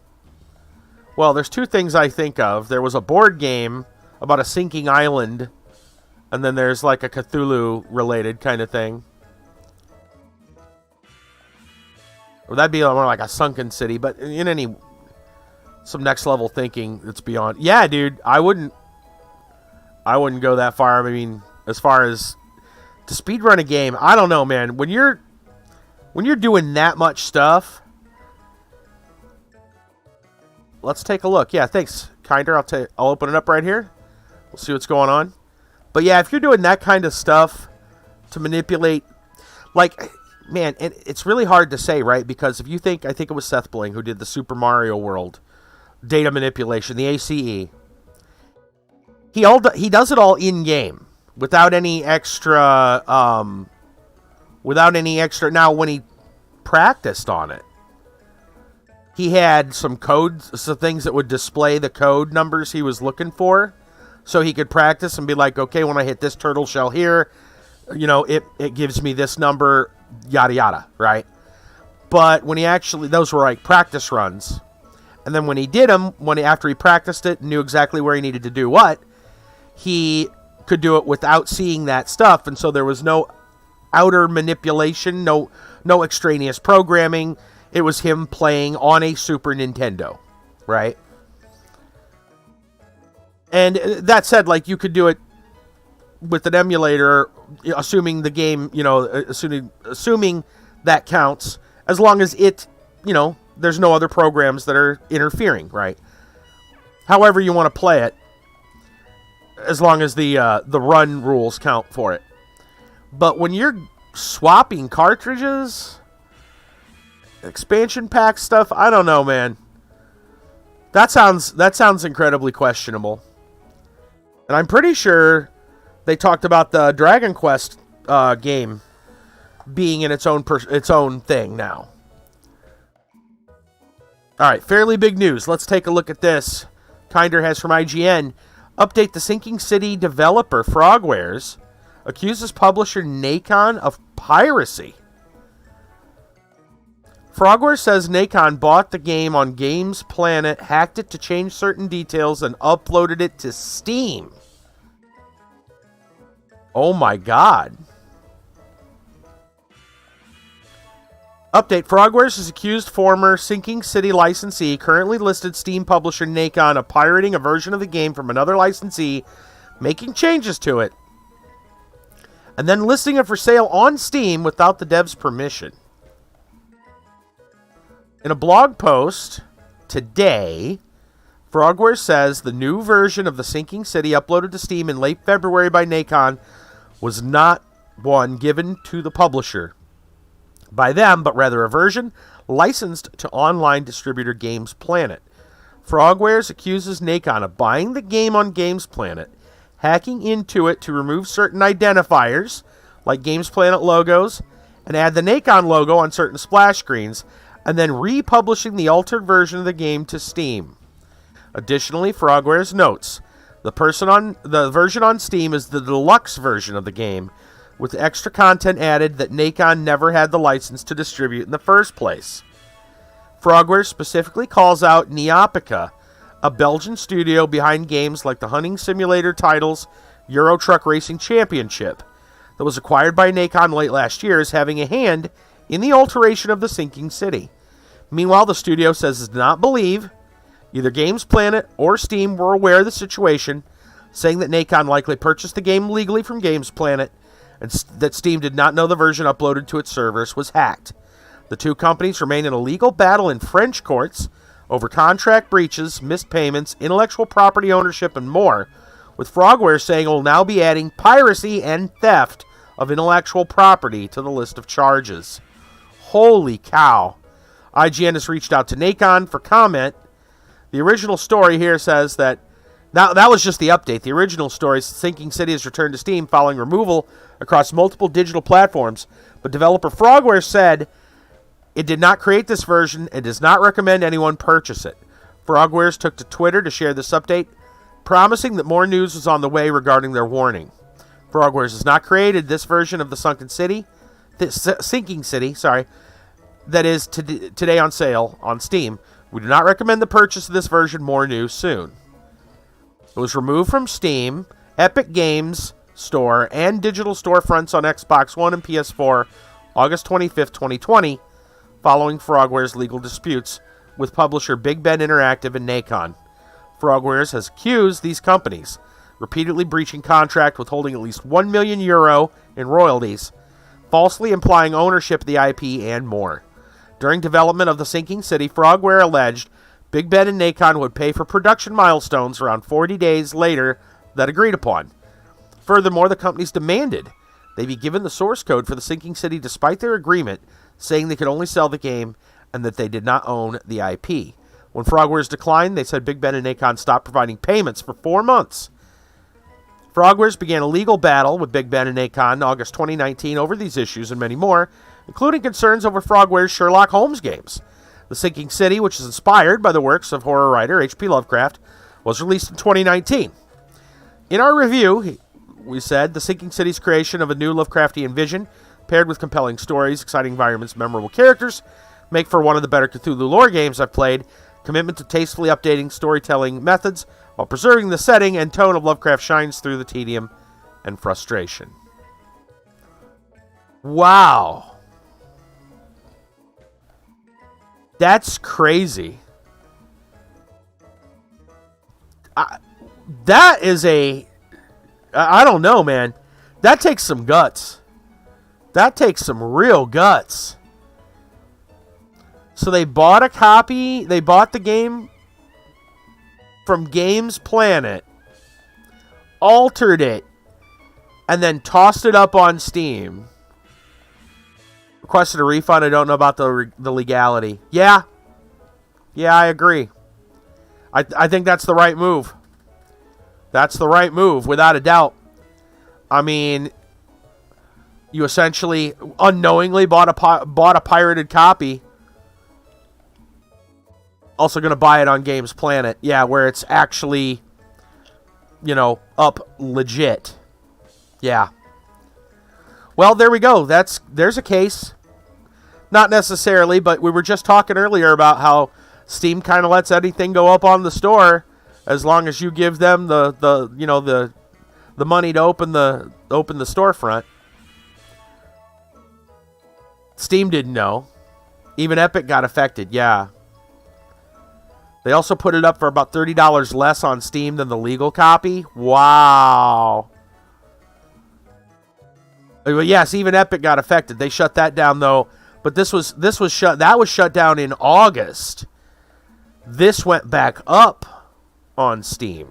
Well, there's two things I think of. There was a board game about a sinking island, and then there's like a Cthulhu-related kind of thing. Or that'd be more like a sunken city, but in some next level thinking that's beyond. Yeah, dude, I wouldn't go that far. I mean, as far as to speedrun a game, I don't know, man. When you're doing that much stuff, let's take a look. Yeah, thanks, Kinder. I'll open it up right here. We'll see what's going on. But yeah, if you're doing that kind of stuff to manipulate, like, man, it's really hard to say, right? Because if you think, I think it was Seth Bling who did the Super Mario World data manipulation, the ACE. He does it all in game without any extra. Now, when he practiced on it, he had some codes, some things that would display the code numbers he was looking for, so he could practice and be like, okay, when I hit this turtle shell here, it gives me this number, yada yada, right? But when those were like practice runs. And then when he did them, after he practiced it, knew exactly where he needed to do what, he could do it without seeing that stuff. And so there was no outer manipulation, no extraneous programming. It was him playing on a Super Nintendo, right? And that said, like, you could do it with an emulator, assuming the game, assuming that counts, as long as it, there's no other programs that are interfering, right? However you want to play it, as long as the run rules count for it. But when you're swapping cartridges, expansion pack stuff, I don't know, man. That sounds incredibly questionable. And I'm pretty sure they talked about the Dragon Quest game being in its own thing now. All right, fairly big news. Let's take a look at this. Kinder has from IGN. Update: the Sinking City developer Frogwares accuses publisher Nacon of piracy. Frogwares says Nacon bought the game on Games Planet, hacked it to change certain details, and uploaded it to Steam. Oh my god. Update: Frogwares has accused former Sinking City licensee, currently listed Steam publisher Nacon, of pirating a version of the game from another licensee, making changes to it, and then listing it for sale on Steam without the dev's permission. In a blog post today, Frogwares says the new version of the Sinking City uploaded to Steam in late February by Nacon was not one given to the publisher by them, but rather a version licensed to online distributor Games Planet. Frogwares accuses Nacon of buying the game on Games Planet, hacking into it to remove certain identifiers, like Games Planet logos, and add the Nacon logo on certain splash screens, and then republishing the altered version of the game to Steam. Additionally, Frogwares notes, the version on Steam is the deluxe version of the game, with extra content added that Nacon never had the license to distribute in the first place. Frogwares specifically calls out Neopica, a Belgian studio behind games like the hunting simulator titles Euro Truck Racing Championship, that was acquired by Nacon late last year, as having a hand in the alteration of the Sinking City. Meanwhile, the studio says it does not believe either Games Planet or Steam were aware of the situation, saying that Nacon likely purchased the game legally from Games Planet, and that Steam did not know the version uploaded to its servers was hacked. The two companies remain in a legal battle in French courts over contract breaches, missed payments, intellectual property ownership, and more, with Frogwares saying it will now be adding piracy and theft of intellectual property to the list of charges. Holy cow. IGN has reached out to Nacon for comment. The original story here says that that was just the update. The original story, Sinking City, has returned to Steam following removal across multiple digital platforms, but developer Frogwares said it did not create this version and does not recommend anyone purchase it. Frogwares took to Twitter to share this update, promising that more news was on the way regarding their warning. Frogwares has not created this version of the Sinking City, that is today on sale on Steam. We do not recommend the purchase of this version. More news soon. It was removed from Steam, Epic Games Store, and digital storefronts on Xbox One and PS4 August 25th, 2020, following Frogwares' legal disputes with publisher Big Ben Interactive and Nacon. Frogwares has accused these companies repeatedly breaching contract, withholding at least €1 million in royalties, falsely implying ownership of the IP, and more. During development of the Sinking City, Frogware alleged Big Ben and Nacon would pay for production milestones around 40 days later that agreed upon. Furthermore, the companies demanded they be given the source code for the Sinking City despite their agreement, saying they could only sell the game and that they did not own the IP. When Frogwares declined, they said Big Ben and Nacon stopped providing payments for 4 months. Frogwares began a legal battle with Big Ben and Nacon in August 2019 over these issues and many more, including concerns over Frogwares' Sherlock Holmes games. The Sinking City, which is inspired by the works of horror writer H.P. Lovecraft, was released in 2019. In our review, we said the Sinking City's creation of a new Lovecraftian vision, paired with compelling stories, exciting environments, memorable characters, make for one of the better Cthulhu lore games I've played. Commitment to tastefully updating storytelling methods while preserving the setting and tone of Lovecraft shines through the tedium and frustration. Wow. That's crazy. That is I don't know, man. That takes some guts. That takes some real guts. So they bought a copy. They bought the game from Games Planet, altered it, and then tossed it up on Steam. Requested a refund. I don't know about the legality. Yeah, I agree. I think that's the right move. That's the right move, without a doubt. I mean, you essentially unknowingly bought a pirated copy. Also going to buy it on Games Planet. Yeah, where it's actually, up legit. Yeah. Well, there we go. There's a case. Not necessarily, but we were just talking earlier about how Steam kind of lets anything go up on the store as long as you give them the money to open the storefront. Steam didn't know. Even Epic got affected, yeah. They also put it up for about $30 less on Steam than the legal copy. Wow. But yes, even Epic got affected. They shut that down though. But that was shut down in August. This went back up on Steam.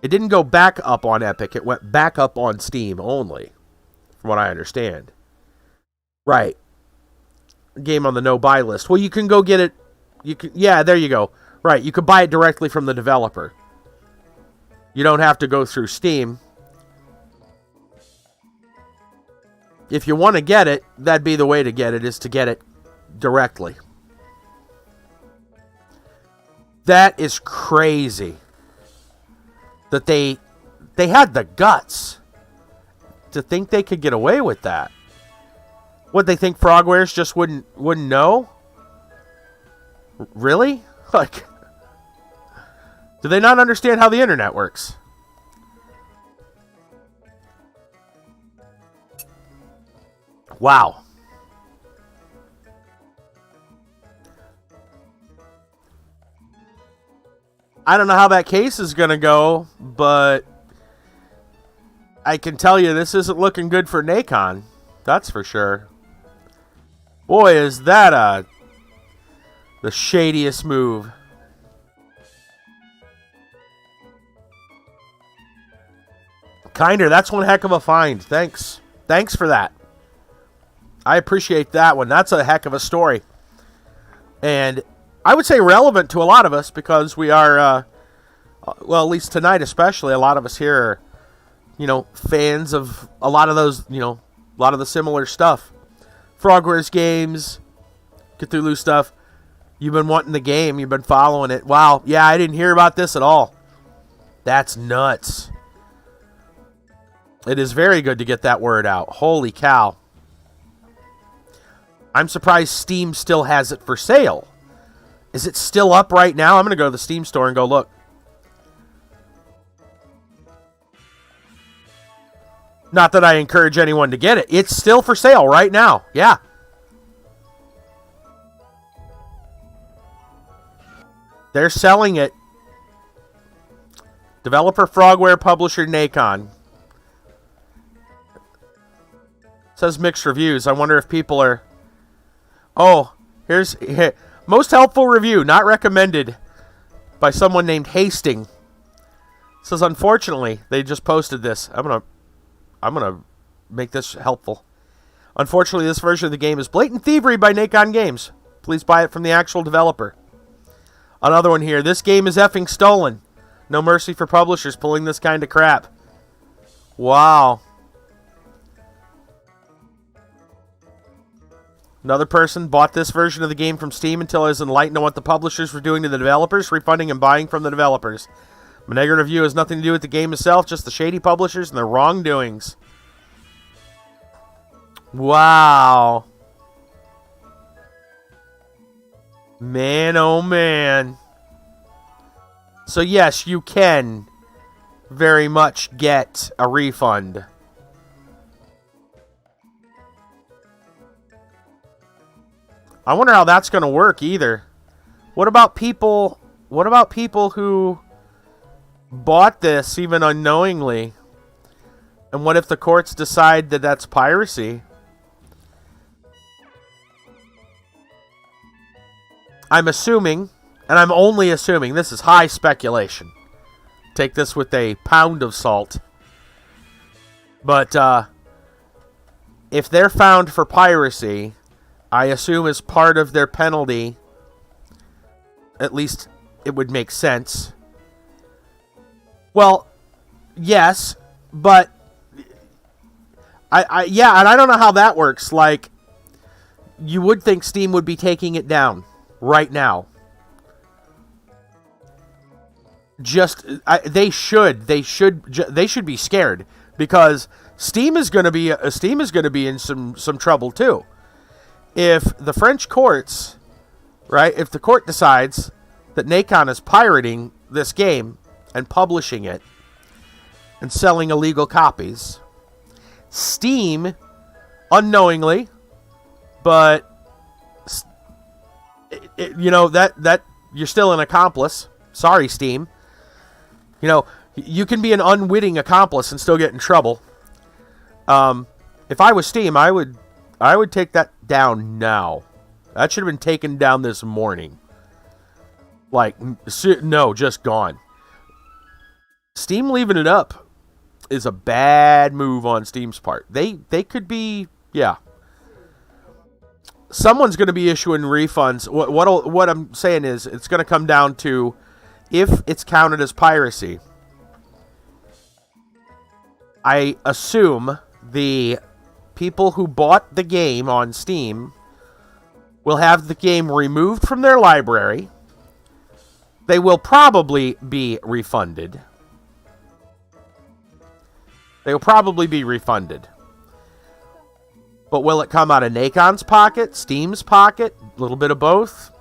It didn't go back up on Epic. It went back up on Steam only, from what I understand. Right. Game on the no-buy list. Well, you can go get it. Yeah, there you go. Right, you can buy it directly from the developer. You don't have to go through Steam. If you want to get it, that'd be the way to get it, is to get it directly. That is crazy. That they had the guts to think they could get away with that. What, they think Frogwares just wouldn't know? Really? Like, do they not understand how the internet works? Wow. I don't know how that case is going to go, but I can tell you this isn't looking good for Nacon. That's for sure. Boy, is that the shadiest move. Kinder, that's one heck of a find. Thanks. Thanks for that. I appreciate that one. That's a heck of a story. And I would say relevant to a lot of us because we are, well, at least tonight especially, a lot of us here are, fans of a lot of those, a lot of the similar stuff. Frogwares games, Cthulhu stuff. You've been wanting the game. You've been following it. Wow. Yeah, I didn't hear about this at all. That's nuts. It is very good to get that word out. Holy cow. I'm surprised Steam still has it for sale. Is it still up right now? I'm going to go to the Steam store and go look. Not that I encourage anyone to get it. It's still for sale right now. Yeah. They're selling it. Developer Frogware, publisher Nacon. Says mixed reviews. I wonder if people are... Oh, here's most helpful review, not recommended, by someone named Hasting. It says, unfortunately, they just posted this. I'm gonna make this helpful. Unfortunately, this version of the game is blatant thievery by Nacon Games. Please buy it from the actual developer. Another one here. This game is effing stolen. No mercy for publishers pulling this kind of crap. Wow. Another person bought this version of the game from Steam until I was enlightened on what the publishers were doing to the developers, refunding and buying from the developers. My negative review has nothing to do with the game itself, just the shady publishers and their wrongdoings. Wow. Man, oh man. So yes, you can very much get a refund. I wonder how that's going to work either. What about people who bought this even unknowingly? And what if the courts decide that that's piracy? I'm assuming, and I'm only assuming, this is high speculation. Take this with a pound of salt. But if they're found for piracy, I assume as part of their penalty, at least it would make sense. Well, yes, but yeah, and I don't know how that works. Like, you would think Steam would be taking it down right now. They should be scared, because Steam is going to be in some trouble too. If the French courts, right? If the court decides that Nacon is pirating this game and publishing it and selling illegal copies, Steam, unknowingly, but that you're still an accomplice. Sorry, Steam. You can be an unwitting accomplice and still get in trouble. If I was Steam, I would take that down now. That should have been taken down this morning. No, just gone. Steam leaving it up is a bad move on Steam's part. They could be, yeah. Someone's going to be issuing refunds. What I'm saying is, it's going to come down to if it's counted as piracy. I assume the people who bought the game on Steam will have the game removed from their library. They will probably be refunded. But will it come out of Nacon's pocket, Steam's pocket, a little bit of both?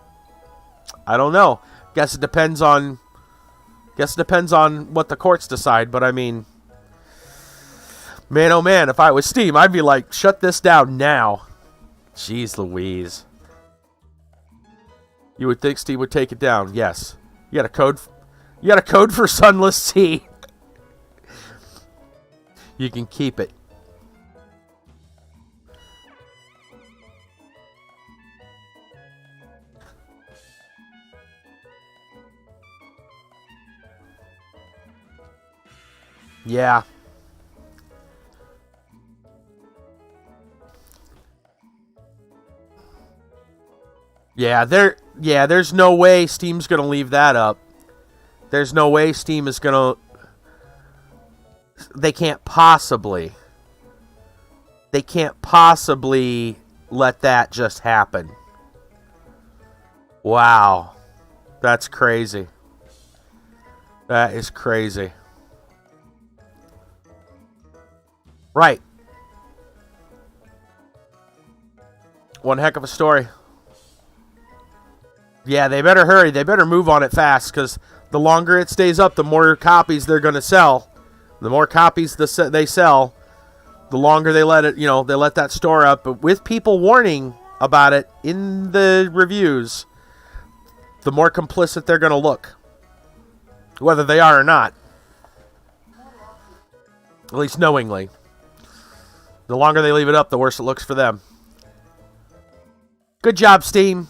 I don't know. Guess it depends on what the courts decide, but I mean, man, oh man, if I was Steam, I'd be like, shut this down now. Jeez Louise. You would think Steam would take it down. Yes. You got a code for Sunless Sea. You can keep it. Yeah. There's no way Steam's going to leave that up. There's no way Steam is going to... They can't possibly let that just happen. Wow. That's crazy. That is crazy. Right. One heck of a story. Yeah, they better hurry. They better move on it fast, because the longer it stays up, the more copies they're going to sell. The more copies they sell, the longer they let it, they let that store up. But with people warning about it in the reviews, the more complicit they're going to look. Whether they are or not. At least knowingly. The longer they leave it up, the worse it looks for them. Good job, Steam.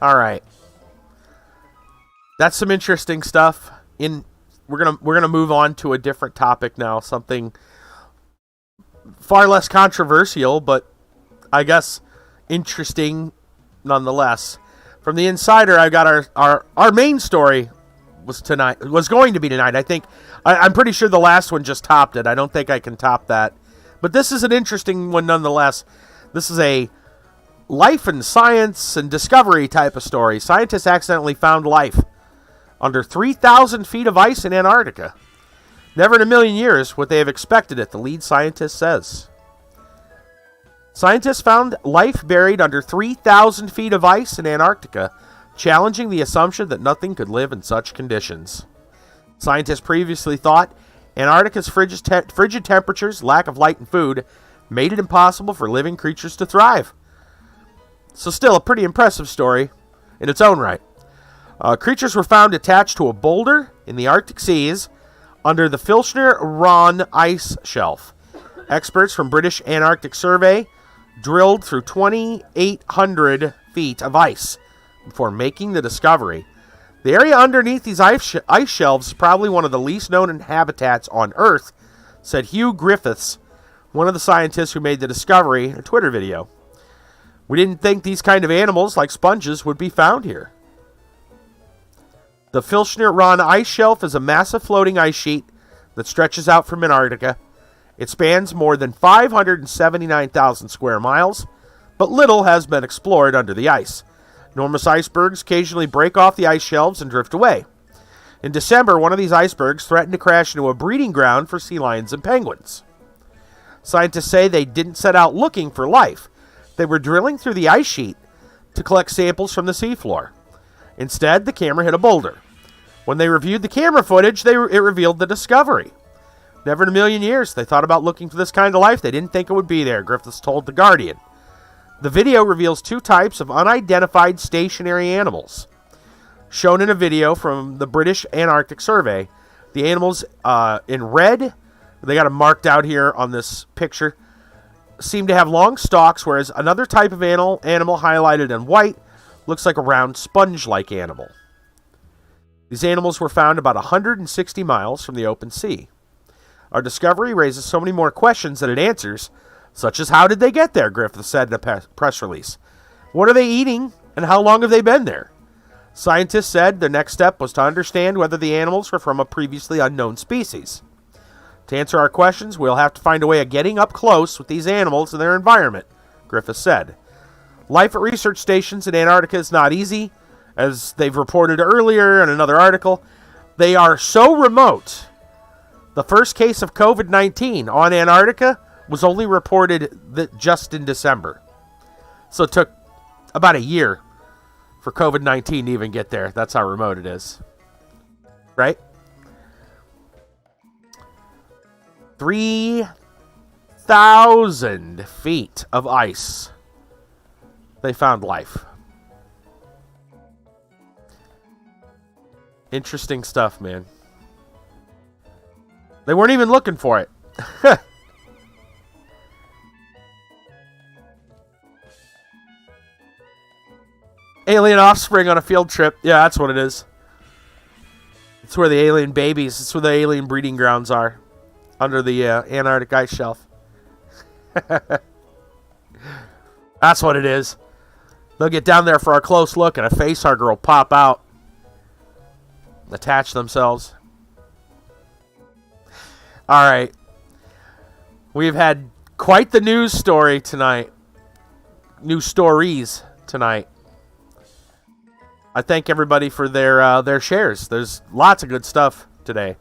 All right. That's some interesting stuff. We're gonna move on to a different topic now, something far less controversial, but I guess interesting nonetheless. From the Insider, I got our main story was going to be tonight. I think I'm pretty sure the last one just topped it. I don't think I can top that, but this is an interesting one nonetheless. This is a life and science and discovery type of story. Scientists accidentally found life under 3,000 feet of ice in Antarctica. Never in a million years would they have expected it, the lead scientist says. Scientists found life buried under 3,000 feet of ice in Antarctica, challenging the assumption that nothing could live in such conditions. Scientists previously thought Antarctica's frigid temperatures, lack of light and food, made it impossible for living creatures to thrive. So still a pretty impressive story in its own right. Creatures were found attached to a boulder in the Arctic seas under the Filchner-Ronne ice shelf. Experts from British Antarctic Survey drilled through 2,800 feet of ice before making the discovery. The area underneath these ice shelves is probably one of the least known habitats on Earth, said Hugh Griffiths, one of the scientists who made the discovery, in a Twitter video. We didn't think these kind of animals, like sponges, would be found here. The Filchner-Ronne ice shelf is a massive floating ice sheet that stretches out from Antarctica. It spans more than 579,000 square miles, but little has been explored under the ice. Enormous icebergs occasionally break off the ice shelves and drift away. In December, one of these icebergs threatened to crash into a breeding ground for sea lions and penguins. Scientists say they didn't set out looking for life. They were drilling through the ice sheet to collect samples from the seafloor. Instead, the camera hit a boulder. When they reviewed the camera footage, it revealed the discovery. Never in a million years they thought about looking for this kind of life. They didn't think it would be there, Griffiths told The Guardian. The video reveals two types of unidentified stationary animals. Shown in a video from the British Antarctic Survey, the animals in red, they got them marked out here on this picture, seem to have long stalks, whereas another type of animal highlighted in white looks like a round sponge-like animal. These animals were found about 160 miles from the open sea. Our discovery raises so many more questions than it answers, such as how did they get there, Griffith said in a press release. What are they eating, and how long have they been there? Scientists said their next step was to understand whether the animals were from a previously unknown species. To answer our questions, we'll have to find a way of getting up close with these animals and their environment, Griffith said. Life at research stations in Antarctica is not easy, as they've reported earlier in another article. They are so remote. The first case of COVID-19 on Antarctica was only reported just in December. So it took about a year for COVID-19 to even get there. That's how remote it is. Right? 3,000 feet of ice. They found life. Interesting stuff, man. They weren't even looking for it. Alien offspring on a field trip. Yeah, that's what it is. It's where the alien babies, it's where the alien breeding grounds are. Under the Antarctic ice shelf. That's what it is. They'll get down there for a close look and a face hugger will pop out. Attach themselves. Alright. We've had quite the news story tonight. News stories tonight. I thank everybody for their shares. There's lots of good stuff today.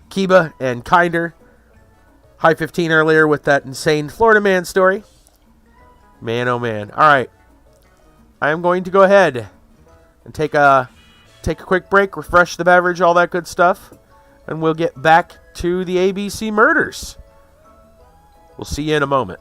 Kiba and Kinder. High 15 earlier with that insane Florida man story. Man, oh man. Alright. I am going to go ahead and take a quick break, refresh the beverage, all that good stuff. And we'll get back to the ABC murders. We'll see you in a moment.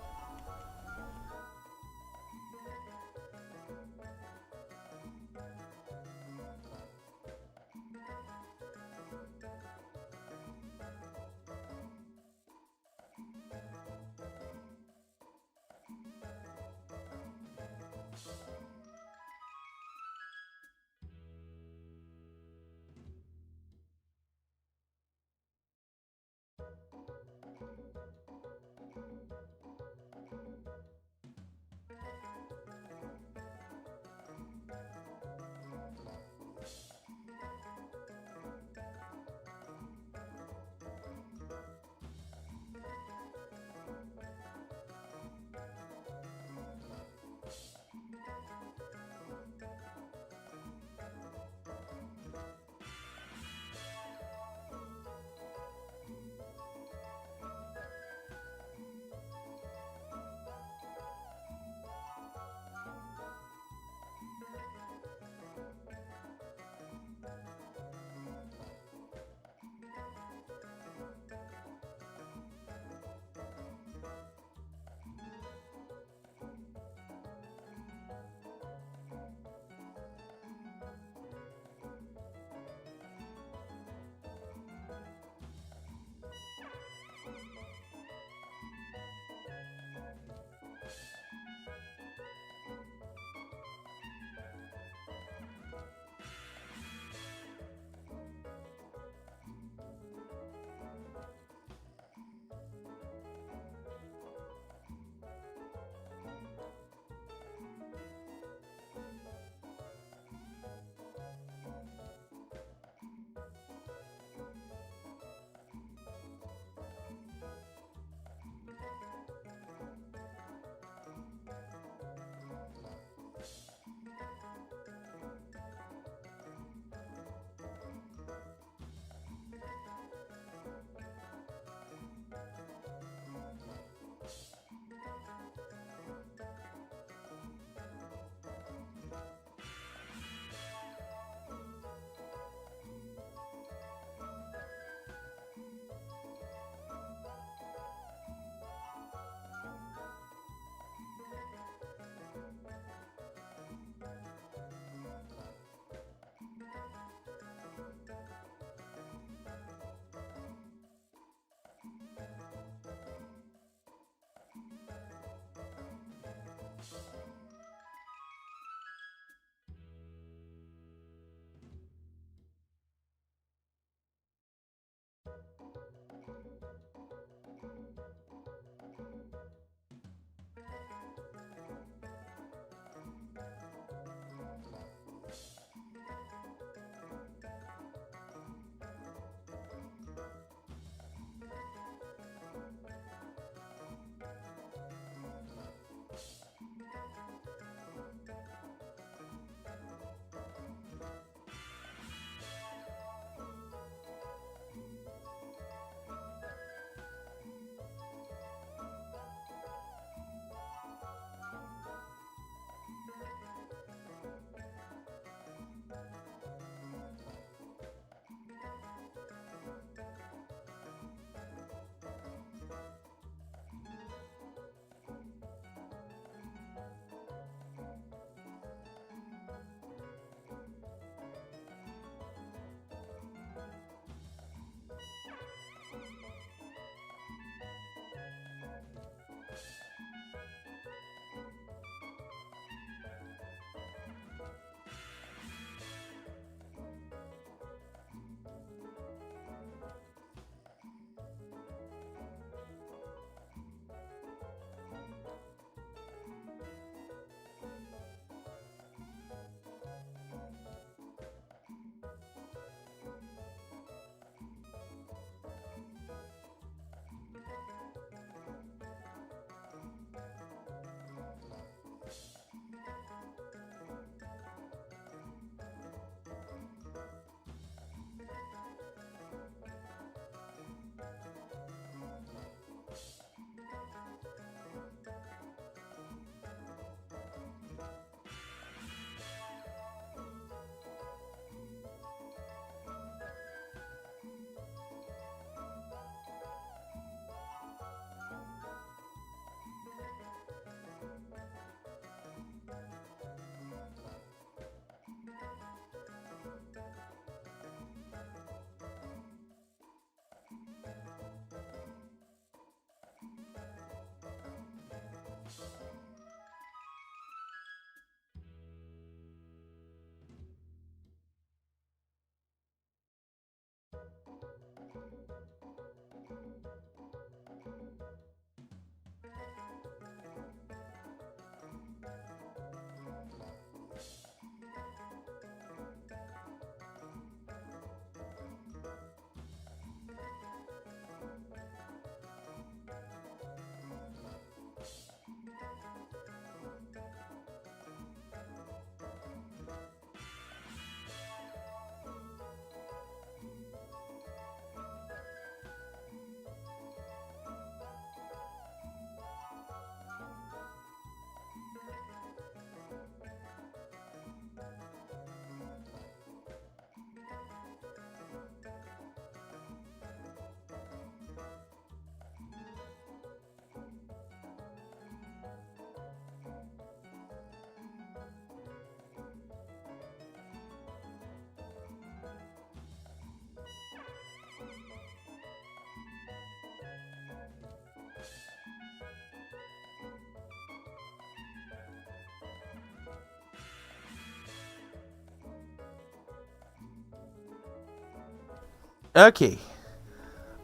Okay.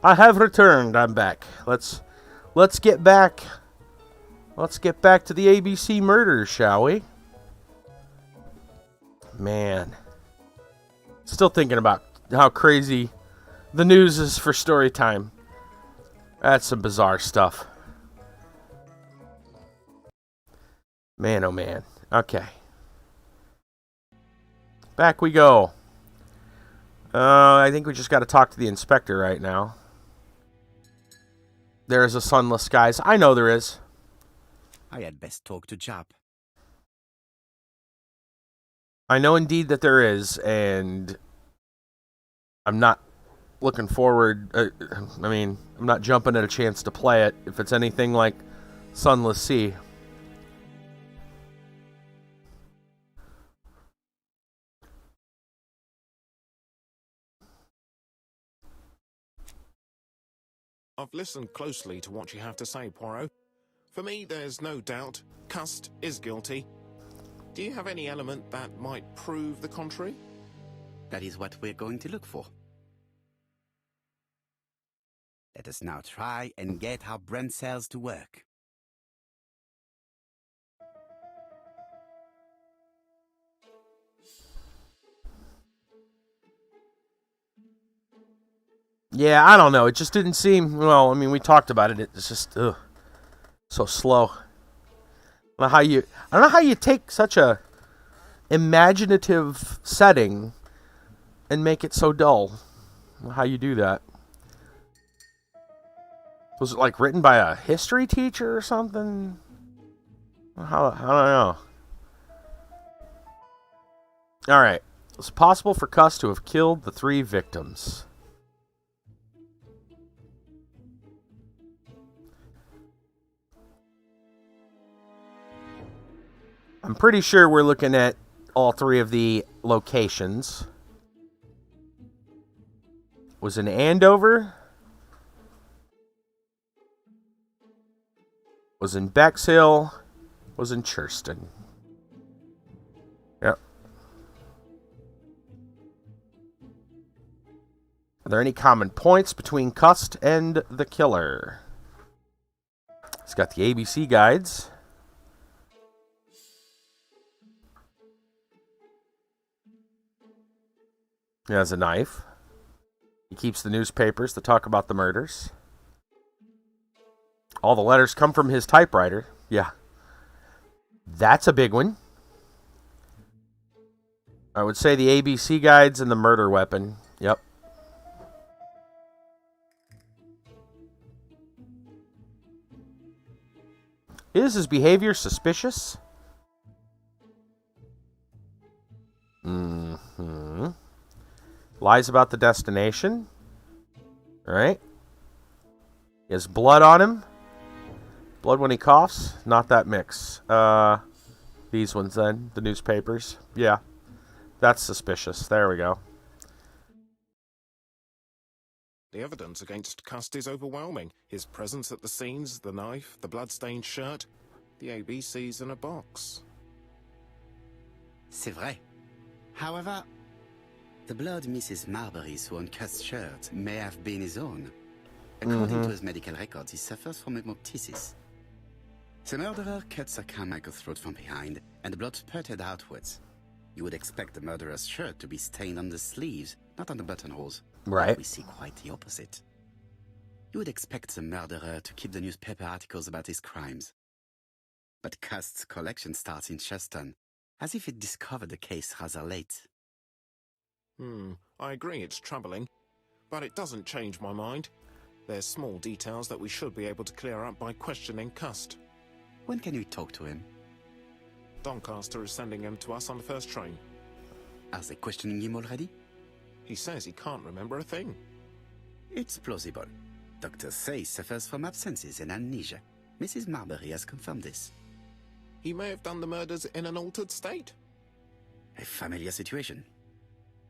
I have returned. I'm back. Let's get back. Let's get back to the ABC murders, shall we? Man. Still thinking about how crazy the news is for story time. That's some bizarre stuff. Man, oh man. Okay. Back we go. I think we just got to talk to the inspector right now. There is a sunless skies. I know there is. I had best talk to Jap. I know indeed that there is, and I'm not looking forward. I'm not jumping at a chance to play it if it's anything like Sunless Sea. I've listened closely to what you have to say, Poirot. For me, there's no doubt Cust is guilty. Do you have any element that might prove the contrary? That is what we're going to look for. Let us now try and get our brain cells to work. Yeah, I don't know. It just didn't seem... Well, I mean, we talked about it. It's just... so slow. I don't know how you take such a imaginative setting and make it so dull. I don't know how you do that. Was it like written by a history teacher or something? I don't know. Alright. It's possible for Cuss to have killed the 3 victims. I'm pretty sure we're looking at all 3 of the locations. Was in Andover. Was in Bexhill. Was in Churston. Yep. Are there any common points between Cust and the killer? It's got the ABC guides. He has a knife. He keeps the newspapers that talk about the murders. All the letters come from his typewriter. Yeah. That's a big one. I would say the ABC guides and the murder weapon. Yep. Is his behavior suspicious? Mm-hmm. Lies about the destination. Alright. He has blood on him. Blood when he coughs. Not that mix. These ones then. The newspapers. Yeah. That's suspicious. There we go. The evidence against Cust is overwhelming. His presence at the scenes, the knife, the blood-stained shirt, the ABCs in a box. C'est vrai. However, the blood Mrs. Marbury saw on Cust's shirt may have been his own. According to his medical records, he suffers from hemoptysis. The murderer cut Sir Carmichael's throat from behind, and the blood spurted outwards. You would expect the murderer's shirt to be stained on the sleeves, not on the buttonholes. Right. But we see quite the opposite. You would expect the murderer to keep the newspaper articles about his crimes. But Cust's collection starts in Cheston, as if it discovered the case rather late. I agree it's troubling, but it doesn't change my mind. There's small details that we should be able to clear up by questioning Cust. When can we talk to him? Doncaster is sending him to us on the first train. Are they questioning him already? He says he can't remember a thing. It's plausible. Doctors say he suffers from absences and amnesia. Mrs. Marbury has confirmed this. He may have done the murders in an altered state. A familiar situation.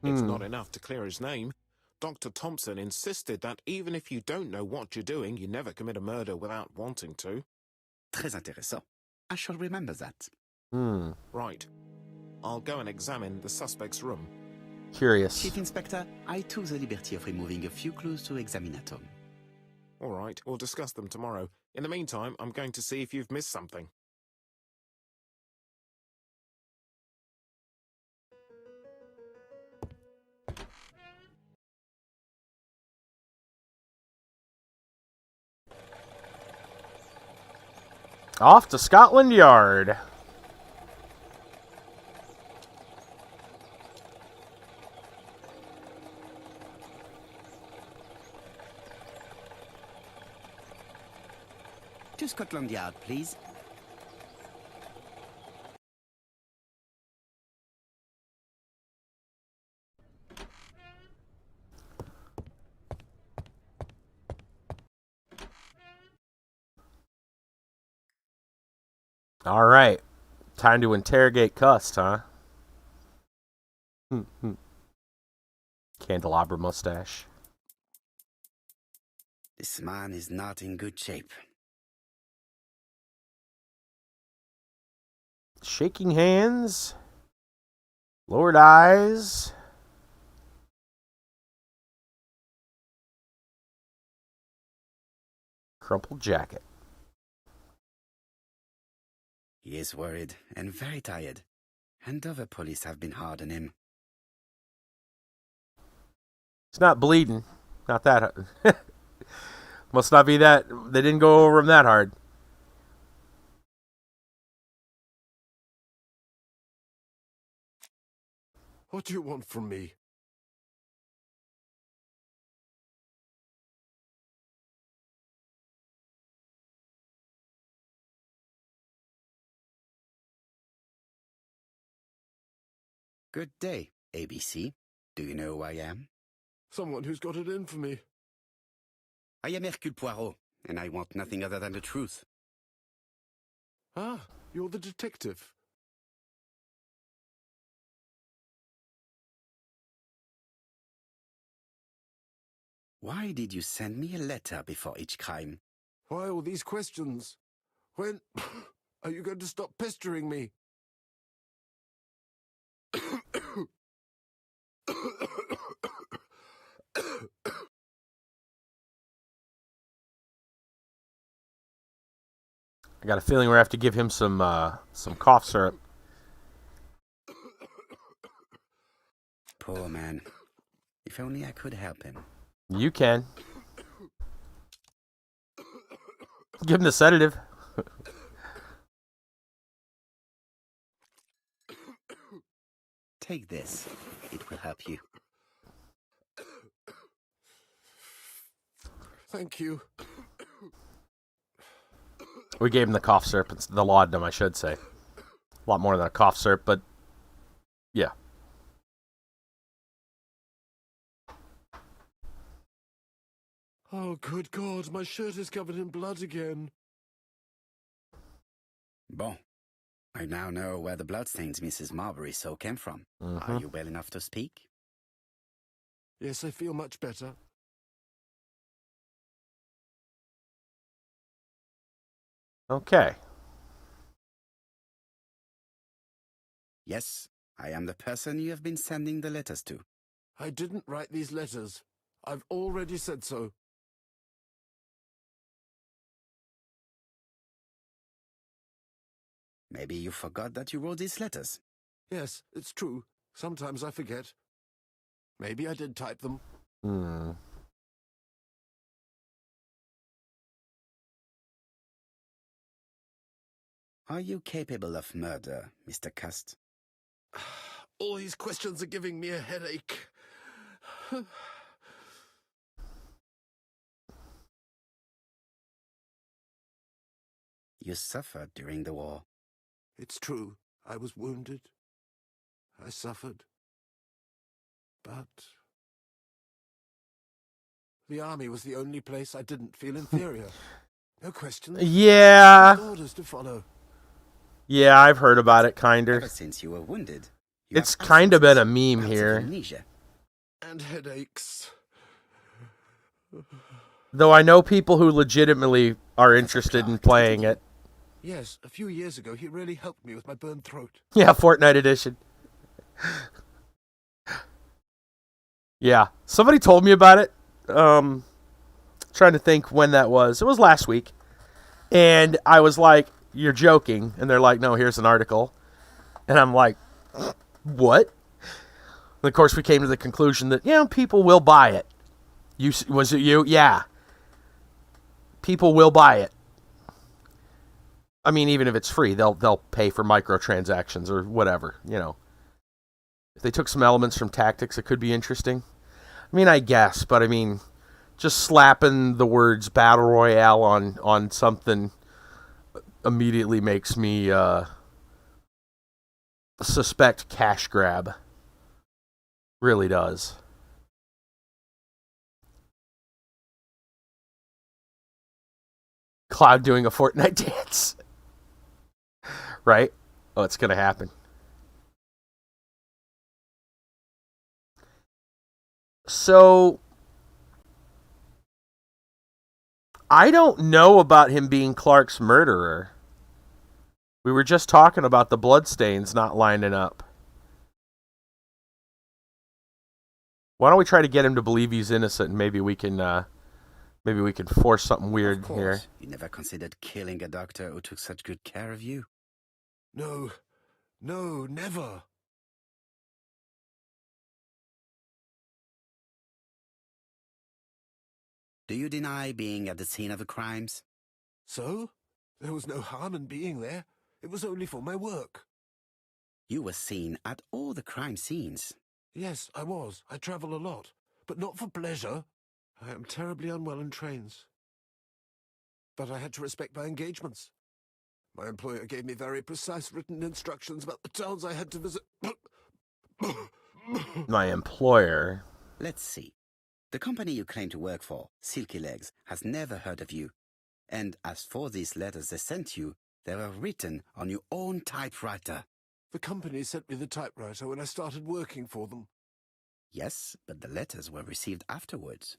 It's not enough to clear his name. Dr. Thompson insisted that even if you don't know what you're doing, you never commit a murder without wanting to. Très intéressant. I shall remember that. Right. I'll go and examine the suspect's room. Curious. Chief Inspector, I took the liberty of removing a few clues to examine at home. All right, we'll discuss them tomorrow. In the meantime, I'm going to see if you've missed something. Off to Scotland Yard. To Scotland Yard, please. All right. Time to interrogate Cust, huh? Candelabra mustache. This man is not in good shape. Shaking hands. Lowered eyes. Crumpled jacket. He is worried and very tired, and other police have been hard on him. It's not bleeding. Not that hard. Must not be that. They didn't go over him that hard. What do you want from me? Good day, ABC. Do you know who I am? Someone who's got it in for me. I am Hercule Poirot, and I want nothing other than the truth. Ah, you're the detective. Why did you send me a letter before each crime? Why all these questions? When are you going to stop pestering me? I got a feeling we're gonna have to give him some cough syrup. Poor man. If only I could help him. You can. Give him the sedative. Take this. It will help you. Thank you. We gave him the cough syrup, the laudanum, I should say. A lot more than a cough syrup, but yeah. Oh, good God, my shirt is covered in blood again. Bon. I now know where the bloodstains Mrs. Marbury saw came from. Are you well enough to speak? Yes, I feel much better. Okay. Yes, I am the person you have been sending the letters to. I didn't write these letters. I've already said so. Maybe you forgot that you wrote these letters. Yes, it's true. Sometimes I forget. Maybe I did type them. Are you capable of murder, Mr. Cust? All these questions are giving me a headache. You suffered during the war. It's true. I was wounded. I suffered. But the army was the only place I didn't feel inferior. No questions. Yeah. Just orders to follow. Yeah, I've heard about it, Ever kinder. since you were wounded, you It's have kind of been a absences, meme bouts of here. amnesia. And headaches. Though I know people who legitimately are interested in playing it. Yes, a few years ago he really helped me with my burned throat. Yeah, Fortnite edition. Yeah, somebody told me about it. Trying to think when that was. It was last week. And I was like, you're joking. And they're like, no, here's an article. And I'm like, what? And of course, we came to the conclusion that, people will buy it. Was it you? Yeah. People will buy it. I mean, even if it's free, they'll pay for microtransactions or whatever, If they took some elements from Tactics, it could be interesting. I mean, I guess, but I mean, just slapping the words Battle Royale on something immediately makes me suspect cash grab. Really does. Cloud doing a Fortnite dance. Right? Oh, it's going to happen. So, I don't know about him being Clark's murderer. We were just talking about the bloodstains not lining up. Why don't we try to get him to believe he's innocent, and maybe we can force something weird here. You never considered killing a doctor who took such good care of you? No, never. Do you deny being at the scene of the crimes? So? There was no harm in being there. It was only for my work. You were seen at all the crime scenes. Yes, I was. I travel a lot, but not for pleasure. I am terribly unwell in trains. But I had to respect my engagements. My employer gave me very precise written instructions about the towns I had to visit. My employer? Let's see. The company you claim to work for, Silky Legs, has never heard of you. And as for these letters they sent you, they were written on your own typewriter. The company sent me the typewriter when I started working for them. Yes, but the letters were received afterwards.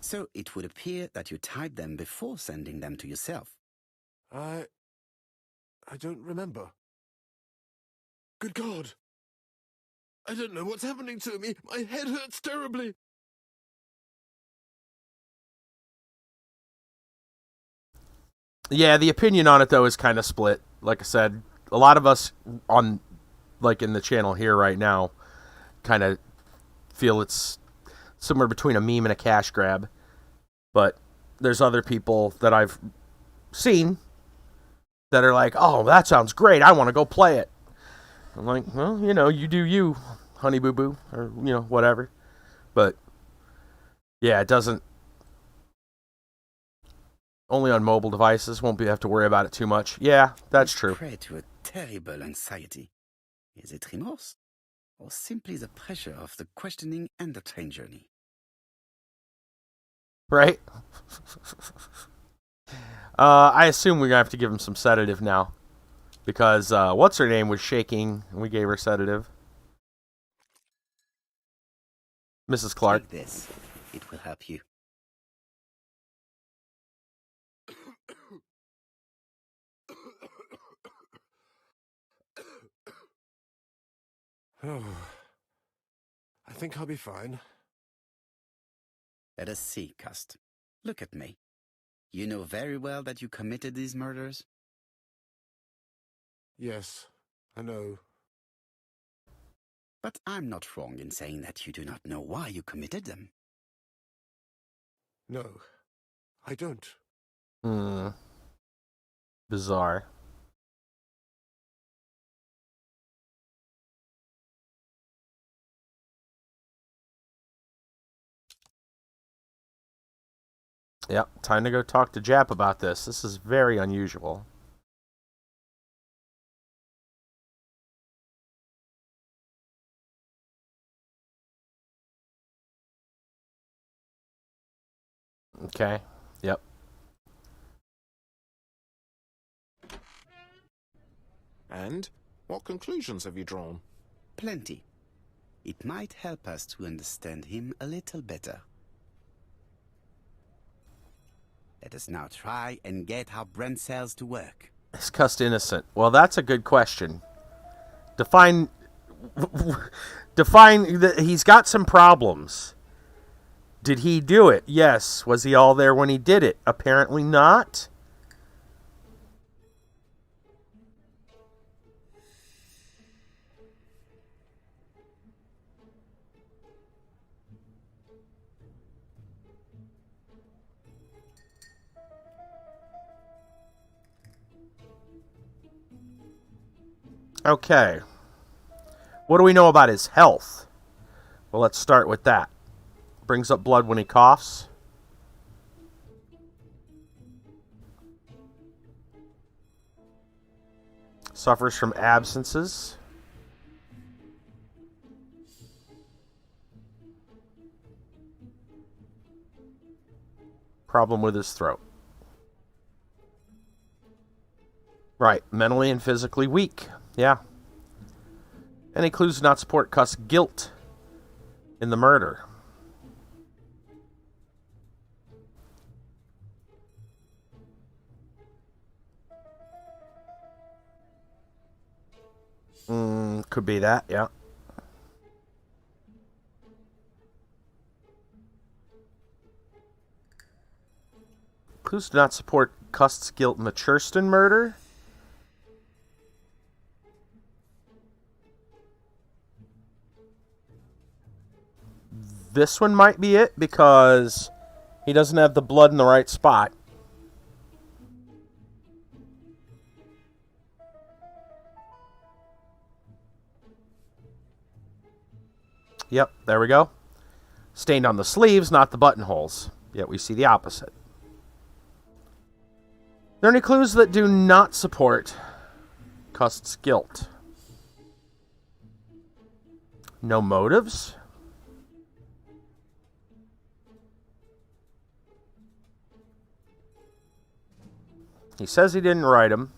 So it would appear that you typed them before sending them to yourself. I don't remember. Good God! I don't know what's happening to me. My head hurts terribly. Yeah, the opinion on it, though, is kind of split. Like I said, a lot of us in the channel here right now kind of feel it's somewhere between a meme and a cash grab. But there's other people that I've seen that are like, oh, that sounds great. I want to go play it. I'm like, well, you do you, honey boo boo, or, whatever. But, yeah, it doesn't. Only on mobile devices. Won't have to worry about it too much. Yeah, that's true. Prey to a terrible anxiety. Is it remorse? Or simply the pressure of the questioning and the train journey? Right? I assume we're going to have to give him some sedative now. Because what's-her-name was shaking, and we gave her sedative. Mrs. Clark. Take this. It will help you. Oh, I think I'll be fine. Let us see, Cust. Look at me. You know very well that you committed these murders? Yes, I know. But I'm not wrong in saying that you do not know why you committed them. No, I don't. Bizarre. Yep, time to go talk to Jap about this. This is very unusual. Okay, yep. And what conclusions have you drawn? Plenty. It might help us to understand him a little better. Let us now try and get our brain cells to work. Is Cust innocent? Well, that's a good question. Define that he's got some problems. Did he do it? Yes. Was he all there when he did it? Apparently not. Okay. What do we know about his health? Well, let's start with that. Brings up blood when he coughs. Suffers from abscences. Problem with his throat. Right, mentally and physically weak. Yeah. Any clues do not support Cust's guilt in the murder? Could be that, yeah. Clues do not support Cust's guilt in the Churston murder? This one might be it because he doesn't have the blood in the right spot. Yep, there we go. Stained on the sleeves, not the buttonholes. Yet we see the opposite. Are there any clues that do not support Cust's guilt? No motives? He says he didn't write them.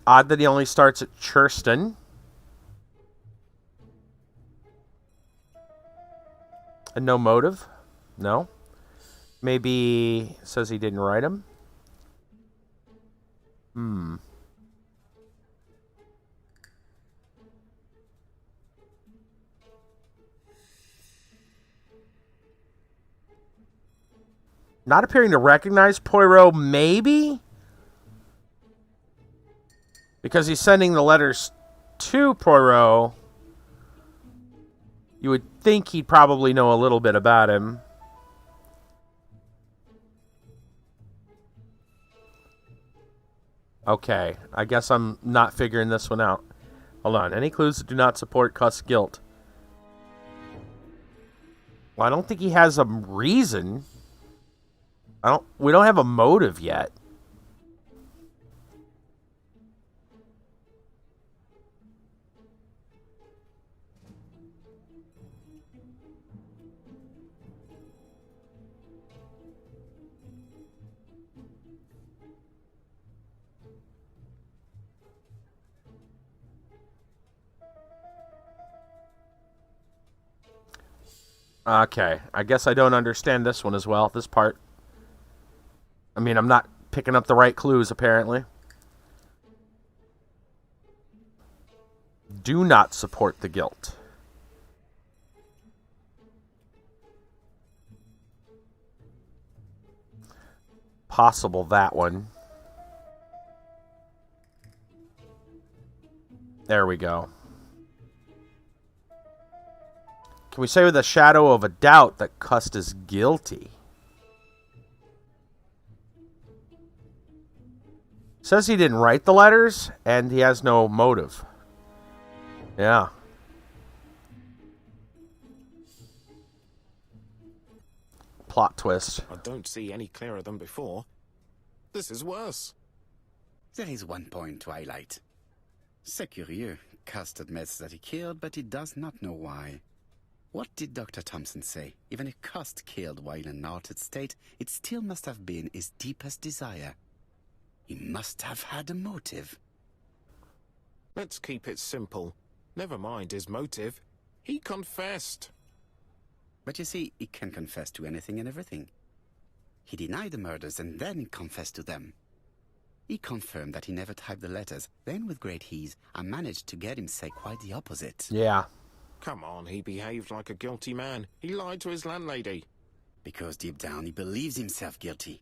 Odd that he only starts at Churston. And no motive? No. Maybe says he didn't write them. Not appearing to recognize Poirot, maybe? Because he's sending the letters to Poirot. You would think he'd probably know a little bit about him. Okay, I guess I'm not figuring this one out. Hold on. Any clues that do not support Cust's guilt? Well, I don't think he has a reason. We don't have a motive yet. Okay, I guess I don't understand this one as well, this part. I mean, I'm not picking up the right clues, apparently. Do not support the guilt. Possible that one. There we go. Can we say with a shadow of a doubt that Cust is guilty? Says he didn't write the letters, and he has no motive. Yeah. Plot twist. I don't see any clearer than before. This is worse. There is one point to highlight. C'est curieux. Cust admits that he killed, but he does not know why. What did Dr. Thompson say? Even if Cust killed while in an altered state, it still must have been his deepest desire. He must have had a motive. Let's keep it simple. Never mind his motive. He confessed. But you see, he can confess to anything and everything. He denied the murders and then confessed to them. He confirmed that he never typed the letters. Then, with great ease, I managed to get him say quite the opposite. Yeah. Come on, he behaved like a guilty man. He lied to his landlady. Because deep down he believes himself guilty.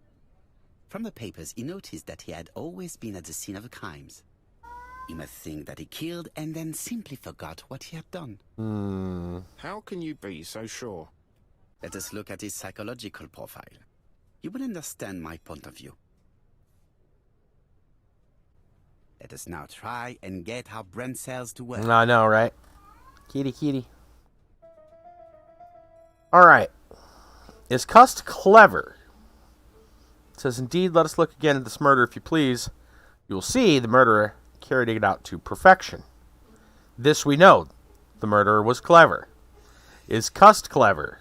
From the papers, he noticed that he had always been at the scene of the crimes. You must think that he killed and then simply forgot what he had done. How can you be so sure? Let us look at his psychological profile. You will understand my point of view. Let us now try and get our brain cells to work. I know, right? Kitty, kitty. All right. Is Cust clever? It says, indeed, let us look again at this murder, if you please. You will see the murderer carried it out to perfection. This we know. The murderer was clever. Is Cust clever?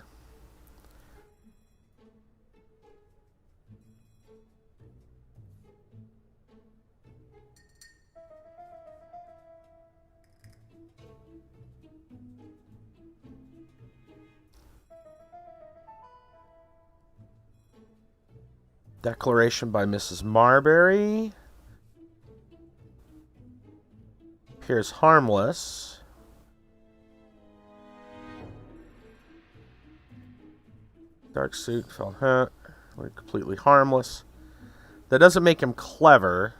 Declaration by Mrs. Marbury. Appears harmless. Dark suit, felt hat. Completely harmless. That doesn't make him clever.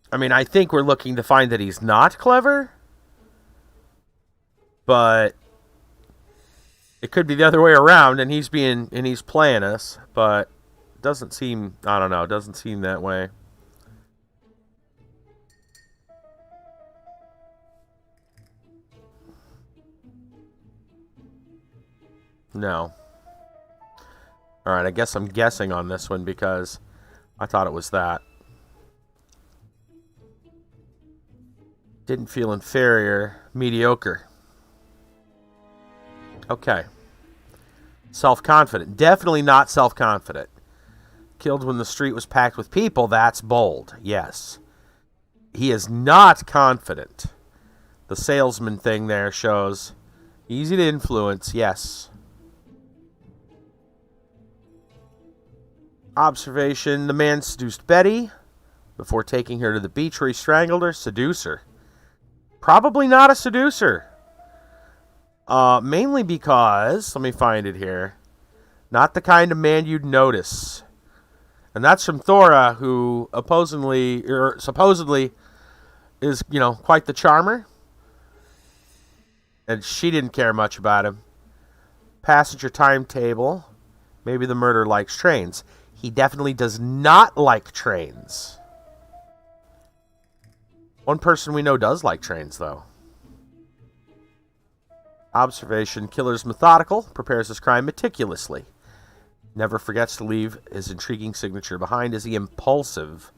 I mean, I think we're looking to find that he's not clever. But it could be the other way around and he's playing us, but it doesn't seem, I don't know, it doesn't seem that way. No. Alright, I guess I'm guessing on this one because I thought it was that. Didn't feel inferior. Mediocre. Okay. Self-confident. Definitely not self-confident. Killed when the street was packed with people. That's bold. Yes. He is not confident. The salesman thing there shows easy to influence. Yes. Observation. The man seduced Betty before taking her to the beach where he strangled her. Seducer. Probably not a seducer. Mainly because, let me find it here, not the kind of man you'd notice. And that's from Thur, who supposedly is, quite the charmer. And she didn't care much about him. Passenger timetable. Maybe the murderer likes trains. He definitely does not like trains. One person we know does like trains, though. Observation. Killer's methodical. Prepares his crime meticulously. Never forgets to leave his intriguing signature behind. Is he impulsive?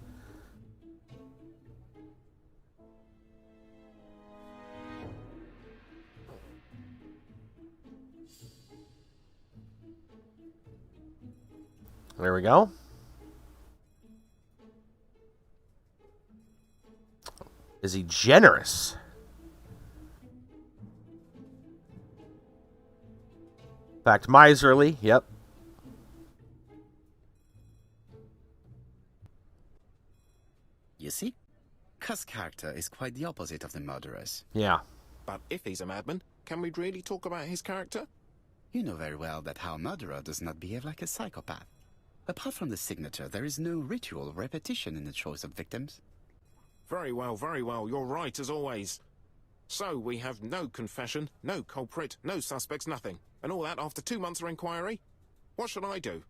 There we go. Is he generous? In fact, miserly. Yep. You see? Cust's character is quite the opposite of the murderer's. Yeah. But if he's a madman, can we really talk about his character? You know very well that our murderer does not behave like a psychopath. Apart from the signature, there is no ritual repetition in the choice of victims. Very well, you're right as always. So we have no confession, no culprit, no suspects, nothing. And all that after 2 months of inquiry? What should I do?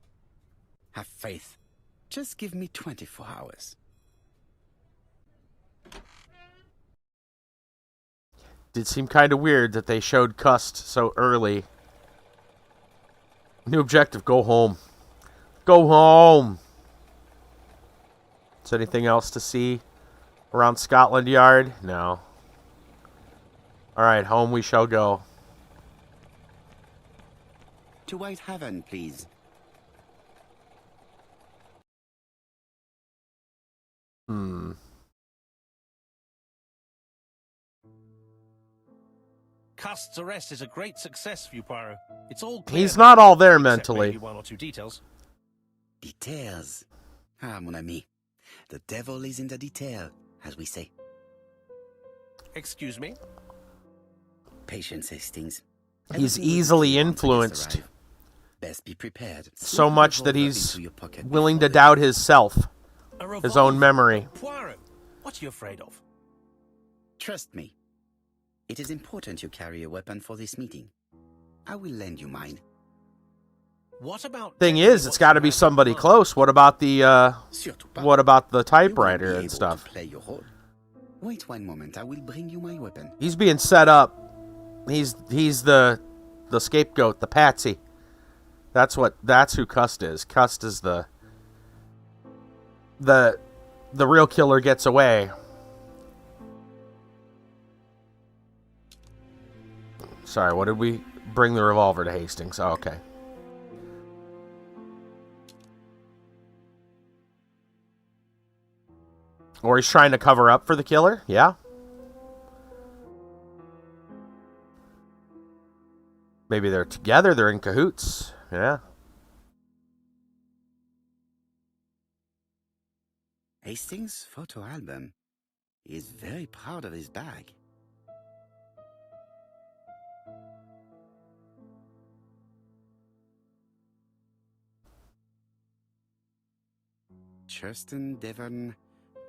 Have faith. Just give me 24 hours. Did seem kind of weird that they showed Cust so early. New objective, go home. Go home. Is there anything else to see around Scotland Yard? No. Alright, home we shall go. To White Haven, please. Cust's arrest is a great success for you, Poirot. It's all clear. He's not all there except mentally. maybe one or two details. Details. Ah, mon ami. The devil is in the detail, as we say. Excuse me? Patience, Hastings. He's Everything will be easily clear once the guests influenced. arrive. Best be prepared. So Slip much the that revolver he's into your pocket willing before to they- doubt his self, A his revolver? own memory. Poirot, what are you afraid of? Trust me. It is important you carry a weapon for this meeting. I will lend you mine. What about... Thing telling me is, it's what got to you be have in somebody mind? close. What about the Surtout pas. what about the You will typewriter be and able stuff? to play your role. Wait one moment. I will bring you my weapon. He's being set up. He's the scapegoat, the patsy. That's who Cust is. Cust is the real killer gets away. Sorry, what did we bring the revolver to Hastings? Oh, okay. Or he's trying to cover up for the killer? Yeah. Maybe they're together, they're in cahoots. Yeah. Hastings' photo album. He is very proud of his bag. Churston, Devon,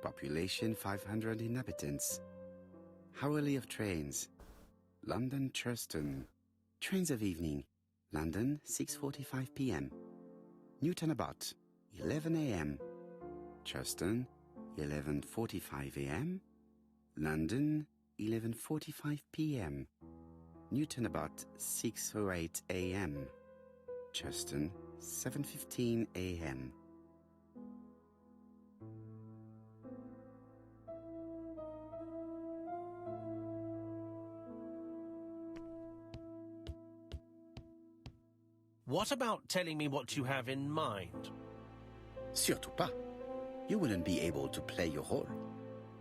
population 500 inhabitants. Hourly of trains. London, Churston. Trains of evening. London, 6:45 p.m. Newton about 11 a.m. Churston, 11:45 a.m. London, 11:45 p.m. Newton about 6:08 a.m. Churston, 7:15 a.m. What about telling me what you have in mind? Surtout pas. You wouldn't be able to play your role.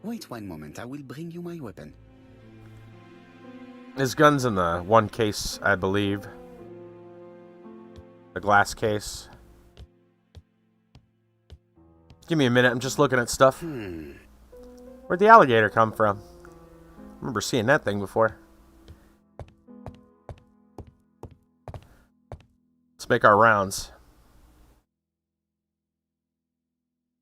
Wait one moment, I will bring you my weapon. His gun's in the one case, I believe. The glass case. Give me a minute, I'm just looking at stuff. Where'd the alligator come from? I remember seeing that thing before. Let's make our rounds.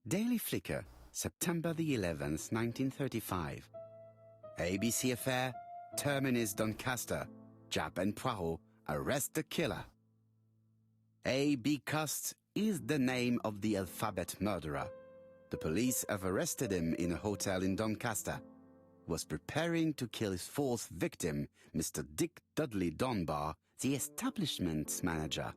Daily Flicker, September the 11th, 1935. ABC affair, Terminus Doncaster, Japp and Poirot arrest the killer. A.B. Cust is the name of the alphabet murderer. The police have arrested him in a hotel in Doncaster. He was preparing to kill his fourth victim, Mr. Dick Dudley Dunbar, the establishment's manager.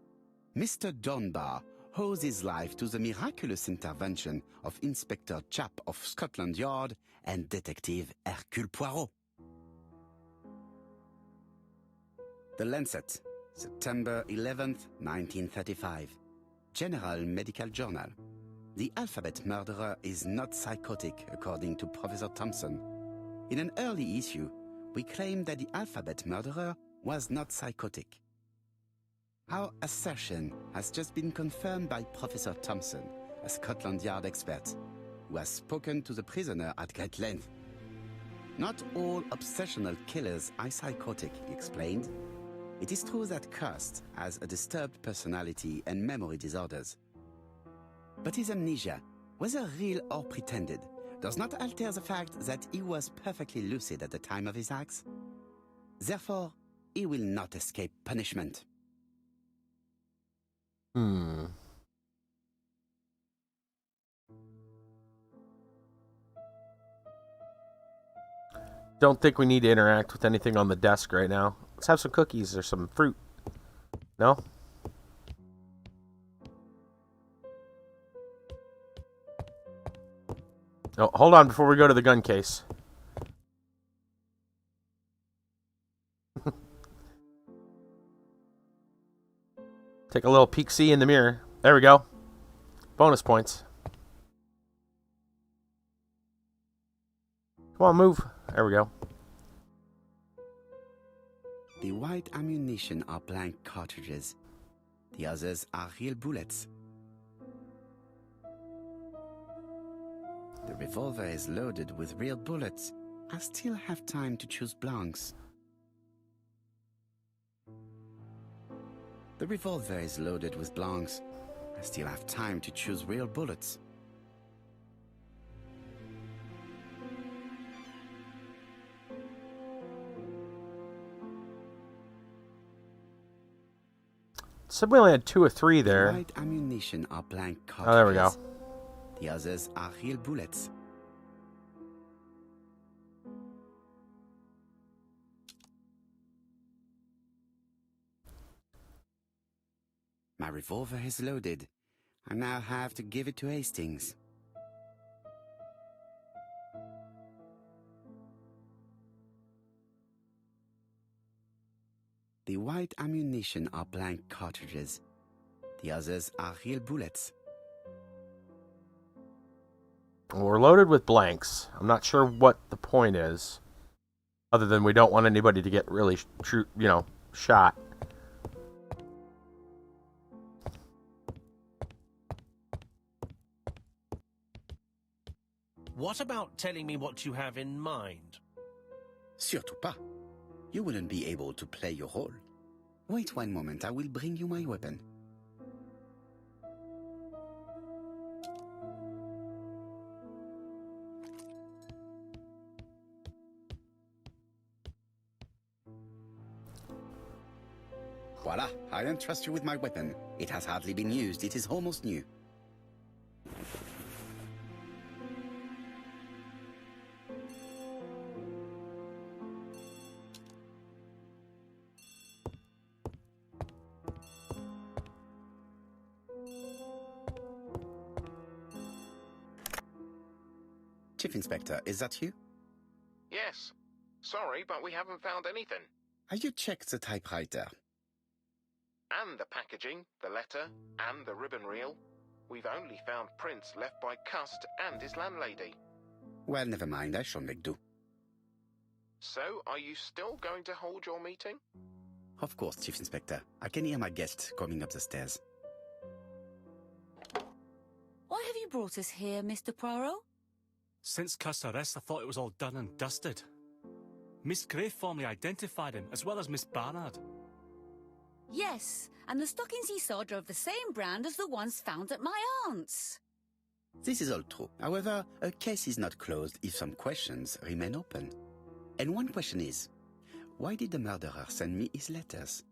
Mr. Dunbar owes his life to the miraculous intervention of Inspector Japp of Scotland Yard and Detective Hercule Poirot. The Lancet, September 11th, 1935. General Medical Journal. The alphabet murderer is not psychotic, according to Professor Thompson. In an early issue, we claimed that the alphabet murderer was not psychotic. Our assertion has just been confirmed by Professor Thompson, a Scotland Yard expert, who has spoken to the prisoner at great length. Not all obsessional killers are psychotic, he explained. It is true that Cust has a disturbed personality and memory disorders. But his amnesia, whether real or pretended, does not alter the fact that he was perfectly lucid at the time of his acts. Therefore, he will not escape punishment. Don't think we need to interact with anything on the desk right now. Let's have some cookies or some fruit. No? No, hold on before we go to the gun case. Take a little peek-see in the mirror. There we go. Bonus points. Come on, move. There we go. The white ammunition are blank cartridges. The others are real bullets. The revolver is loaded with real bullets. I still have time to choose blanks. The revolver is loaded with blanks. I still have time to choose real bullets. Said we only had 2 or 3 there. White ammunition are blank cartridges. Oh, there we go. The others are real bullets. My revolver is loaded. I now have to give it to Hastings. The white ammunition are blank cartridges. The others are real bullets. We're loaded with blanks. I'm not sure what the point is. Other than we don't want anybody to get really, shot. What about telling me what you have in mind? Surtout pas. You wouldn't be able to play your role. Wait one moment, I will bring you my weapon. Voila, I entrust you with my weapon. It has hardly been used, it is almost new. Chief Inspector, is that you? Yes. Sorry, but we haven't found anything. Have you checked the typewriter? And the packaging, the letter, and the ribbon reel. We've only found prints left by Cust and his landlady. Well, never mind, I shall make do. So, are you still going to hold your meeting? Of course, Chief Inspector. I can hear my guest coming up the stairs. Why have you brought us here, Mr. Poirot? Since Cust's arrest, I thought it was all done and dusted. Miss Gray formally identified him, as well as Miss Barnard. Yes, and the stockings he saw drove the same brand as the ones found at my aunt's. This is all true. However, a case is not closed if some questions remain open. And one question is, why did the murderer send me his letters?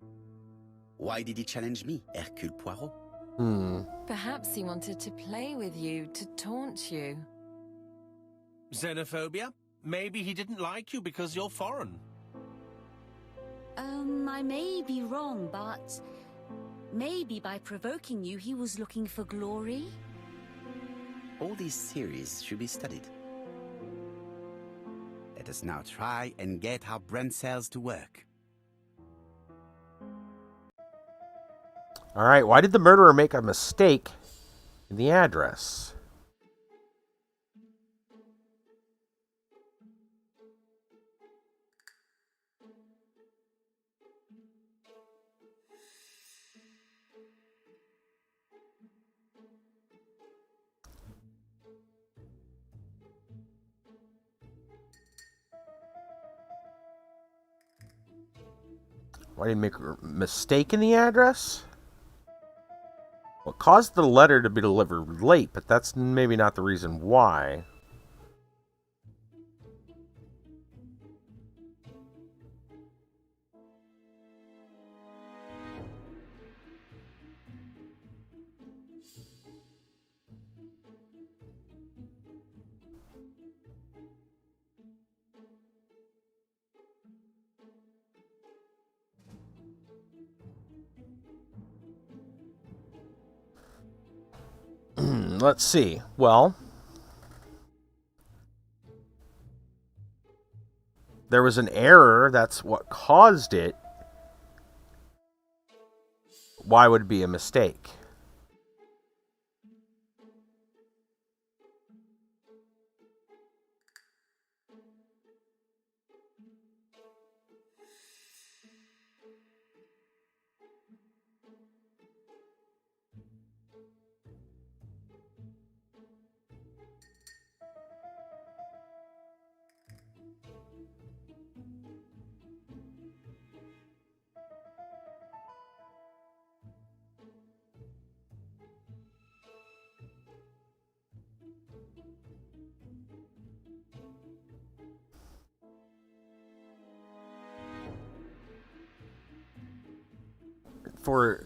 Why did he challenge me, Hercule Poirot? Perhaps he wanted to play with you, to taunt you. Xenophobia? Maybe he didn't like you because you're foreign. I may be wrong, but maybe by provoking you, he was looking for glory? All these theories should be studied. Let us now try and get our brain cells to work. Alright, why did the murderer make a mistake in the address? Why did he make a mistake in the address? Well, it caused the letter to be delivered late, but that's maybe not the reason why. Let's see. Well, there was an error, that's what caused it, why would it be a mistake?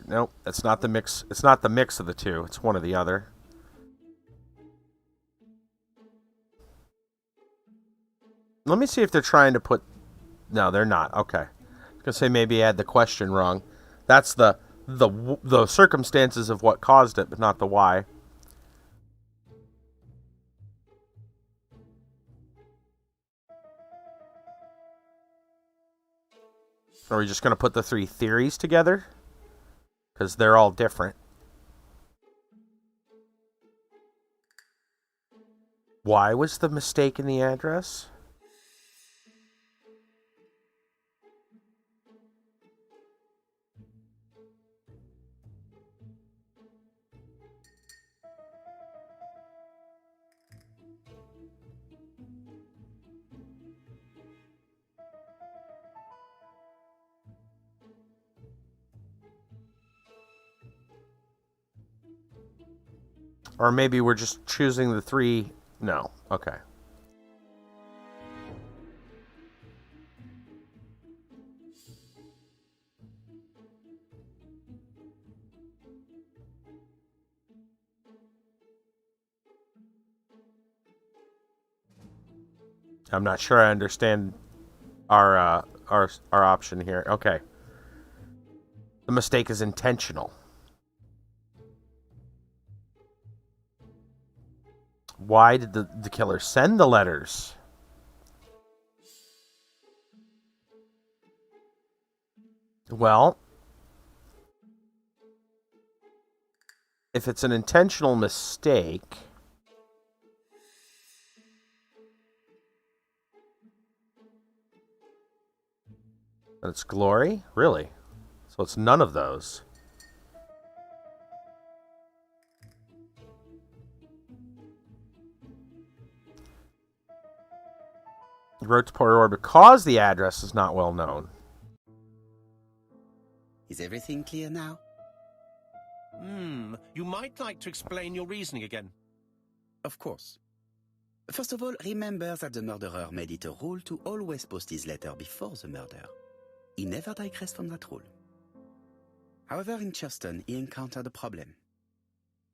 Nope, that's not the mix. It's not the mix of the two. It's one or the other. Let me see if they're trying to put... No, they're not. Okay. I was gonna say maybe I had the question wrong. That's the circumstances of what caused it, but not the why. Are we just gonna put the three theories together? Because they're all different. Why was the mistake in the address? Or maybe we're just choosing the three... No. Okay. I'm not sure I understand our option here. Okay. The mistake is intentional. Why did the killer send the letters? Well, if it's an intentional mistake... And it's glory? Really? So it's none of those. He wrote to Poirot because the address is not well known. Is everything clear now? You might like to explain your reasoning again. Of course. First of all, remember that the murderer made it a rule to always post his letter before the murder. He never digressed from that rule. However, in Churston, he encountered a problem.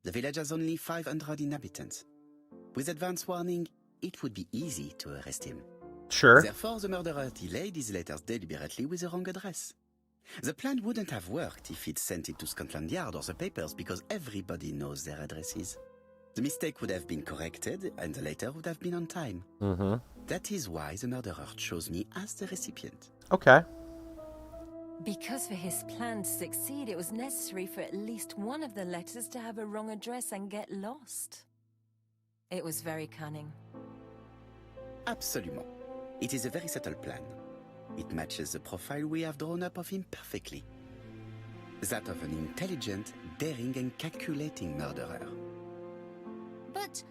The village has only 500 inhabitants. With advance warning, it would be easy to arrest him. Sure. Therefore, the murderer delayed his letters deliberately with the wrong address. The plan wouldn't have worked if he'd sent it to Scotland Yard or the papers because everybody knows their addresses. The mistake would have been corrected and the letter would have been on time. Mm-hmm. That is why the murderer chose me as the recipient. Okay. Because for his plan to succeed, it was necessary for at least one of the letters to have a wrong address and get lost. It was very cunning. Absolument. It is a very subtle plan. It matches the profile we have drawn up of him perfectly. That of an intelligent, daring and calculating murderer. But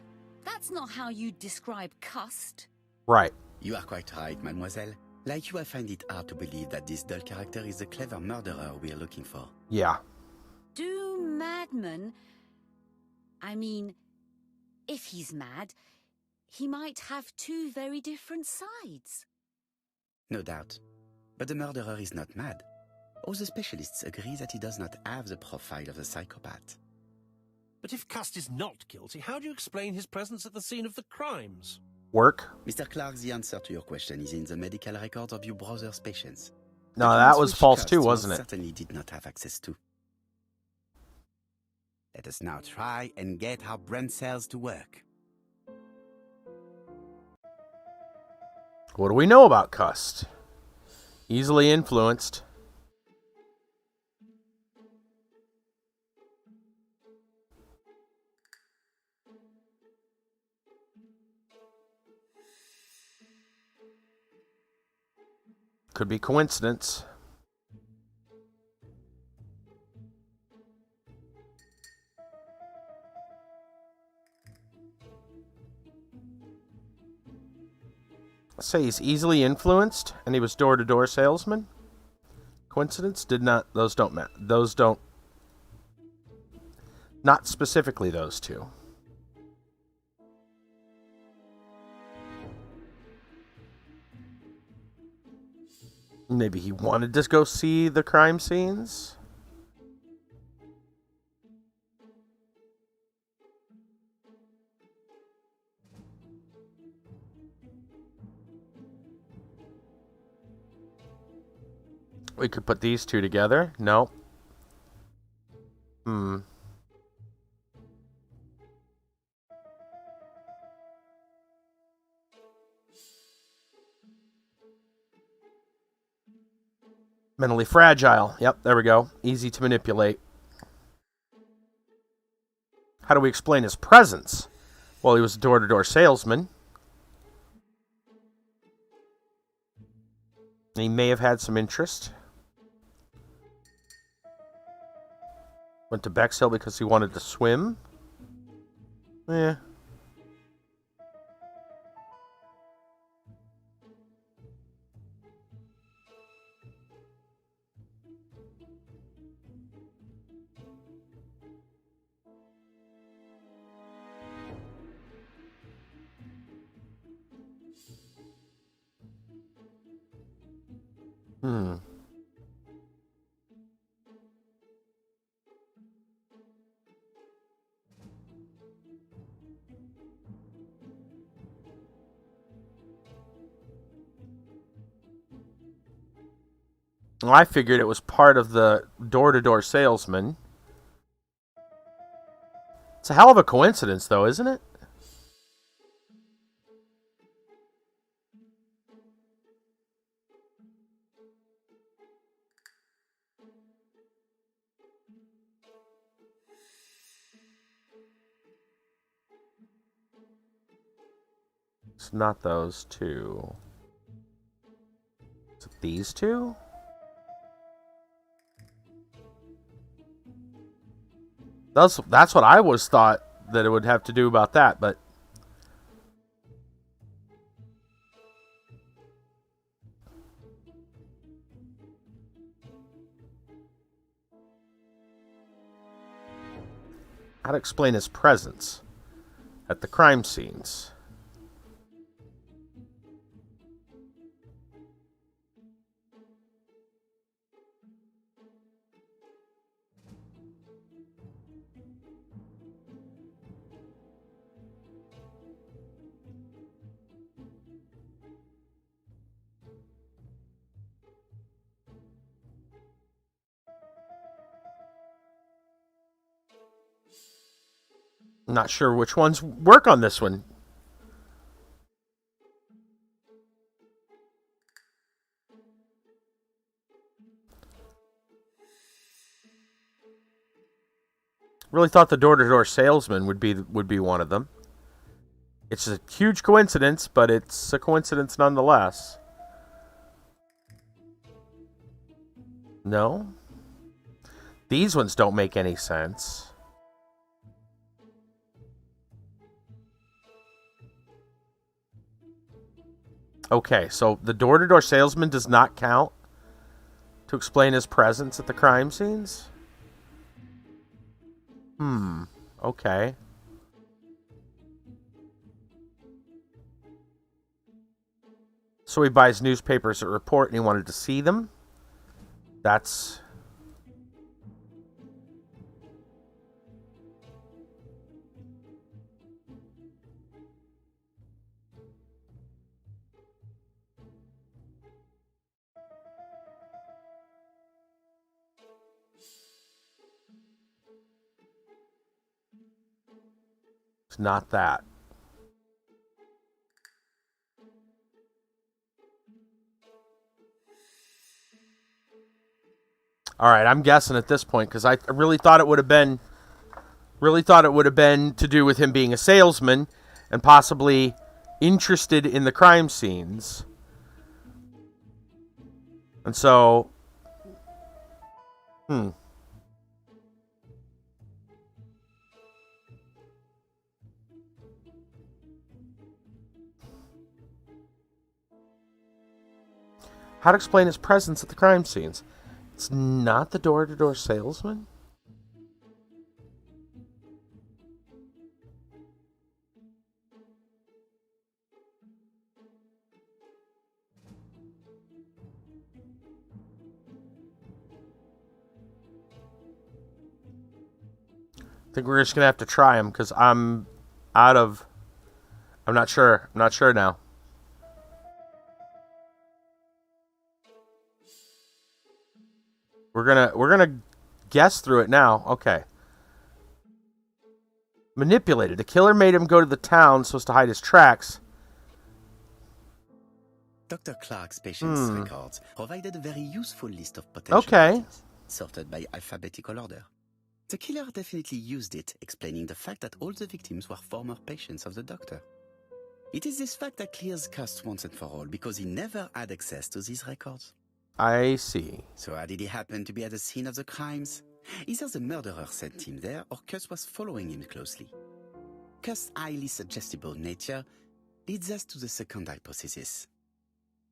that's not how you describe Cust. Right. You are quite right, mademoiselle. Like you, I find it hard to believe that this dull character is the clever murderer we are looking for. Yeah. Do madmen... I mean, if he's mad, he might have two very different sides. No doubt. But the murderer is not mad. All the specialists agree that he does not have the profile of a psychopath. But if Cust is not guilty, how do you explain his presence at the scene of the crimes? Work. Mr. Clark, the answer to your question is in the medical records of your brother's patients. No, The that ones was which false Cust too, most wasn't it? Certainly did not have access to. Let us now try and get our brain cells to work. What do we know about Cust? Easily influenced. Could be coincidence. Let's say he's easily influenced and he was door-to-door salesman. Coincidence? Those don't, not specifically those two. Maybe he wanted to go see the crime scenes. We could put these two together. No. Mentally fragile. Yep, there we go. Easy to manipulate. How do we explain his presence? Well, he was a door-to-door salesman. He may have had some interest. Went to Bexhill because he wanted to swim. Eh. Well, I figured it was part of the door-to-door salesman. It's a hell of a coincidence, though, isn't it? It's not those two. Is it these two? That's what I always thought that it would have to do about that, but how to explain his presence at the crime scenes? I'm not sure which ones work on this one. Really thought the door-to-door salesman would be one of them. It's a huge coincidence, but it's a coincidence nonetheless. No? These ones don't make any sense. Okay, so the door-to-door salesman does not count to explain his presence at the crime scenes? Okay. So he buys newspapers that report and he wanted to see them? That's... It's not that. All right, I'm guessing at this point because I really thought it would have been to do with him being a salesman and possibly interested in the crime scenes. And so, how to explain his presence at the crime scenes? It's not the door-to-door salesman? I think we're just going to have to try him because I'm not sure. I'm not sure now. We're gonna guess through it now. Okay. Manipulated. The killer made him go to the town so as to hide his tracks. Dr. Clark's patient's records provided a very useful list of potential victims, sorted by alphabetical order. The killer definitely used it, explaining the fact that all the victims were former patients of the doctor. It is this fact that clears Cust once and for all, because he never had access to these records. I see. So how did he happen to be at the scene of the crimes? Either the murderer sent him there, or Cust was following him closely. Cust's highly suggestible nature leads us to the second hypothesis.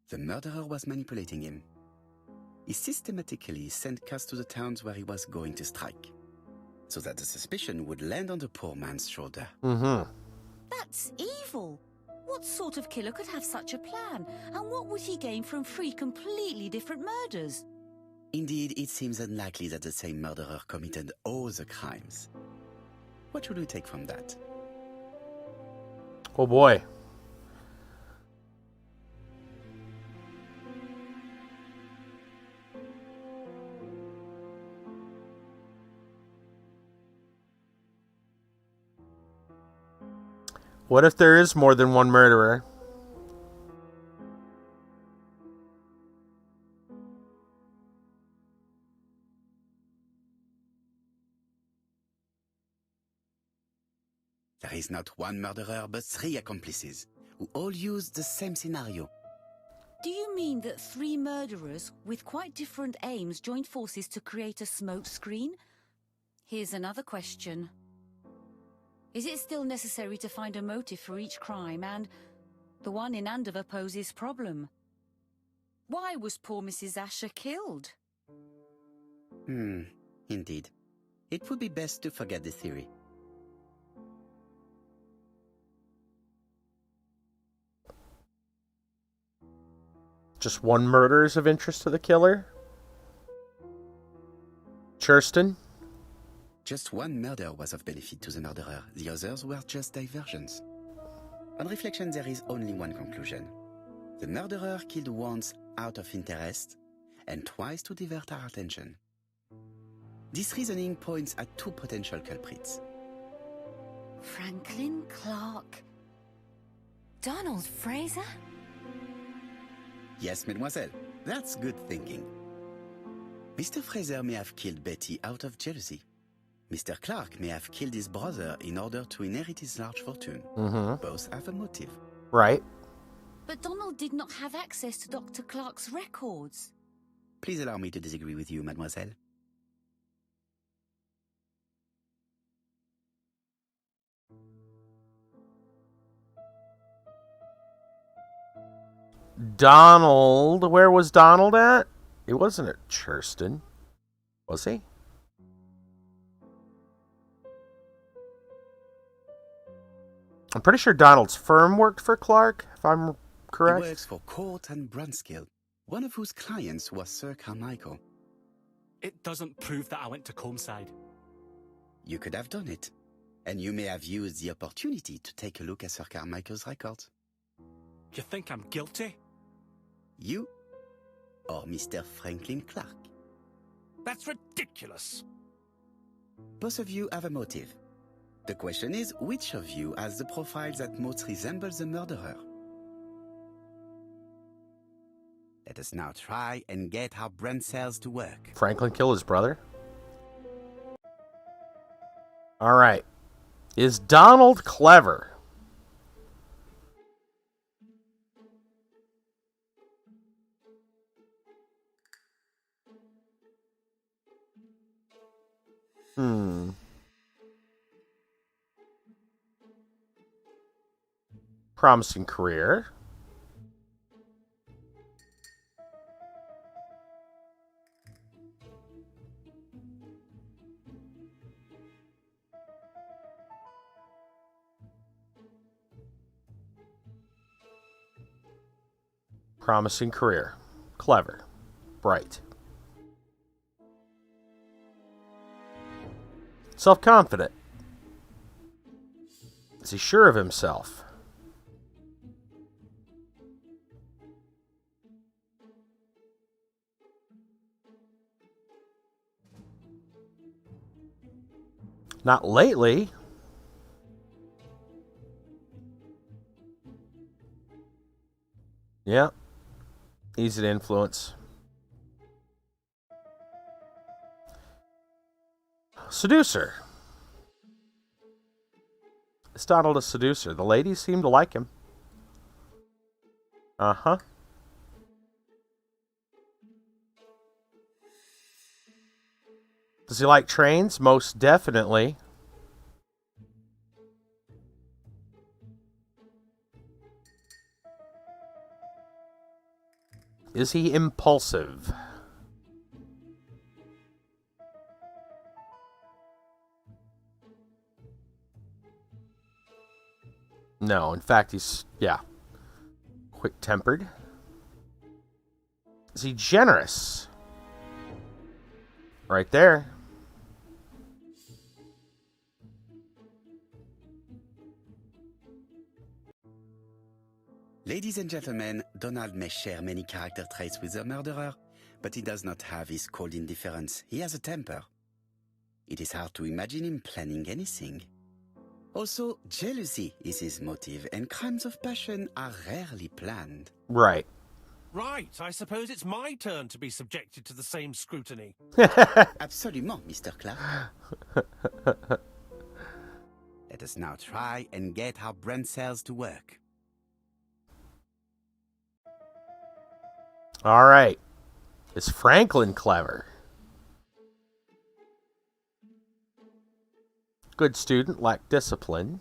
The murderer was manipulating him. He systematically sent Cust to the towns where he was going to strike, so that the suspicion would land on the poor man's shoulder. That's evil. What sort of killer could have such a plan? And what would he gain from 3 completely different murders? Indeed, it seems unlikely that the same murderer committed all the crimes. What should we take from that? Oh boy. What if there is more than one murderer? There is not one murderer, but 3 accomplices, who all used the same scenario. Do you mean that 3 murderers with quite different aims joined forces to create a smoke screen? Here's another question. Is it still necessary to find a motive for each crime? And the one in Andover poses problem. Why was poor Mrs. Asher killed? Indeed. It would be best to forget the theory. Just one murder is of interest to the killer? Churston? Just one murder was of benefit to the murderer. The others were just diversions. On reflection, there is only one conclusion. The murderer killed once out of interest, and twice to divert our attention. This reasoning points at 2 potential culprits. Franklin Clark. Donald Fraser? Yes, mademoiselle. That's good thinking. Mr. Fraser may have killed Betty out of jealousy. Mr. Clark may have killed his brother in order to inherit his large fortune. Both have a motive. Right. But Donald did not have access to Dr. Clark's records. Please allow me to disagree with you, mademoiselle. Donald. Where was Donald at? It wasn't at Churston. Was he? I'm pretty sure Donald's firm worked for Clark, if I'm correct. He works for Court and Brunskill, one of whose clients was Sir Carmichael. It doesn't prove that I went to Comeside. You could have done it, and you may have used the opportunity to take a look at Sir Carmichael's records. You think I'm guilty? You or Mr. Franklin Clark? That's ridiculous. Both of you have a motive. The question is, which of you has the profile that most resembles the murderer? Let us now try and get our brain cells to work. Franklin kill his brother? Alright. Is Donald clever? Promising career. Promising career. Clever. Bright. Self-confident. Is he sure of himself? Not lately. Yeah. Easy to influence. Seducer. Is Donald a seducer? The ladies seem to like him. Uh-huh. Does he like trains? Most definitely. Is he impulsive? No, in fact, he's, yeah, quick-tempered. Is he generous? Right there. Ladies and gentlemen, Donald may share many character traits with the murderer, but he does not have his cold indifference. He has a temper. It is hard to imagine him planning anything. Also, jealousy is his motive, and crimes of passion are rarely planned. Right. Right, I suppose it's my turn to be subjected to the same scrutiny. Absolument, Mr. Clark. Let us now try and get our brain cells to work. All right. Is Franklin clever? Good student, lack discipline.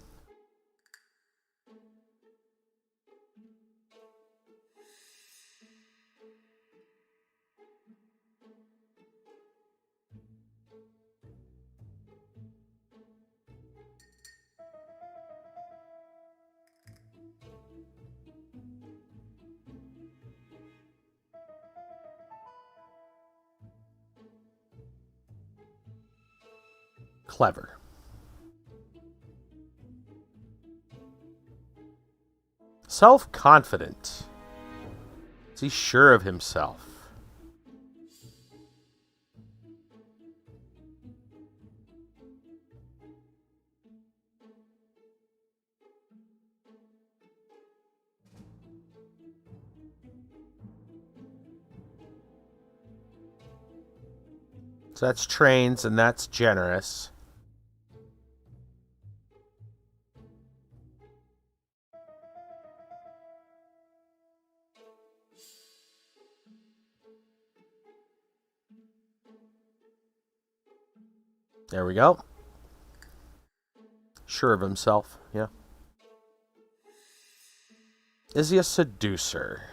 Clever. Self-confident. Is he sure of himself? So that's trains and that's generous. There we go. Sure of himself, yeah. Is he a seducer?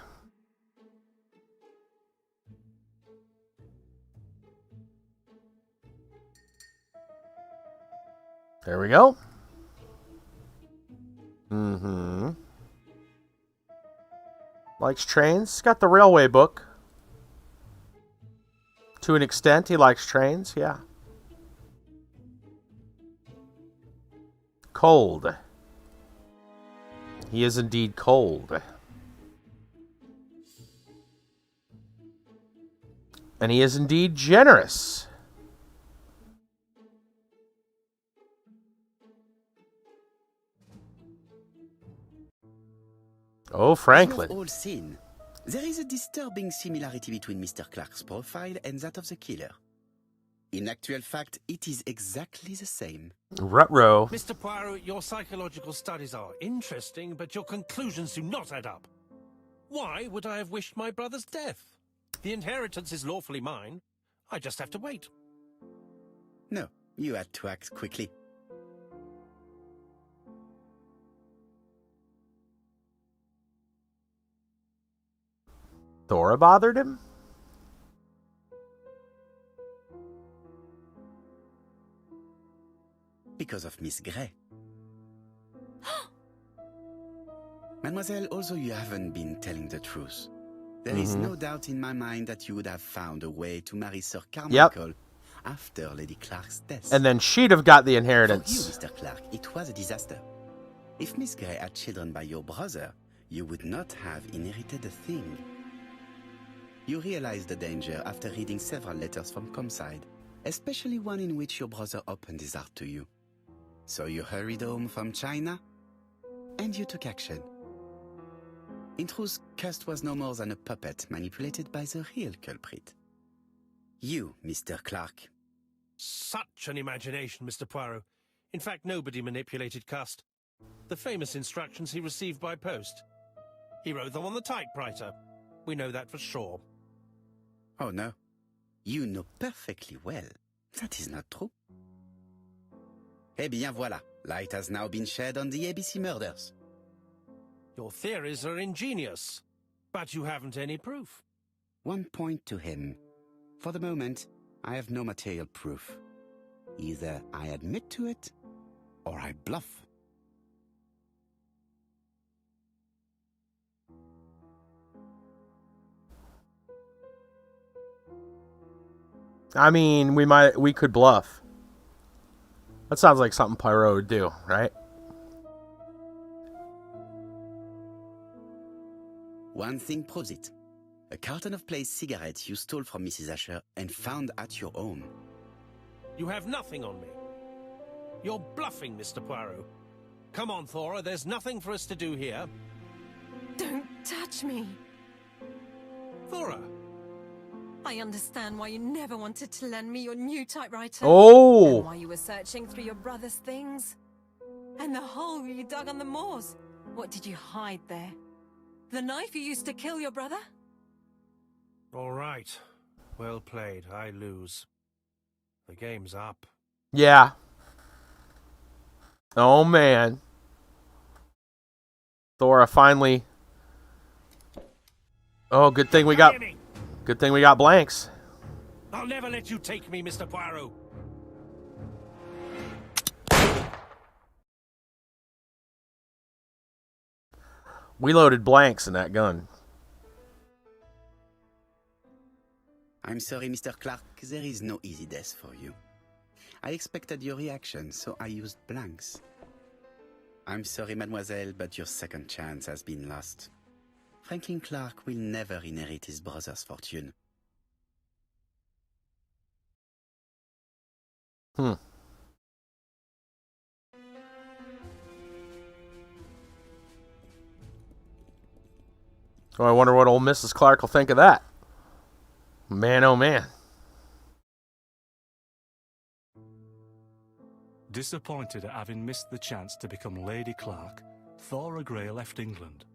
There we go. Mm-hmm. Likes trains. Got the railway book. To an extent, he likes trains, yeah. Cold. He is indeed cold. And he is indeed generous. Oh, Franklin. You have all seen There is a disturbing similarity between Mr. Clark's profile and that of the killer. In actual fact, it is exactly the same. Ruh-roh. Mr. Poirot, your psychological studies are interesting, but your conclusions do not add up. Why would I have wished my brother's death? The inheritance is lawfully mine. I just have to wait. No, you had to act quickly. Thora bothered him? Because of Miss Grey. Mademoiselle, although you haven't been telling the truth, there is no doubt in my mind that you would have found a way to marry Sir Carmichael after Lady Clark's death. And then she'd have got the For you, inheritance. Mr. Clark, it was a disaster. If Miss Grey had children by your brother, you would not have inherited a thing. You realized the danger after reading several letters from Comside, especially one in which your brother opened his heart to you. So you hurried home from China, and you took action. In truth, Cust was no more than a puppet manipulated by the real culprit. You, Mr. Clark. Such an imagination, Mr. Poirot. In fact, nobody manipulated Cust. The famous instructions he received by post. He wrote them on the typewriter. We know that for sure. Oh no, you know perfectly well that is not true. Eh bien voilà, light has now been shed on the ABC murders. Your theories are ingenious, but you haven't any proof. One point to him. For the moment, I have no material proof. Either I admit to it, or I bluff. I mean, we could bluff. That sounds like something Poirot would do, right? One thing proves it. A carton of placed cigarettes you stole from Mrs. Asher and found at your home. You have nothing on me. You're bluffing, Mr. Poirot. Come on, Thora, there's nothing for us to do here. Don't touch me. Thora, I understand why you never wanted to lend me your new typewriter. Oh! And why you were searching through your brother's things. And the hole you dug on the moors. What did you hide there? The knife you used to kill your brother? all right. Well played. I lose. The game's up. Yeah. Oh, man. Thora finally... Oh, good thing we got... Good thing we got blanks. I'll never let you take me, Mr. Poirot. We loaded blanks in that gun. I'm sorry, Mr. Clark, there is no easy death for you. I expected your reaction, so I used blanks. I'm sorry, mademoiselle, but your second chance has been lost. Franklin Clark will never inherit his brother's fortune. Oh, I wonder what old Mrs. Clark will think of that. Man, oh man. Disappointed at having missed the chance to become Lady Clark, Thora Grey left England.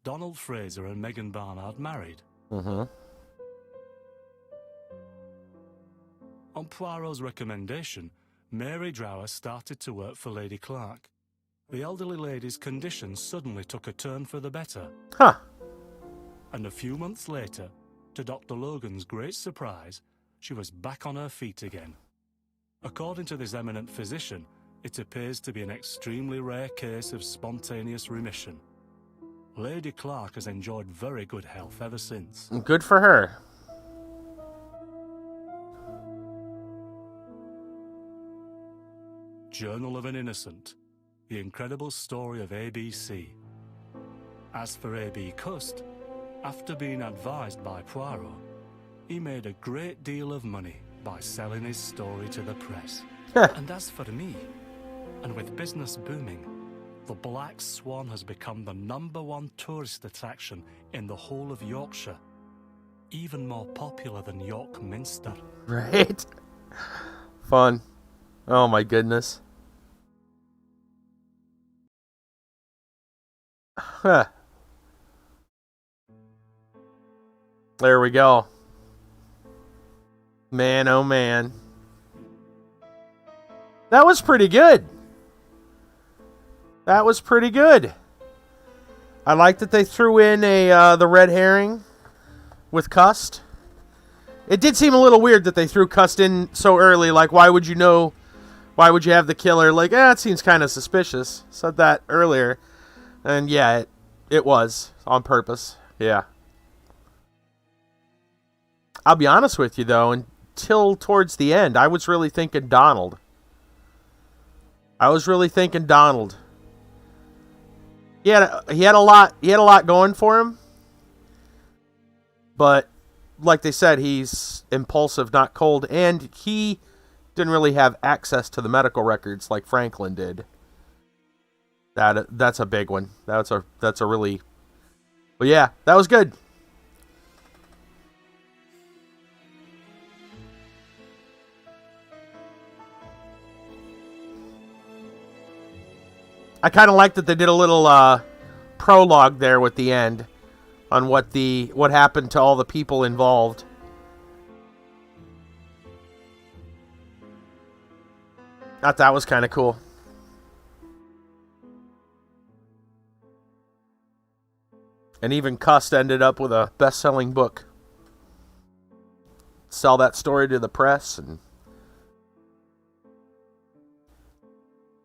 Donald Fraser and Megan Barnard married. Mm-hmm. On Poirot's recommendation, Mary Drower started to work for Lady Clark. The elderly lady's condition suddenly took a turn for the better. Huh. And a few months later, to Dr. Logan's great surprise, she was back on her feet again. According to this eminent physician, it appears to be an extremely rare case of spontaneous remission. Lady Clark has enjoyed very good health ever since. Good for her. Journal of an Innocent. The incredible story of ABC. As for A.B. Cust, after being advised by Poirot, he made a great deal of money by selling his story to the press. And as for me, and with business booming, the Black Swan has become the #1 tourist attraction in the whole of Yorkshire. Even more popular than York Minster. Right? Fun. Oh my goodness. Huh. There we go. Man, oh man. That was pretty good. That was pretty good. I like that they threw in the red herring with Cust. It did seem a little weird that they threw Cust in so early. Like, why would you know? Why would you have the killer? Like, it seems kind of suspicious. Said that earlier. And yeah, it was on purpose. Yeah. I'll be honest with you, though, until towards the end, I was really thinking Donald. He had a lot going for him. But like they said, he's impulsive, not cold, and he didn't really have access to the medical records like Franklin did. That's a big one. That's a really. But yeah, that was good. I kind of like that they did a little prologue there with the end on what happened to all the people involved. Thought that was kind of cool. And even Cust ended up with a best-selling book. Sell that story to the press, and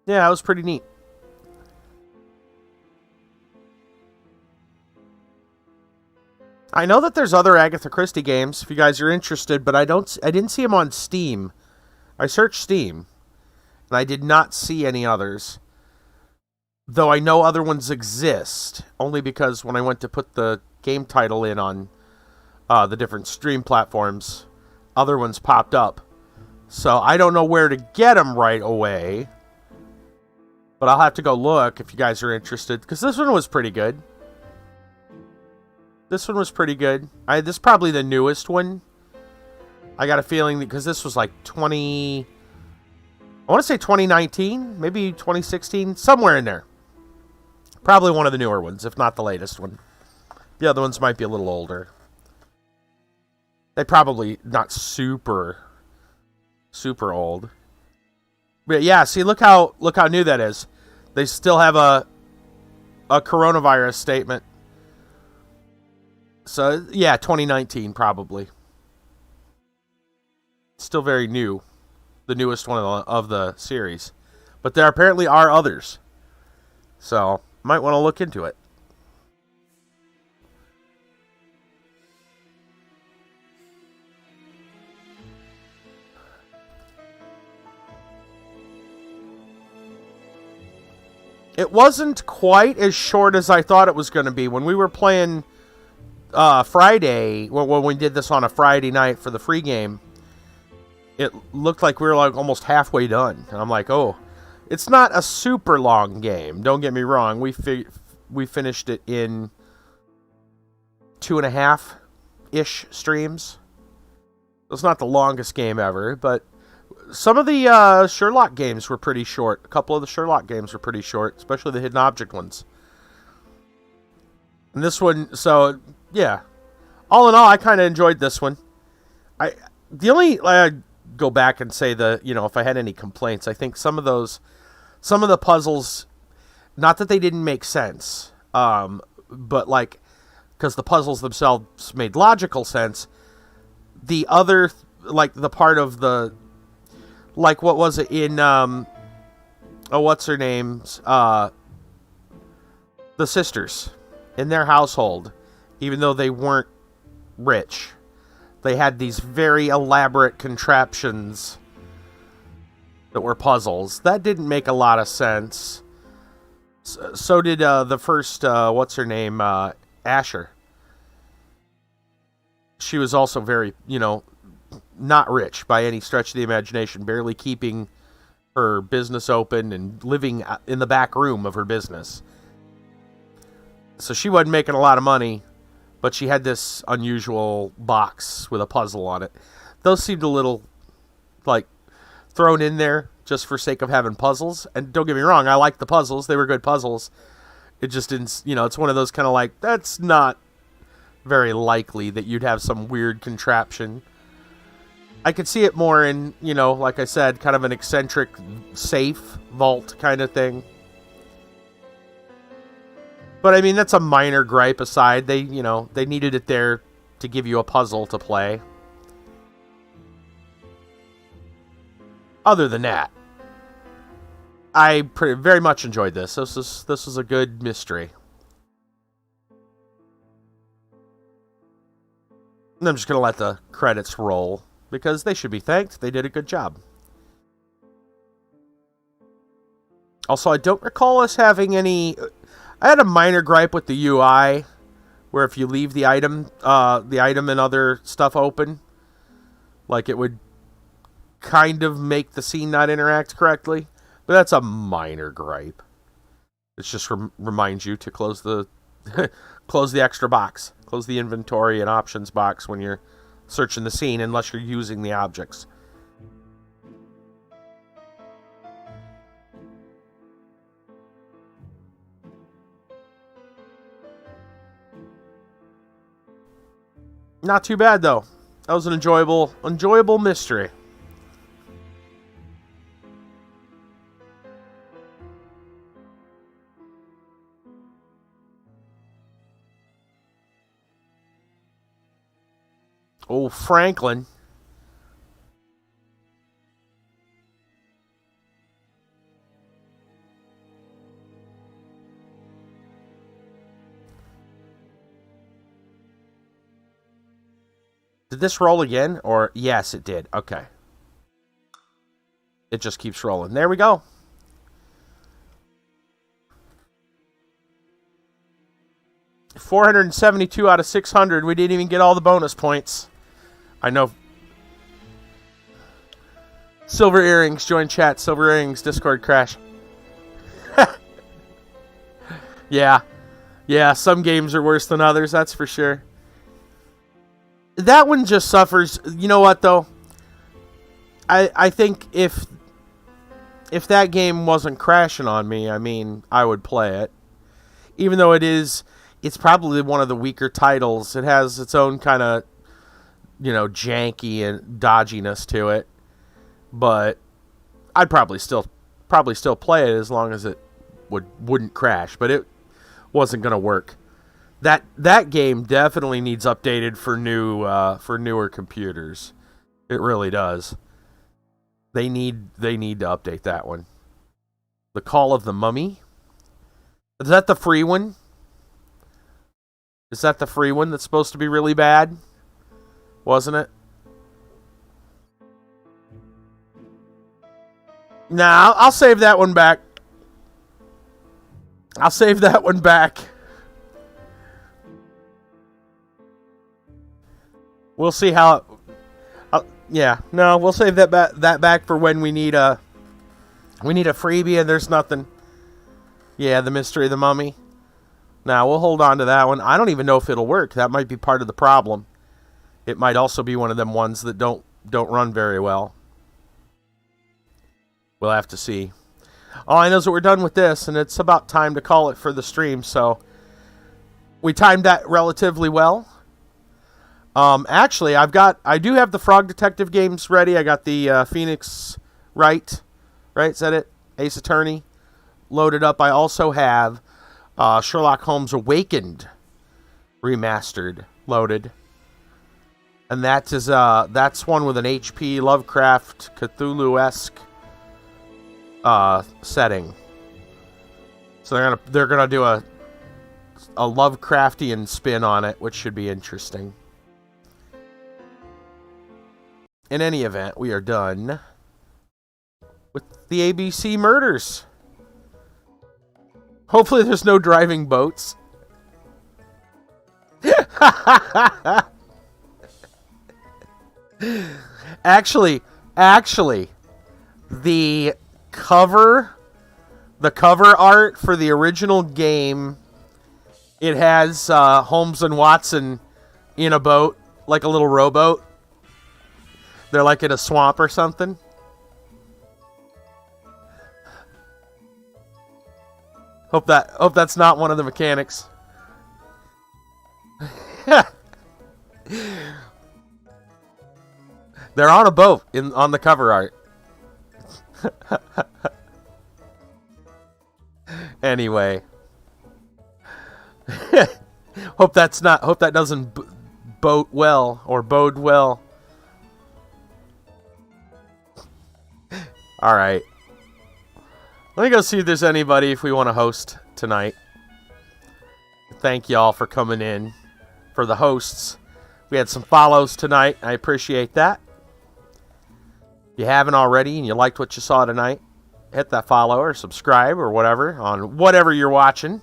yeah, that was pretty neat. I know that there's other Agatha Christie games if you guys are interested, but I didn't see them on Steam. I searched Steam, and I did not see any others. Though I know other ones exist, only because when I went to put the game title in on the different stream platforms, other ones popped up. So I don't know where to get them right away, but I'll have to go look if you guys are interested, because this one was pretty good. This is probably the newest one. I got a feeling because this was like I want to say 2019, maybe 2016, somewhere in there. Probably one of the newer ones, if not the latest one. The other ones might be a little older. They probably not super old. But yeah, see, look how new that is. They still have a coronavirus statement. So, yeah, 2019, probably. Still very new. The newest one of the series. But there apparently are others. So, might want to look into it. It wasn't quite as short as I thought it was going to be. When we were playing Friday, when we did this on a Friday night for the free game, it looked like we were like almost halfway done. And I'm like, oh, it's not a super long game. Don't get me wrong. We finished it in 2.5-ish streams. It's not the longest game ever, but some of the Sherlock games were pretty short. A couple of the Sherlock games were pretty short, especially the hidden object ones. And this one, so yeah. All in all, I kind of enjoyed this one. I go back and say if I had any complaints, I think some of the puzzles, not that they didn't make sense, but like, because the puzzles themselves made logical sense. The other, like the part of the, like what was it in, what's her name's, the sisters in their household, even though they weren't rich, they had these very elaborate contraptions that were puzzles. That didn't make a lot of sense. So did the first, what's her name, Asher. She was also very, not rich by any stretch of the imagination, barely keeping her business open and living in the back room of her business. So she wasn't making a lot of money, but she had this unusual box with a puzzle on it. Those seemed a little, like, thrown in there just for sake of having puzzles. And don't get me wrong, I liked the puzzles. They were good puzzles. It just didn't, it's one of those kind of like, that's not very likely that you'd have some weird contraption. I could see it more in, like I said, kind of an eccentric safe vault kind of thing. But I mean, that's a minor gripe aside. They needed it there to give you a puzzle to play. Other than that, I very much enjoyed this. This was a good mystery. And I'm just going to let the credits roll, because they should be thanked. They did a good job. Also, I don't recall us having any... I had a minor gripe with the UI, where if you leave the item and other stuff open, like it would kind of make the scene not interact correctly. But that's a minor gripe. It just reminds you to close the close the extra box, close the inventory and options box when you're searching the scene, unless you're using the objects. Not too bad though. That was an enjoyable mystery. Oh, Franklin. Did this roll again? Or, yes, it did. Okay. It just keeps rolling. There we go. $472 out of 600. We didn't even get all the bonus points. I know. Silver Earrings, join chat. Silver Earrings, Discord crash. Yeah. Yeah, some games are worse than others, that's for sure. That one just suffers. You know what, though? I think if that game wasn't crashing on me, I mean, I would play it. Even though it's probably one of the weaker titles. It has its own kind of, janky and dodginess to it. But I'd probably still play it as long as it wouldn't crash. But it wasn't going to work. That game definitely needs updated for newer computers. It really does. They need to update that one. The Call of the Mummy. Is that the free one? Is that the free one that's supposed to be really bad? Wasn't it? Nah, I'll save that one back. I'll save that one back. We'll see how... yeah, no, we'll save that back for when we need a freebie and there's nothing. Yeah, the Mystery of the Mummy. Now, we'll hold on to that one. I don't even know if it'll work. That might be part of the problem. It might also be one of them ones that don't run very well. We'll have to see. All I know is that we're done with this, and it's about time to call it for the stream, so... We timed that relatively well. Actually, I do have the Frog Detective games ready. I got the Phoenix Wright, is that it? Ace Attorney loaded up. I also have Sherlock Holmes Awakened remastered loaded, and that's one with an H.P. Lovecraft Cthulhu-esque setting. So they're gonna do a Lovecraftian spin on it, which should be interesting. In any event, we are done with the ABC murders. Hopefully there's no driving boats. Actually, the cover art for the original game, it has Holmes and Watson in a boat, like a little rowboat. They're like in a swamp or something. Hope that's not one of the mechanics. They're on a boat on the cover art. Anyway. Hope that doesn't bode well. Alright. Let me go see if there's anybody if we want to host tonight. Thank y'all for coming in. For the hosts. We had some follows tonight. I appreciate that. If you haven't already and you liked what you saw tonight, hit that follow or subscribe or whatever on whatever you're watching.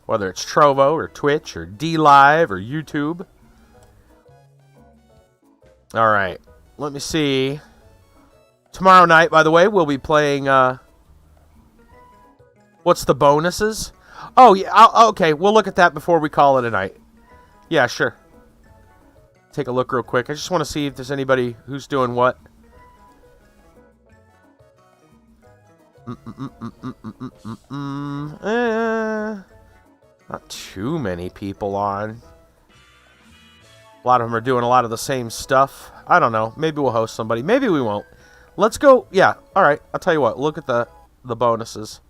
Whether it's Trovo or Twitch or DLive or YouTube. Alright. Let me see. Tomorrow night, by the way, we'll be playing... what's the bonuses? Oh, yeah. Okay, we'll look at that before we call it a night. Yeah, sure. Take a look real quick. I just want to see if there's anybody who's doing what. Not too many people on. A lot of them are doing a lot of the same stuff. I don't know. Maybe we'll host somebody. Maybe we won't. Let's go. Yeah. All right. I'll tell you what. Look at the bonuses.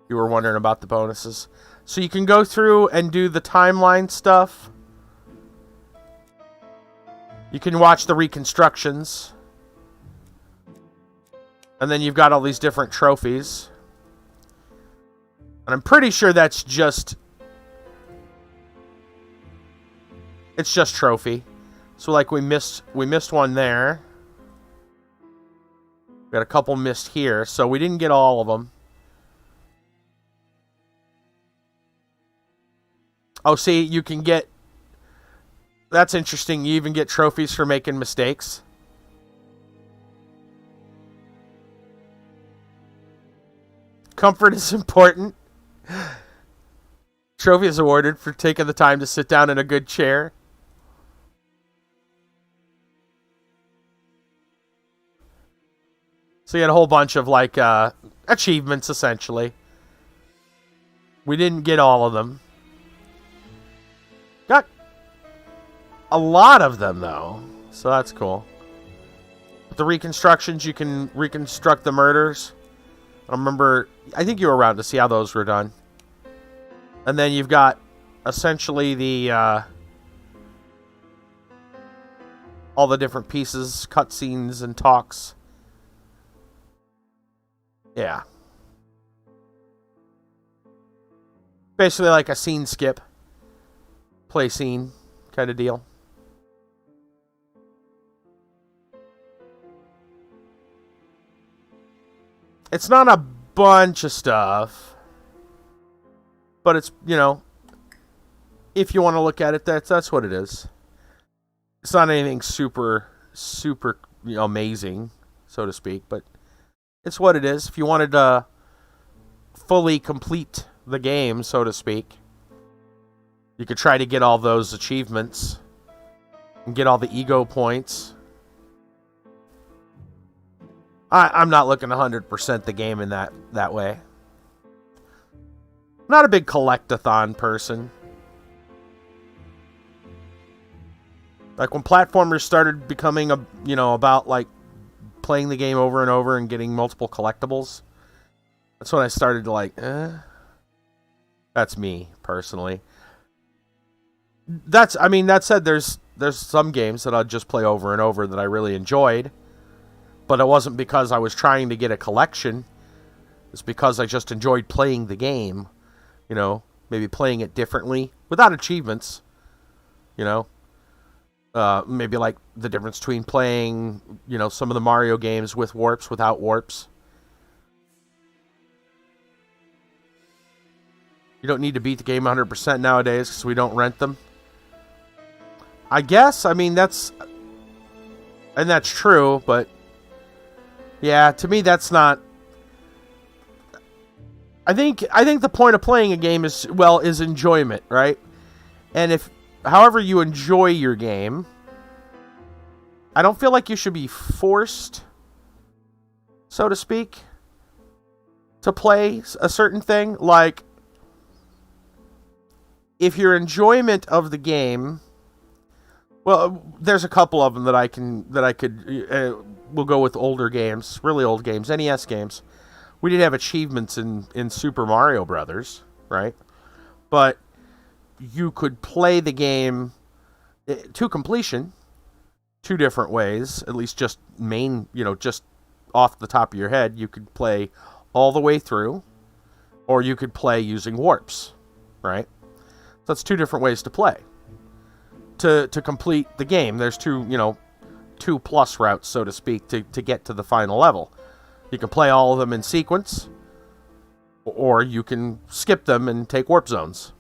You were wondering about the bonuses. So you can go through and do the timeline stuff. You can watch the reconstructions. And then you've got all these different trophies. And I'm pretty sure that's just... It's just trophy. So like we missed one there. We got a couple missed here. So we didn't get all of them. Oh, see, you can get... That's interesting. You even get trophies for making mistakes. Comfort is important. Trophy is awarded for taking the time to sit down in a good chair. So you had a whole bunch of, like, achievements, essentially. We didn't get all of them. Got a lot of them, though. So that's cool. With the reconstructions, you can reconstruct the murders. I remember... I think you were around to see how those were done. And then you've got, essentially, the... all the different pieces, cutscenes, and talks. Yeah. Basically like a scene skip. Play scene kind of deal. It's not a bunch of stuff. But it's, you know, if you want to look at it, that's what it is. It's not anything super, you know, amazing, so to speak, but it's what it is. If you wanted to fully complete the game, so to speak, you could try to get all those achievements and get all the ego points. I'm not looking to 100% the game in that way. I'm not a big collect-a-thon person. Like when platformers started becoming about like playing the game over and over and getting multiple collectibles, that's when I started to like, That's me personally. That said, there's some games that I'd just play over and over that I really enjoyed. But it wasn't because I was trying to get a collection. It's because I just enjoyed playing the game. You know, maybe playing it differently without achievements. You know, maybe like the difference between playing, you know, some of the Mario games with warps, without warps. You don't need to beat the game 100% nowadays because we don't rent them. I guess, that's true, but Yeah, to me that's not... I think the point of playing a game is enjoyment, right? And if however you enjoy your game, I don't feel like you should be forced, so to speak, to play a certain thing. Like, if your enjoyment of the game, well, there's a couple of them that I could. We'll go with older games, really old games, NES games. We did have achievements in Super Mario Brothers, right? But you could play the game to completion two different ways, at least just just off the top of your head. You could play all the way through, or you could play using warps, right? So that's two different ways to play. To complete the game, there's two plus routes, so to speak, to get to the final level. You can play all of them in sequence, or you can skip them and take warp zones.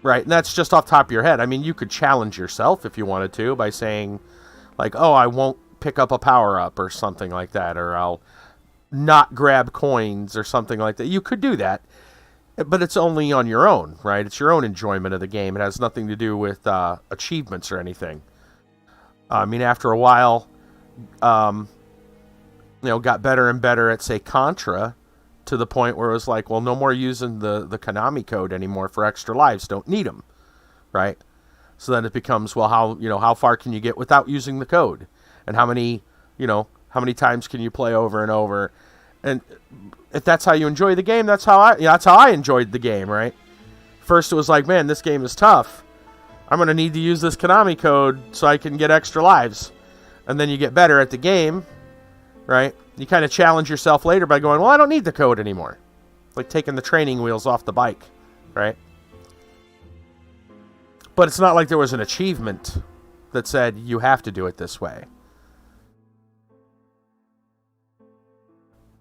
Right, and that's just off the top of your head. I mean, you could challenge yourself if you wanted to by saying, like, oh, I won't pick up a power-up or something like that, or I'll not grab coins or something like that. You could do that, but it's only on your own, right? It's your own enjoyment of the game. It has nothing to do with achievements or anything. I mean, after a while, got better and better at, say, Contra, to the point where it was like, well, no more using the Konami code anymore for extra lives. Don't need them, right? So then it becomes, well, how far can you get without using the code, and how many times can you play over and over? And if that's how you enjoy the game, that's how I enjoyed the game, right? First, it was like, man, this game is tough. I'm gonna need to use this Konami code so I can get extra lives, and then you get better at the game, right? You kind of challenge yourself later by going, well, I don't need the code anymore. It's like taking the training wheels off the bike, right? But it's not like there was an achievement that said you have to do it this way.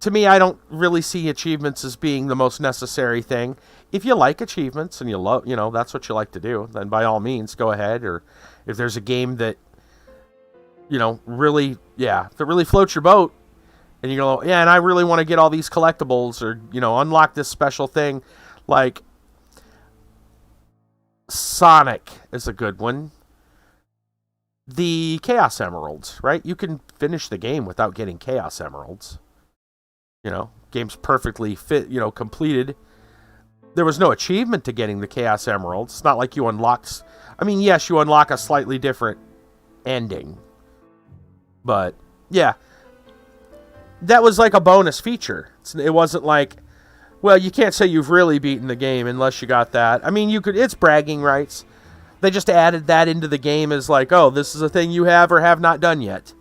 To me, I don't really see achievements as being the most necessary thing. If you like achievements and you love, that's what you like to do, then by all means, go ahead. Or if there's a game that, really, if it really floats your boat, and you go, yeah, and I really want to get all these collectibles, or, unlock this special thing. Like, Sonic is a good one. The Chaos Emeralds, right? You can finish the game without getting Chaos Emeralds. Game's perfectly fit, completed. There was no achievement to getting the Chaos Emeralds. It's not like you unlocked... I mean, yes, you unlock a slightly different ending. But, yeah. That was like a bonus feature. It wasn't like, well, you can't say you've really beaten the game unless you got that. I mean, it's bragging rights. They just added that into the game as like, oh, this is a thing you have or have not done yet.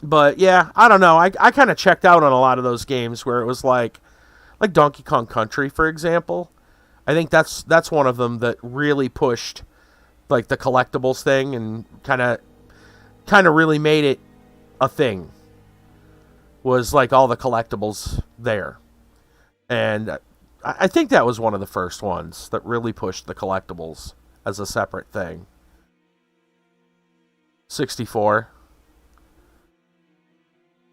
But yeah, I don't know. I kind of checked out on a lot of those games where it was like Donkey Kong Country, for example. I think that's one of them that really pushed like the collectibles thing and kind of really made it a thing. Was like all the collectibles there. And I think that was one of the first ones that really pushed the collectibles as a separate thing. 64.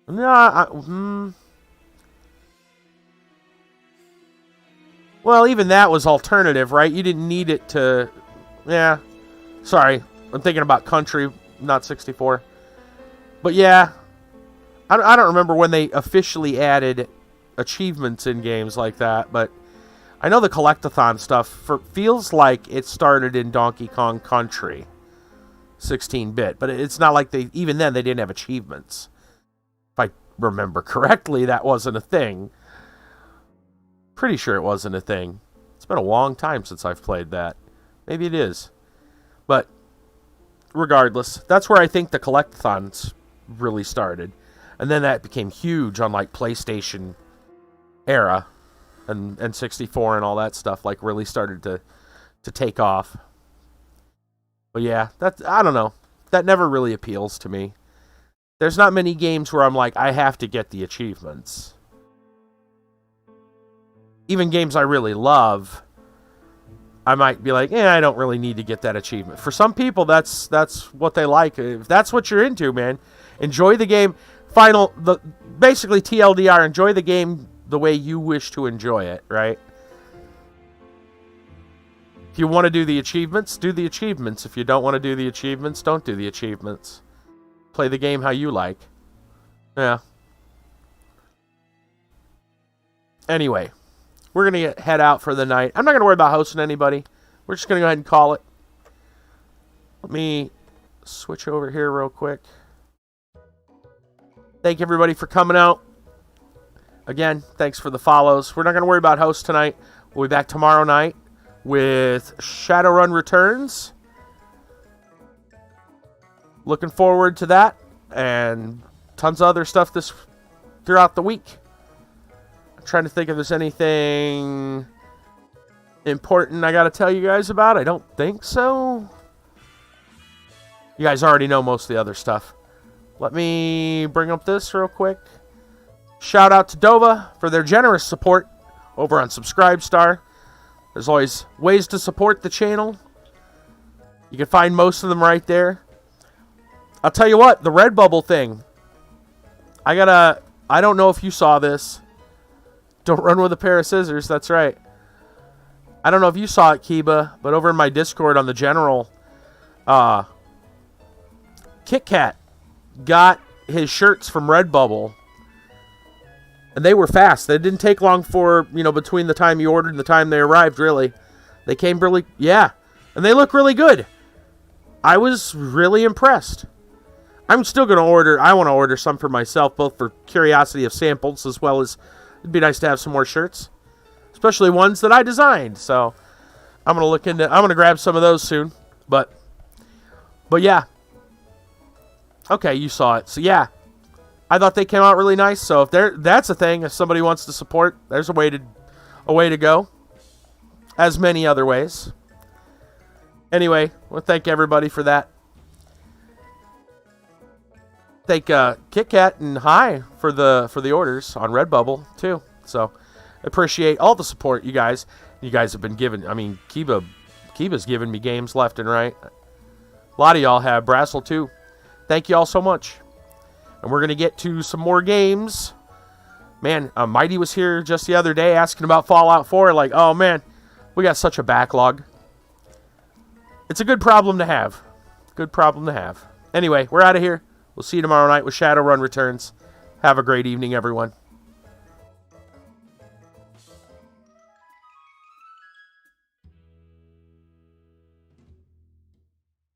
No, well, even that was alternative, right? You didn't need it to... Yeah. Sorry. I'm thinking about Country, not 64. But yeah. I don't remember when they officially added achievements in games like that, but I know the collectathon stuff feels like it started in Donkey Kong Country, 16-bit, but it's not like even then they didn't have achievements. If I remember correctly, that wasn't a thing. Pretty sure it wasn't a thing. It's been a long time since I've played that. Maybe it is. But regardless, that's where I think the collectathons really started. And then that became huge on like PlayStation era and 64 and all that stuff, like really started to take off. But yeah, I don't know. That never really appeals to me. There's not many games where I'm like, I have to get the achievements. Even games I really love, I might be like, I don't really need to get that achievement. For some people, that's what they like. If that's what you're into, man, enjoy the game. Basically TLDR, enjoy the game the way you wish to enjoy it, right? If you want to do the achievements, do the achievements. If you don't want to do the achievements, don't do the achievements. Play the game how you like. Yeah. Anyway, we're going to head out for the night. I'm not going to worry about hosting anybody. We're just going to go ahead and call it. Let me switch over here real quick. Thank everybody for coming out. Again, thanks for the follows. We're not going to worry about hosts tonight. We'll be back tomorrow night with Shadowrun Returns. Looking forward to that. And tons of other stuff throughout the week. I'm trying to think if there's anything important I got to tell you guys about. I don't think so. You guys already know most of the other stuff. Let me bring up this real quick. Shout out to Dova for their generous support over on Subscribestar. There's always ways to support the channel. You can find most of them right there. I'll tell you what, the Redbubble thing. I don't know if you saw this. Don't run with a pair of scissors, that's right. I don't know if you saw it, Kiba, but over in my Discord on the general, Kit Kat got his shirts from Redbubble. And they were fast. They didn't take long between the time you ordered and the time they arrived, really. They came really, yeah. And they look really good. I was really impressed. I'm still going to order, I want to order some for myself, both for curiosity of samples, as well as it'd be nice to have some more shirts. Especially ones that I designed. So, I'm going to grab some of those soon. But yeah. Okay, you saw it. So, yeah. I thought they came out really nice. So if that's a thing, if somebody wants to support, there's a way to go. As many other ways. Anyway, well, thank everybody for that. Thank Kit Kat and Hi for the orders on Redbubble too. So appreciate all the support you guys have been giving. I mean, Kiba's giving me games left and right. A lot of y'all have. Brassel too. Thank you all so much. And we're going to get to some more games. Man, Mighty was here just the other day asking about Fallout 4. Like, oh man, we got such a backlog. It's a good problem to have. Good problem to have. Anyway, we're out of here. We'll see you tomorrow night with Shadowrun Returns. Have a great evening, everyone.